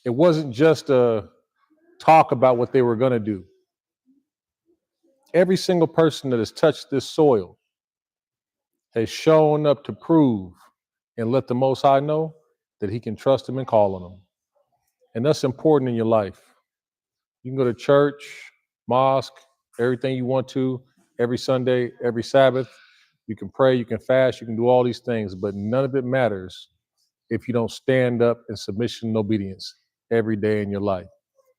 It wasn't just a talk about what they were going to do. Every single person that has touched this soil has shown up to prove and let the Most High know that he can trust him and call on him. And that's important in your life. You can go to church, mosque, everything you want to, every Sunday, every Sabbath. You can pray, you can fast, you can do all these things, but none of it matters if you don't stand up in submission and obedience every day in your life.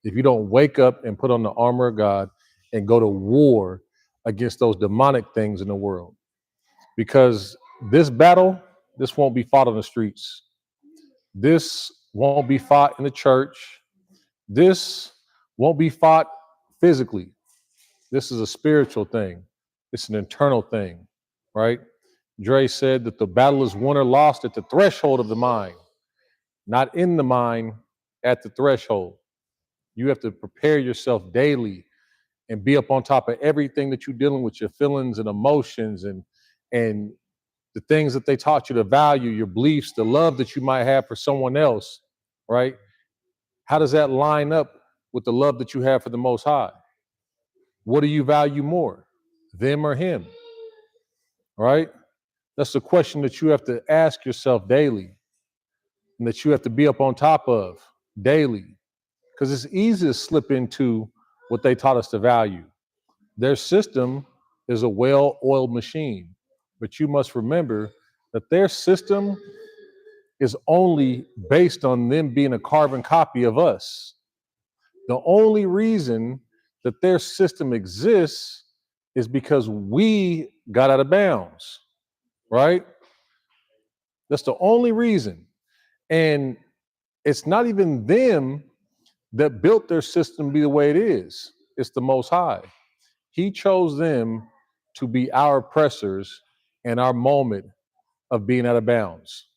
If you don't wake up and put on the armor of God and go to war against those demonic things in the world. Because this battle, this won't be fought on the streets. This won't be fought in the church. This won't be fought physically. This is a spiritual thing. It's an internal thing, right? Dre said that the battle is won or lost at the threshold of the mind, not in the mind, at the threshold. You have to prepare yourself daily and be up on top of everything that you're dealing with, your feelings and emotions and the things that they taught you to value, your beliefs, the love that you might have for someone else, right? How does that line up with the love that you have for the Most High? What do you value more, them or him? Right? That's the question that you have to ask yourself daily and that you have to be up on top of daily, because it's easy to slip into what they taught us to value. Their system is a well-oiled machine, but you must remember that their system is only based on them being a carbon copy of us. The only reason that their system exists is because we got out of bounds, right? That's the only reason. And it's not even them that built their system to be the way it is. It's the Most High. He chose them to be our oppressors in our moment of being out of bounds.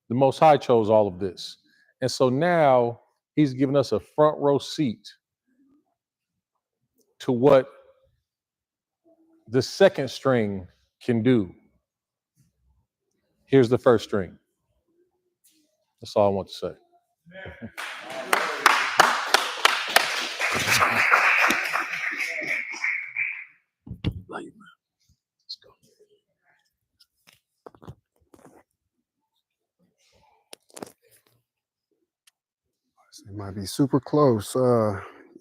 The Most High chose all of this. And so now he's given us a front row seat to what the second string can do. Here's the first string. That's all I want to say. It might be super close.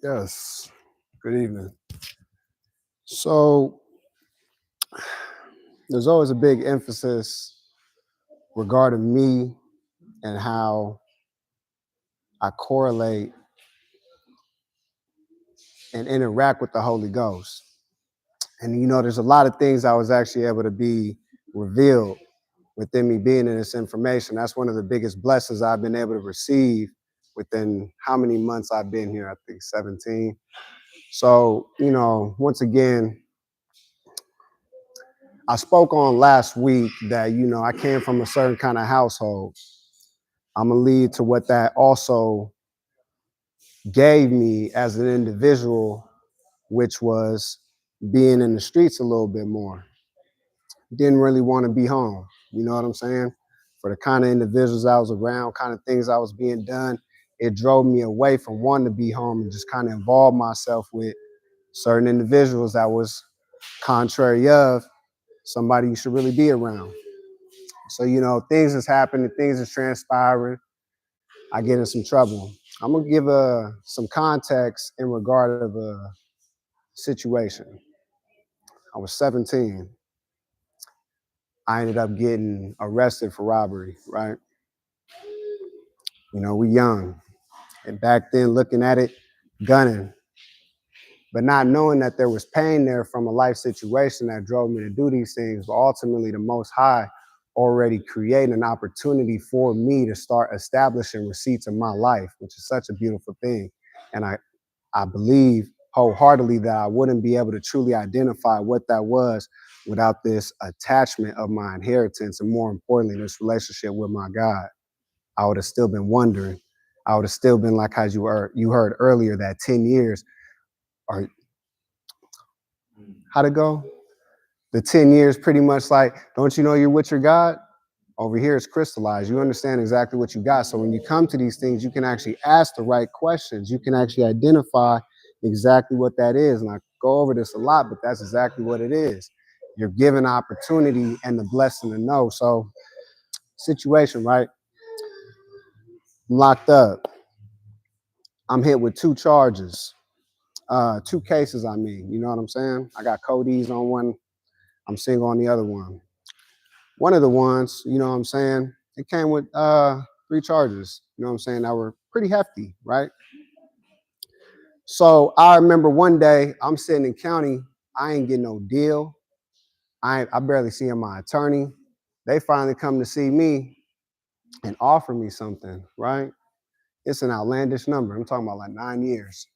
Yes. Good evening. So there's always a big emphasis regarding me and how I correlate and interact with the Holy Ghost. And there's a lot of things I was actually able to be revealed within me being in this information. That's one of the biggest blessings I've been able to receive within how many months I've been here, I think 17. So, once again, I spoke on last week that, I came from a certain kind of household. I'm going to lead to what that also gave me as an individual, which was being in the streets a little bit more. Didn't really want to be home. You know what I'm saying? For the kind of individuals I was around, kind of things I was being done, it drove me away from wanting to be home and just kind of involve myself with certain individuals that was contrary of somebody you should really be around. So, things is happening, things is transpiring. I get in some trouble. I'm going to give some context in regard of a situation. I was 17. I ended up getting arrested for robbery, right? We young. And back then, looking at it, gunning but not knowing that there was pain there from a life situation that drove me to do these things. But ultimately, the Most High already created an opportunity for me to start establishing receipts in my life, which is such a beautiful thing. And I believe wholeheartedly that I wouldn't be able to truly identify what that was without this attachment of my inheritance, and more importantly, this relationship with my God. I would have still been wondering. I would have still been like how you heard earlier, that 10 years, or how'd it go? The 10 years pretty much like, don't you know you're with your God? Over here it's crystallized. You understand exactly what you got. So when you come to these things, you can actually ask the right questions. You can actually identify exactly what that is. And I go over this a lot, but that's exactly what it is. You're given opportunity and the blessing to know. So situation, right? I'm locked up. I'm hit with 2 charges. 2 cases, I mean. You know what I'm saying? I got Cody's on one. I'm single on the other one. One of the ones, you know what I'm saying, it came with 3 charges, you know what I'm saying, that were pretty hefty, right? So I remember one day I'm sitting in county, I ain't getting no deal. I barely seeing my attorney. They finally come to see me and offer me something, right? It's an outlandish number. I'm talking about like 9 years.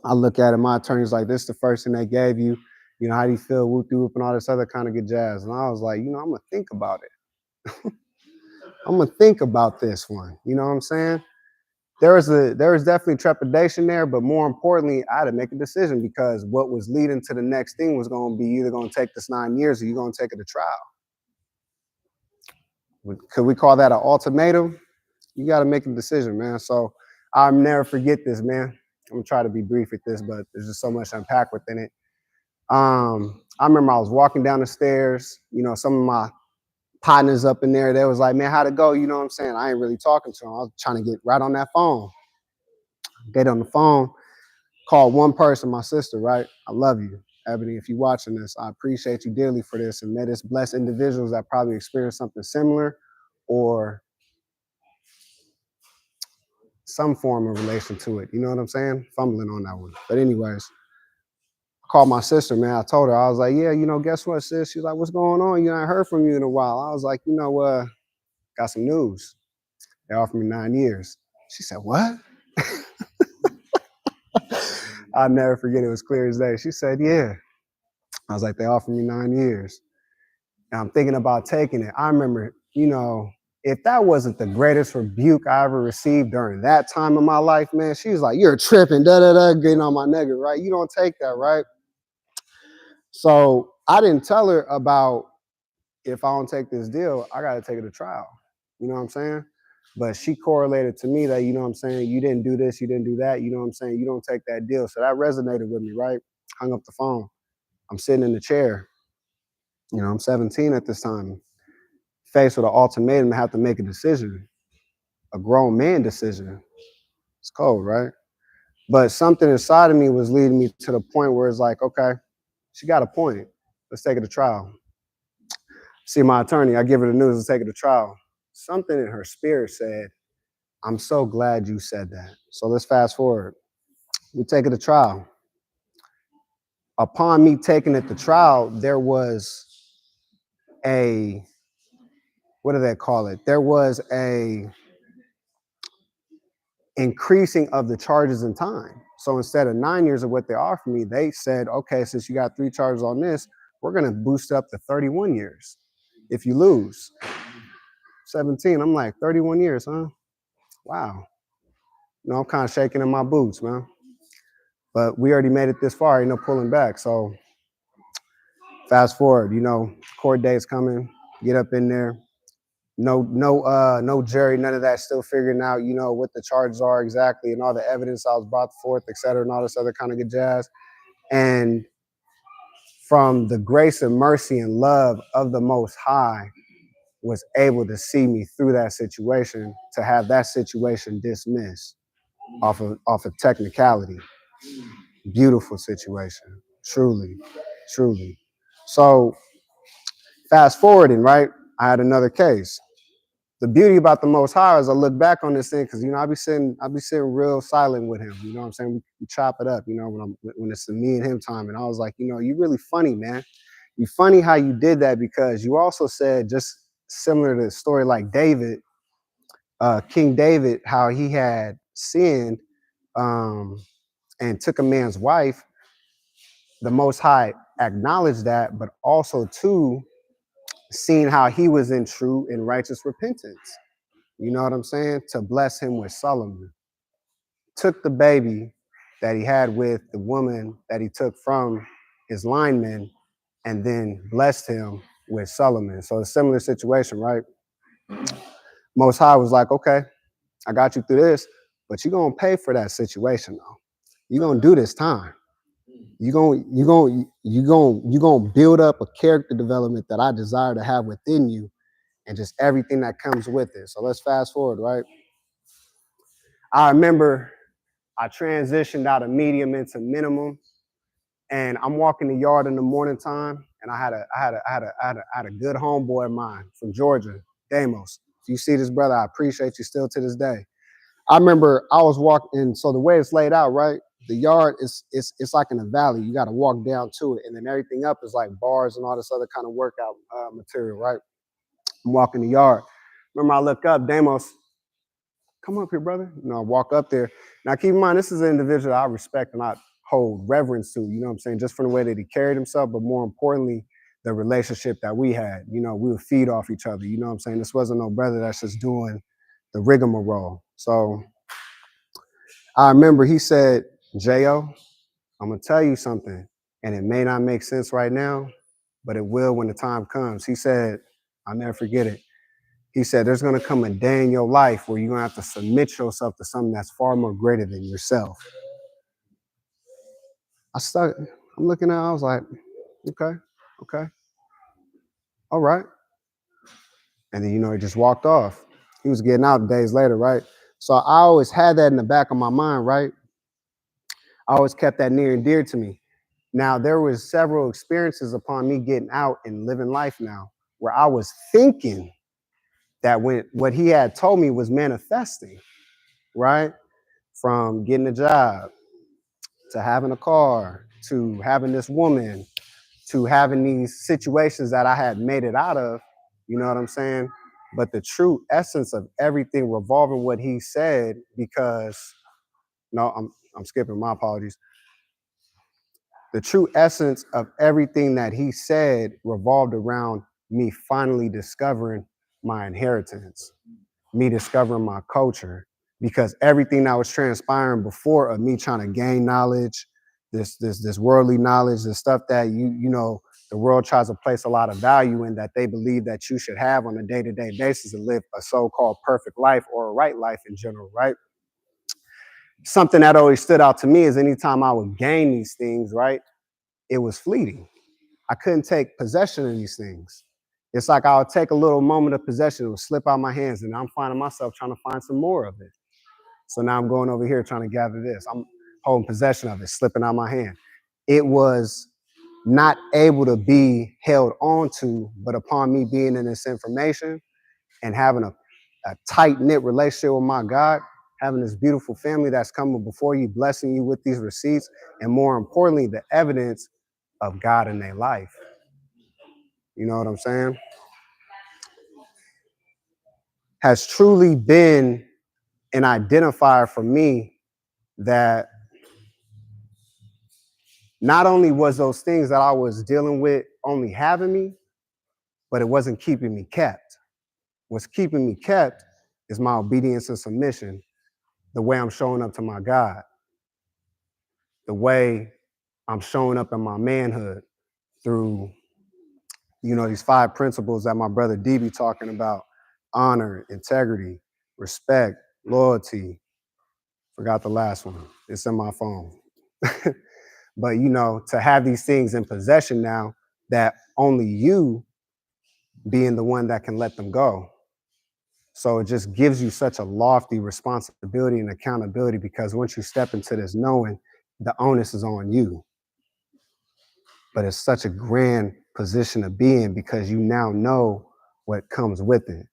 I look at it, my attorney's like, this is the first thing they gave you. You know, how do you feel, whoop de whoop and all this other kind of good jazz. And I was like, you know, I'm gonna think about it. I'm gonna think about this one. You know what I'm saying? There was definitely trepidation there, but more importantly, I had to make a decision, because what was leading to the next thing was going to be either going to take this 9 years or you're going to take it to trial. Could we call that an ultimatum? You got to make a decision, man. So I'll never forget this, man. I'm gonna try to be brief with this, but there's just so much to unpack within it. I remember I was walking down the stairs. You know, some of my partners up in there, they was like, man, how'd it go? You know what I'm saying? I ain't really talking to them. I was trying to get right on that phone. Get on the phone, call one person, my sister, right? I love you, Ebony. If you're watching this, I appreciate you dearly for this. And may this bless individuals that probably experienced something similar or some form of relation to it. You know what I'm saying? Fumbling on that one. But anyways, I called my sister, man. I told her, I was like, yeah, you know, guess what, sis? She's like, what's going on? You know, I heard from you in a while. I was like, you know, got some news. They offered me 9 years. She said, what? I'll never forget. It was clear as day. She said, yeah. I was like, they offered me 9 years. And I'm thinking about taking it. I remember, you know, if that wasn't the greatest rebuke I ever received during that time of my life, man, she was like, you're tripping, da-da-da, getting on my nigga, right? You don't take that, right? So I didn't tell her about, if I don't take this deal, I got to take it to trial. You know what I'm saying? But she correlated to me that, you know what I'm saying, you didn't do this, you didn't do that, you know what I'm saying, you don't take that deal. So that resonated with me, right? Hung up the phone. I'm sitting in the chair. You know, I'm 17 at this time. Faced with an ultimatum, I have to make a decision, a grown man decision. It's cold, right? But something inside of me was leading me to the point where it's like, okay, she got a point. Let's take it to trial. See my attorney, I give her the news, let's take it to trial. Something in her spirit said, I'm so glad you said that. So let's fast forward. We take it to trial. Upon me taking it to trial, there was a, what do they call it? There was a increasing of the charges in time. So instead of 9 years of what they offered me, they said, okay, since you got 3 charges on this, we're going to boost it up to 31 years if you lose. 17, I'm like, 31 years, huh? Wow. You know, I'm kind of shaking in my boots, man. But we already made it this far, ain't no pulling back. So fast forward, you know, court date's coming, get up in there. No jury, none of that, still figuring out, you know, what the charges are exactly and all the evidence I was brought forth, et cetera, and all this other kind of good jazz. And from the grace and mercy and love of the Most High, was able to see me through that situation, to have that situation dismissed off of technicality. Beautiful situation, truly, truly. So fast forwarding, right? I had another case. the beauty about the Most High is I look back on this thing because I be sitting real silent with him. You know what I'm saying? We chop it up. When it's me and him time, and I was like, you really funny, man. You funny how you did that because you also said just similar to the story like David, King David, how he had sinned and took a man's wife. The Most High acknowledged that, but also too, seeing how he was in true and righteous repentance. You know what I'm saying? To bless him with Solomon. Took the baby that he had with the woman that he took from his lineman and then blessed him with Solomon. So a similar situation, right? Most High was like, okay, I got you through this, but you're gonna pay for that situation though. You're gonna do this time. You're gonna build up a character development that I desire to have within you and just everything that comes with it. So let's fast forward, right? I remember I transitioned out of medium into minimum, and I'm walking the yard in the morning time, and I had a good homeboy of mine from Georgia, Damos. If you see this brother, I appreciate you still to this day. I remember I was walking, so the way it's laid out, right? The yard is it's like in a valley. You got to walk down to it, and then everything up is like bars and all this other kind of workout material, right? I'm walking the yard. Remember, I look up, Damos, come up here, brother. I walk up there. Now, keep in mind, this is an individual I respect and I hold reverence to, you know what I'm saying? Just from the way that he carried himself, but more importantly, the relationship that we had. We would feed off each other, you know what I'm saying? This wasn't no brother that's just doing the rigmarole. So I remember he said, J.O., I'm going to tell you something, and it may not make sense right now, but it will when the time comes. He said, I'll never forget it. He said, there's going to come a day in your life where you're going to have to submit yourself to something that's far more greater than yourself. I'm looking at it, I was like, okay, all right. And then, he just walked off. He was getting out days later, right? So I always had that in the back of my mind, right? I always kept that near and dear to me. Now, there was several experiences upon me getting out and living life now where I was thinking that when what he had told me was manifesting, right? From getting a job to having a car to having this woman to having these situations that I had made it out of, you know what I'm saying? But the true essence of everything revolving what he said, because I'm skipping, my apologies. The true essence of everything that he said revolved around me finally discovering my inheritance, me discovering my culture, because everything that was transpiring before of me trying to gain knowledge, this worldly knowledge, the stuff that the world tries to place a lot of value in that they believe that you should have on a day-to-day basis to live a so-called perfect life or a right life in general, right? Something that always stood out to me is anytime I would gain these things, right, it was fleeting. I couldn't take possession of these things. It's like I would take a little moment of possession, it would slip out my hands, and I'm finding myself trying to find some more of it. So now I'm going over here trying to gather this. I'm holding possession of it, slipping out my hand. It was not able to be held on to, but upon me being in this information and having a tight-knit relationship with my God, having this beautiful family that's coming before you, blessing you with these receipts, and more importantly, the evidence of God in their life. You know what I'm saying? Has truly been an identifier for me that not only was those things that I was dealing with only having me, but it wasn't keeping me kept. What's keeping me kept is my obedience and submission, the way I'm showing up to my God, the way I'm showing up in my manhood through, these 5 principles that my brother D be talking about: honor, integrity, respect, loyalty. Forgot the last one. It's in my phone. But, to have these things in possession now that only you being the one that can let them go. So it just gives you such a lofty responsibility and accountability, because once you step into this knowing, the onus is on you. But it's such a grand position to be in because you now know what comes with it.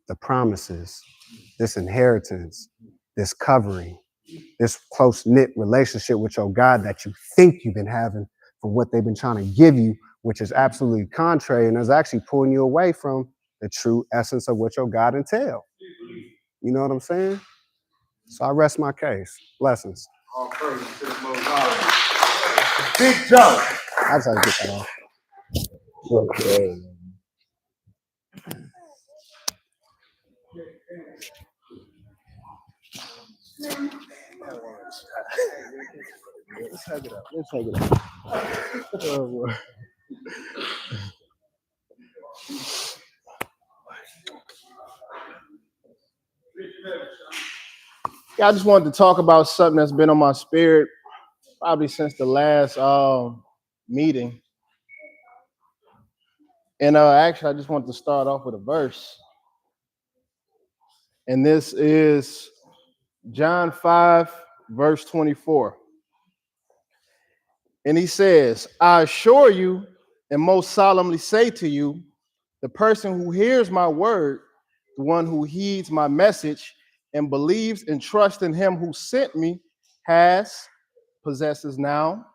the promises, this inheritance, this covering, this close-knit relationship with your God that you think you've been having for what they've been trying to give you, which is absolutely contrary and is actually pulling you away from the true essence of what your God entails. You know what I'm saying? So I rest my case. Blessings. All praise to the Most High. Big Joe. I just had to get that off. Okay. Let's hug it up. Let's hug it up. Oh, boy. Yeah, I just wanted to talk about something that's been on my spirit probably since the last meeting. And actually, I just wanted to start off with a verse. And this is John 5, verse 24. And he says, I assure you and most solemnly say to you, the person who hears my word, the one who heeds my message and believes and trusts in him who sent me possesses now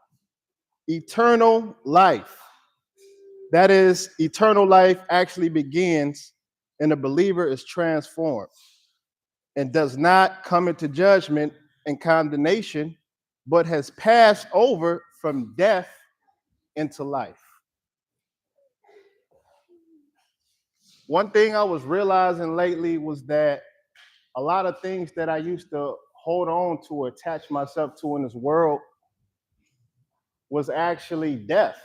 eternal life. That is, eternal life actually begins and the believer is transformed and does not come into judgment and condemnation, but has passed over from death into life. One thing I was realizing lately was that a lot of things that I used to hold on to or attach myself to in this world was actually death.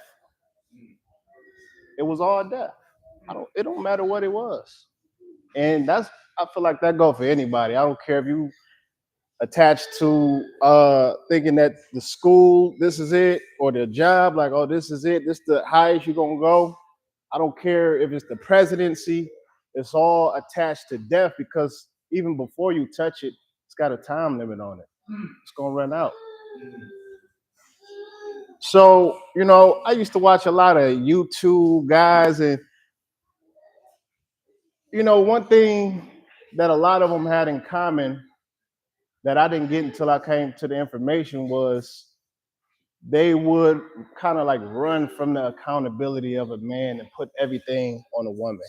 It was all death. It don't matter what it was. And I feel like that goes for anybody. I don't care if you attached to thinking that the school, this is it, or the job, like, oh, this is it, this is the highest you're gonna go. I don't care if it's the presidency, it's all attached to death because even before you touch it, it's got a time limit on it. It's gonna run out. So, I used to watch a lot of YouTube guys, and one thing that a lot of them had in common that I didn't get until I came to the information was they would kind of like run from the accountability of a man and put everything on a woman.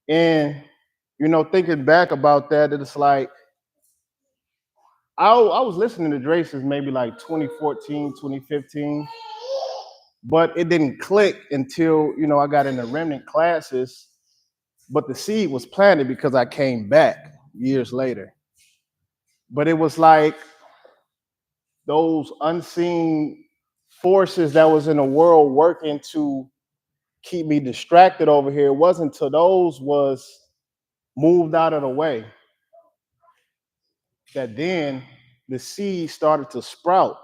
And, thinking back about that, it's like, I was listening to Dre since maybe like 2014, 2015, but it didn't click until, I got into remnant classes, but the seed was planted because I came back years later. But it was like those unseen forces that was in the world working to keep me distracted over here. It wasn't until those was moved out of the way that then the seed started to sprout.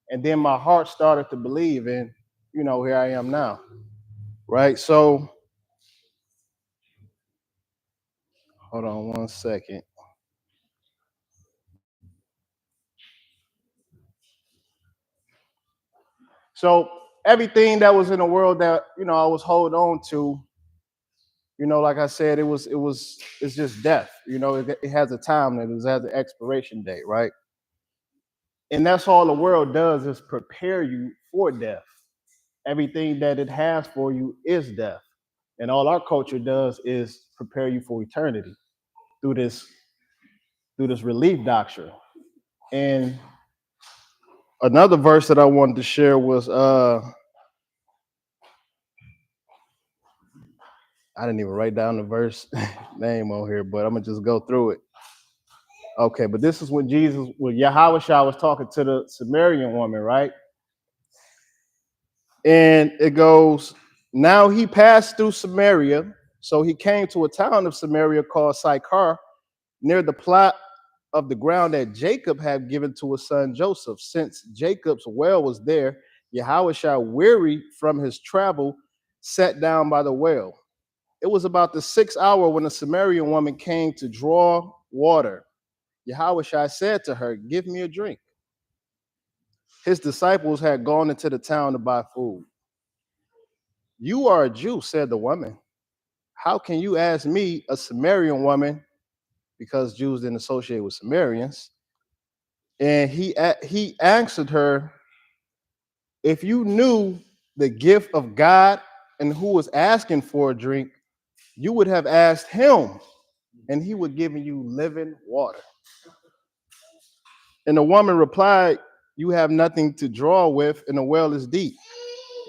And then my heart started to believe, and here I am now. Right? So hold on one second. So everything that was in the world that I was holding on to, like I said, it's just death. It has a time limit, it has an expiration date, right? And that's all the world does is prepare you for death. Everything that it has for you is death. And all our culture does is prepare you for eternity through this relief doctrine. And another verse that I wanted to share was I didn't even write down the verse name on here, but I'm gonna just go through it. Okay, but this is when Yahweh Shah was talking to the Sumerian woman, right? And it goes, now he passed through Samaria, so he came to a town of Samaria called Sychar, near the plot of the ground that Jacob had given to his son Joseph. Since Jacob's well was there, Yahweh Shah, weary from his travel, sat down by the well. It was about the 6th hour when a Samaritan woman came to draw water. Yahweh Shai said to her, give me a drink. His disciples had gone into the town to buy food. You are a Jew, said the woman. how can you ask me, a Sumerian woman, because Jews didn't associate with Sumerians, and he answered her, if you knew the gift of God and who was asking for a drink, you would have asked him, and he would give you living water. And the woman replied, you have nothing to draw with, and the well is deep.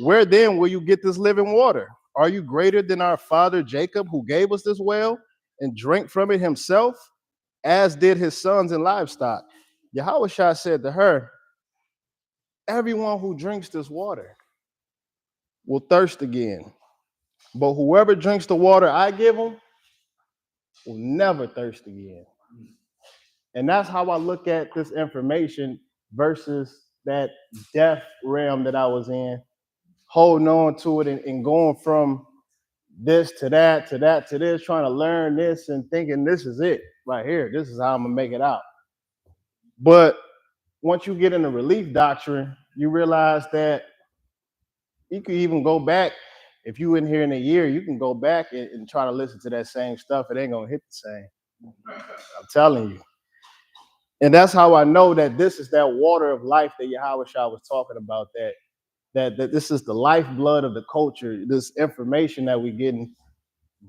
Where then will you get this living water? Are you greater than our father Jacob, who gave us this well and drank from it himself, as did his sons and livestock? Yahushua said to her, everyone who drinks this water will thirst again. But whoever drinks the water I give him will never thirst again. And that's how I look at this information versus that death realm that I was in, holding on to it and going from this to that to that to this, trying to learn this and thinking this is it right here. This is how I'm gonna make it out. But once you get in the relief doctrine, you realize that you can even go back. If you in here in a year, you can go back and try to listen to that same stuff. It ain't gonna hit the same. I'm telling you. And that's how I know that this is that water of life that Yahushua was talking about, that this is the lifeblood of the culture, this information that we're getting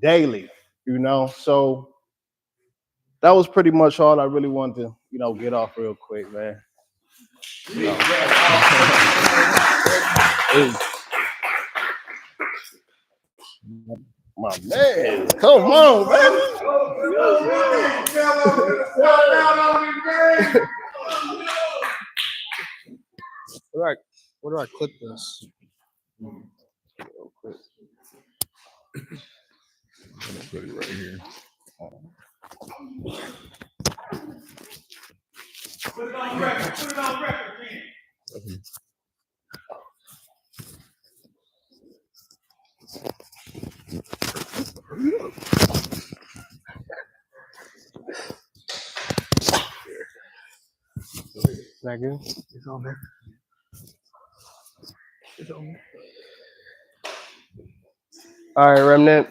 daily, you know. So that was pretty much all I really wanted to, get off real quick, man. My man, come on, man. Where do I clip this? Put it right here. Put it on record. Put it on record, man. Is that good? It's on there. It's on there. All right, Remnant.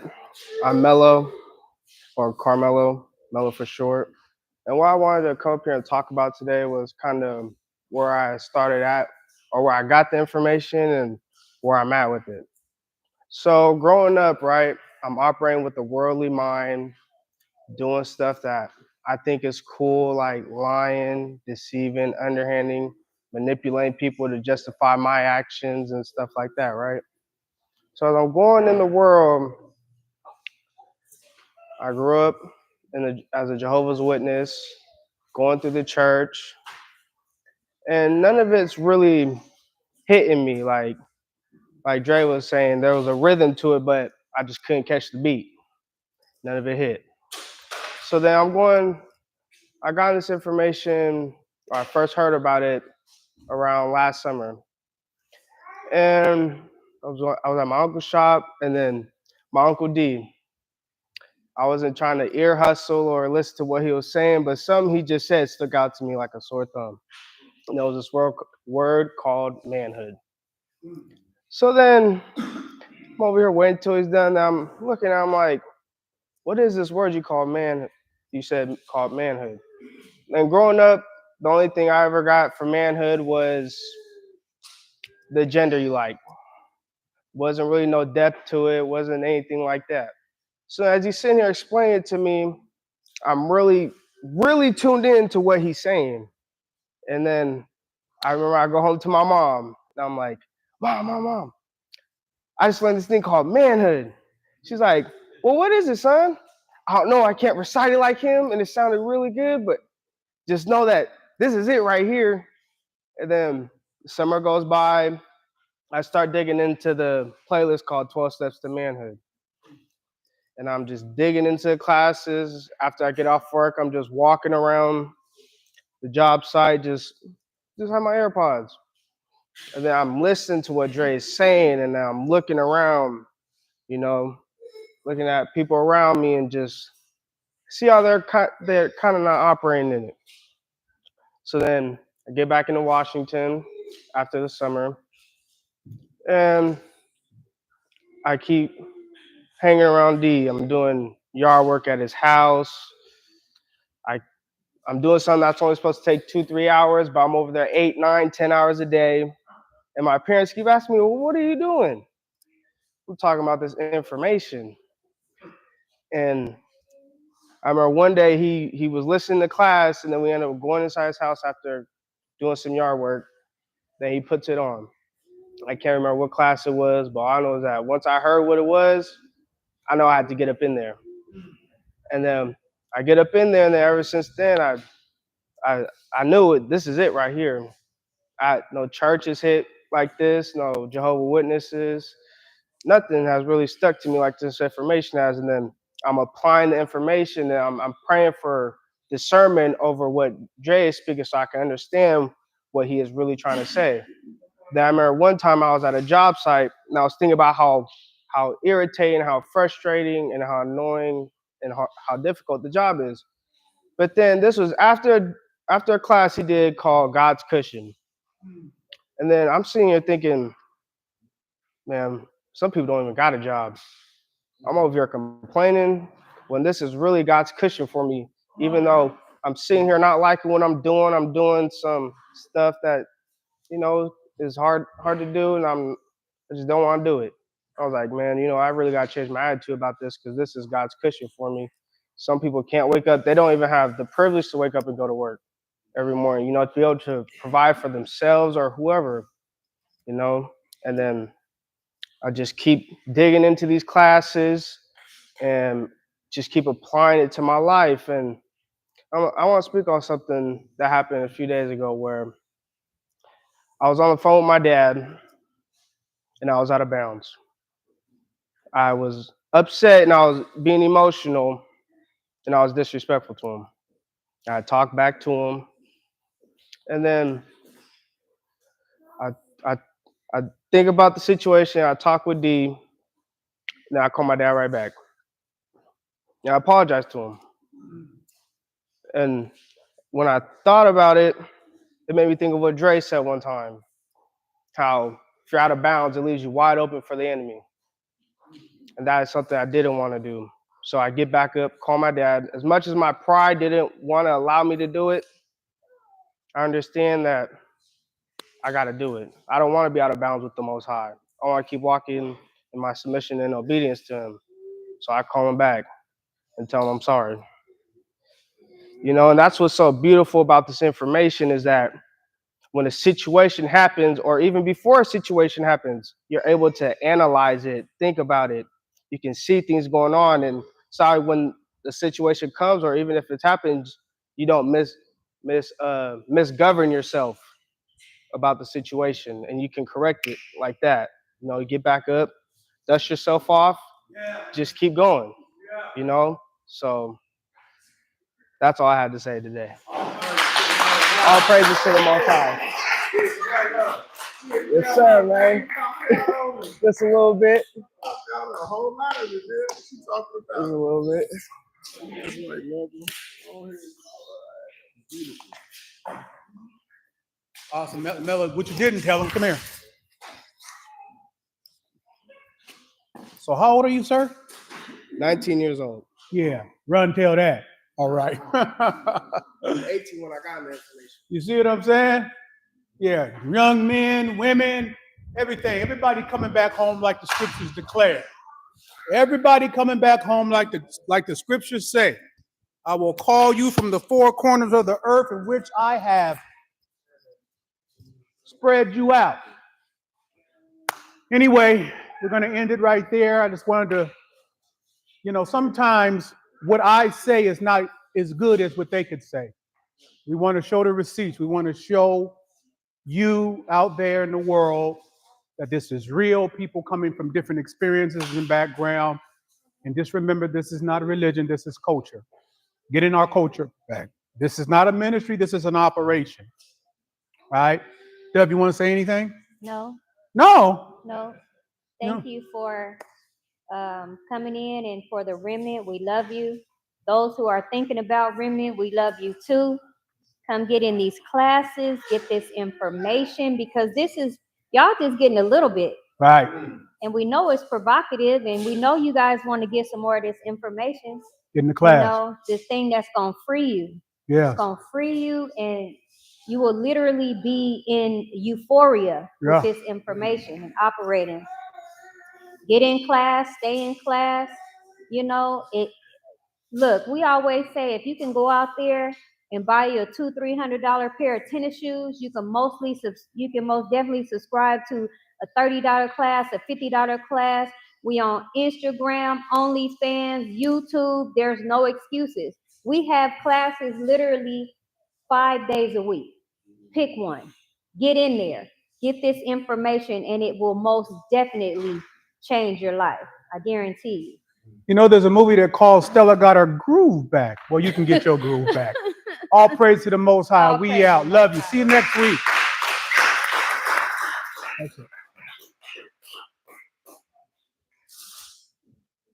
I'm Mello, or Carmelo, Mello for short. And what I wanted to come up here and talk about today was kind of where I started at, or where I got the information and where I'm at with it. So growing up, right, I'm operating with a worldly mind, doing stuff that I think is cool, like lying, deceiving, underhanding, manipulating people to justify my actions and stuff like that, right? So as I'm going in the world, I grew up as a Jehovah's Witness, going through the church, and none of it's really hitting me. Like Dre was saying, there was a rhythm to it, but I just couldn't catch the beat. None of it hit. So then I got this information, or I first heard about it around last summer. And I was at my uncle's shop, and then my Uncle D. I wasn't trying to ear hustle or listen to what he was saying, but something he just said stuck out to me like a sore thumb. And there was this word called manhood. So then I'm over here waiting till he's done. I'm looking at him like, what is this word you call man? You said called manhood. And growing up, the only thing I ever got for manhood was the gender you like. Wasn't really no depth to it. Wasn't anything like that. So as he's sitting here explaining it to me, I'm really, really tuned in to what he's saying. And then I remember I go home to my mom, and I'm like, Mom, I just learned this thing called manhood. She's like, well, what is it, son? I don't know, I can't recite it like him, and it sounded really good, but just know that this is it right here. And then summer goes by, I start digging into the playlist called 12 Steps to Manhood. And I'm just digging into classes. After I get off work, I'm just walking around the job site, just have my AirPods. And then I'm listening to what Dre is saying, and now I'm looking around, looking at people around me and just see how they're kind of not operating in it. So then I get back into Washington after the summer, and I keep hanging around D. I'm doing yard work at his house. I'm doing something that's only supposed to take 2-3 hours, but I'm over there 8, 9, 10 hours a day. And my parents keep asking me, well, what are you doing? We're talking about this information. And I remember one day he was listening to class, and then we ended up going inside his house after doing some yard work. Then he puts it on. I can't remember what class it was, but all I know is that once I heard what it was, I know I had to get up in there. And then I get up in there, and then ever since then, I knew it. This is it right here. No churches hit like this, no Jehovah's Witnesses. Nothing has really stuck to me like this information has. And then I'm applying the information, and I'm praying for discernment over what Dre is speaking so I can understand what he is really trying to say. Then I remember one time I was at a job site, and I was thinking about how irritating, how frustrating, and how annoying and how difficult the job is. But then this was after a class he did called God's Cushion. And then I'm sitting here thinking, man, some people don't even got a job. I'm over here complaining when this is really God's cushion for me. Even though I'm sitting here not liking what I'm doing some stuff that, is hard to do, and I just don't want to do it. I was like, man, I really got to change my attitude about this, because this is God's cushion for me. Some people can't wake up. They don't even have the privilege to wake up and go to work every morning, to be able to provide for themselves or whoever, and then I just keep digging into these classes and just keep applying it to my life. And I want to speak on something that happened a few days ago where I was on the phone with my dad and I was out of bounds. I was upset and I was being emotional and I was disrespectful to him. I talked back to him, and then I think about the situation. I talk with D, and then I call my dad right back. And I apologize to him. And when I thought about it, it made me think of what Dre said one time, how if you're out of bounds, it leaves you wide open for the enemy. And that is something I didn't want to do. So I get back up, call my dad. As much as my pride didn't want to allow me to do it, I understand that I got to do it. I don't want to be out of bounds with the Most High. I want to keep walking in my submission and obedience to him. So I call him back and tell him I'm sorry. And that's what's so beautiful about this information is that when a situation happens, or even before a situation happens, you're able to analyze it, think about it. You can see things going on, and sorry, when the situation comes, or even if it happens, you don't misgovern yourself about the situation, and you can correct it like that. You get back up, dust yourself off, just keep going. So that's all I had to say today. All praises to the Most High. Yes, sir, man. Just a little bit. A whole lot of it, man. What you talking about? Just a little bit. Awesome. Melo, what you didn't tell him, come here. So how old are you, sir? 19 years old. Yeah, run tell that. All right. I was 18 when I got the information. You see what I'm saying? Yeah, young men, women, everything. Everybody coming back home like the scriptures declare. Everybody coming back home like the scriptures say. I will call you from the four corners of the earth in which I have spread you out. Anyway, we're going to end it right there. I just wanted to, sometimes what I say is not as good as what they could say. We want to show the receipts. We want to show you out there in the world that this is real, people coming from different experiences and background. And just remember, this is not a religion, this is culture. Getting our culture back. This is not a ministry, this is an operation. All right? Deb, you want to say anything? No. No. Thank you for coming in and for the remnant. We love you. Those who are thinking about remnant, we love you too. Come get in these classes, get this information, because this is, y'all just getting a little bit. Right. And we know it's provocative, and we know you guys want to get some more of this information. Get in the You class. know, this thing that's gonna free you. Yes. It's gonna free you, and you will literally be in euphoria with Yeah. this information and operating. Get in class, stay in class. You know, look, we always say if you can go out there and buy you a $200-300 pair of tennis shoes, you can most definitely subscribe to a $30 class, a $50 class. We on Instagram, OnlyFans, YouTube. There's no excuses. We have classes literally 5 days a week. Pick one. Get in there. Get this information, and it will most definitely change your life. I guarantee you. You know, there's a movie that called Stella Got Her Groove Back. Well, you can get your groove back. All praise to the Most High. All We praise out. to the Love Most you. High. See you next week. That's it.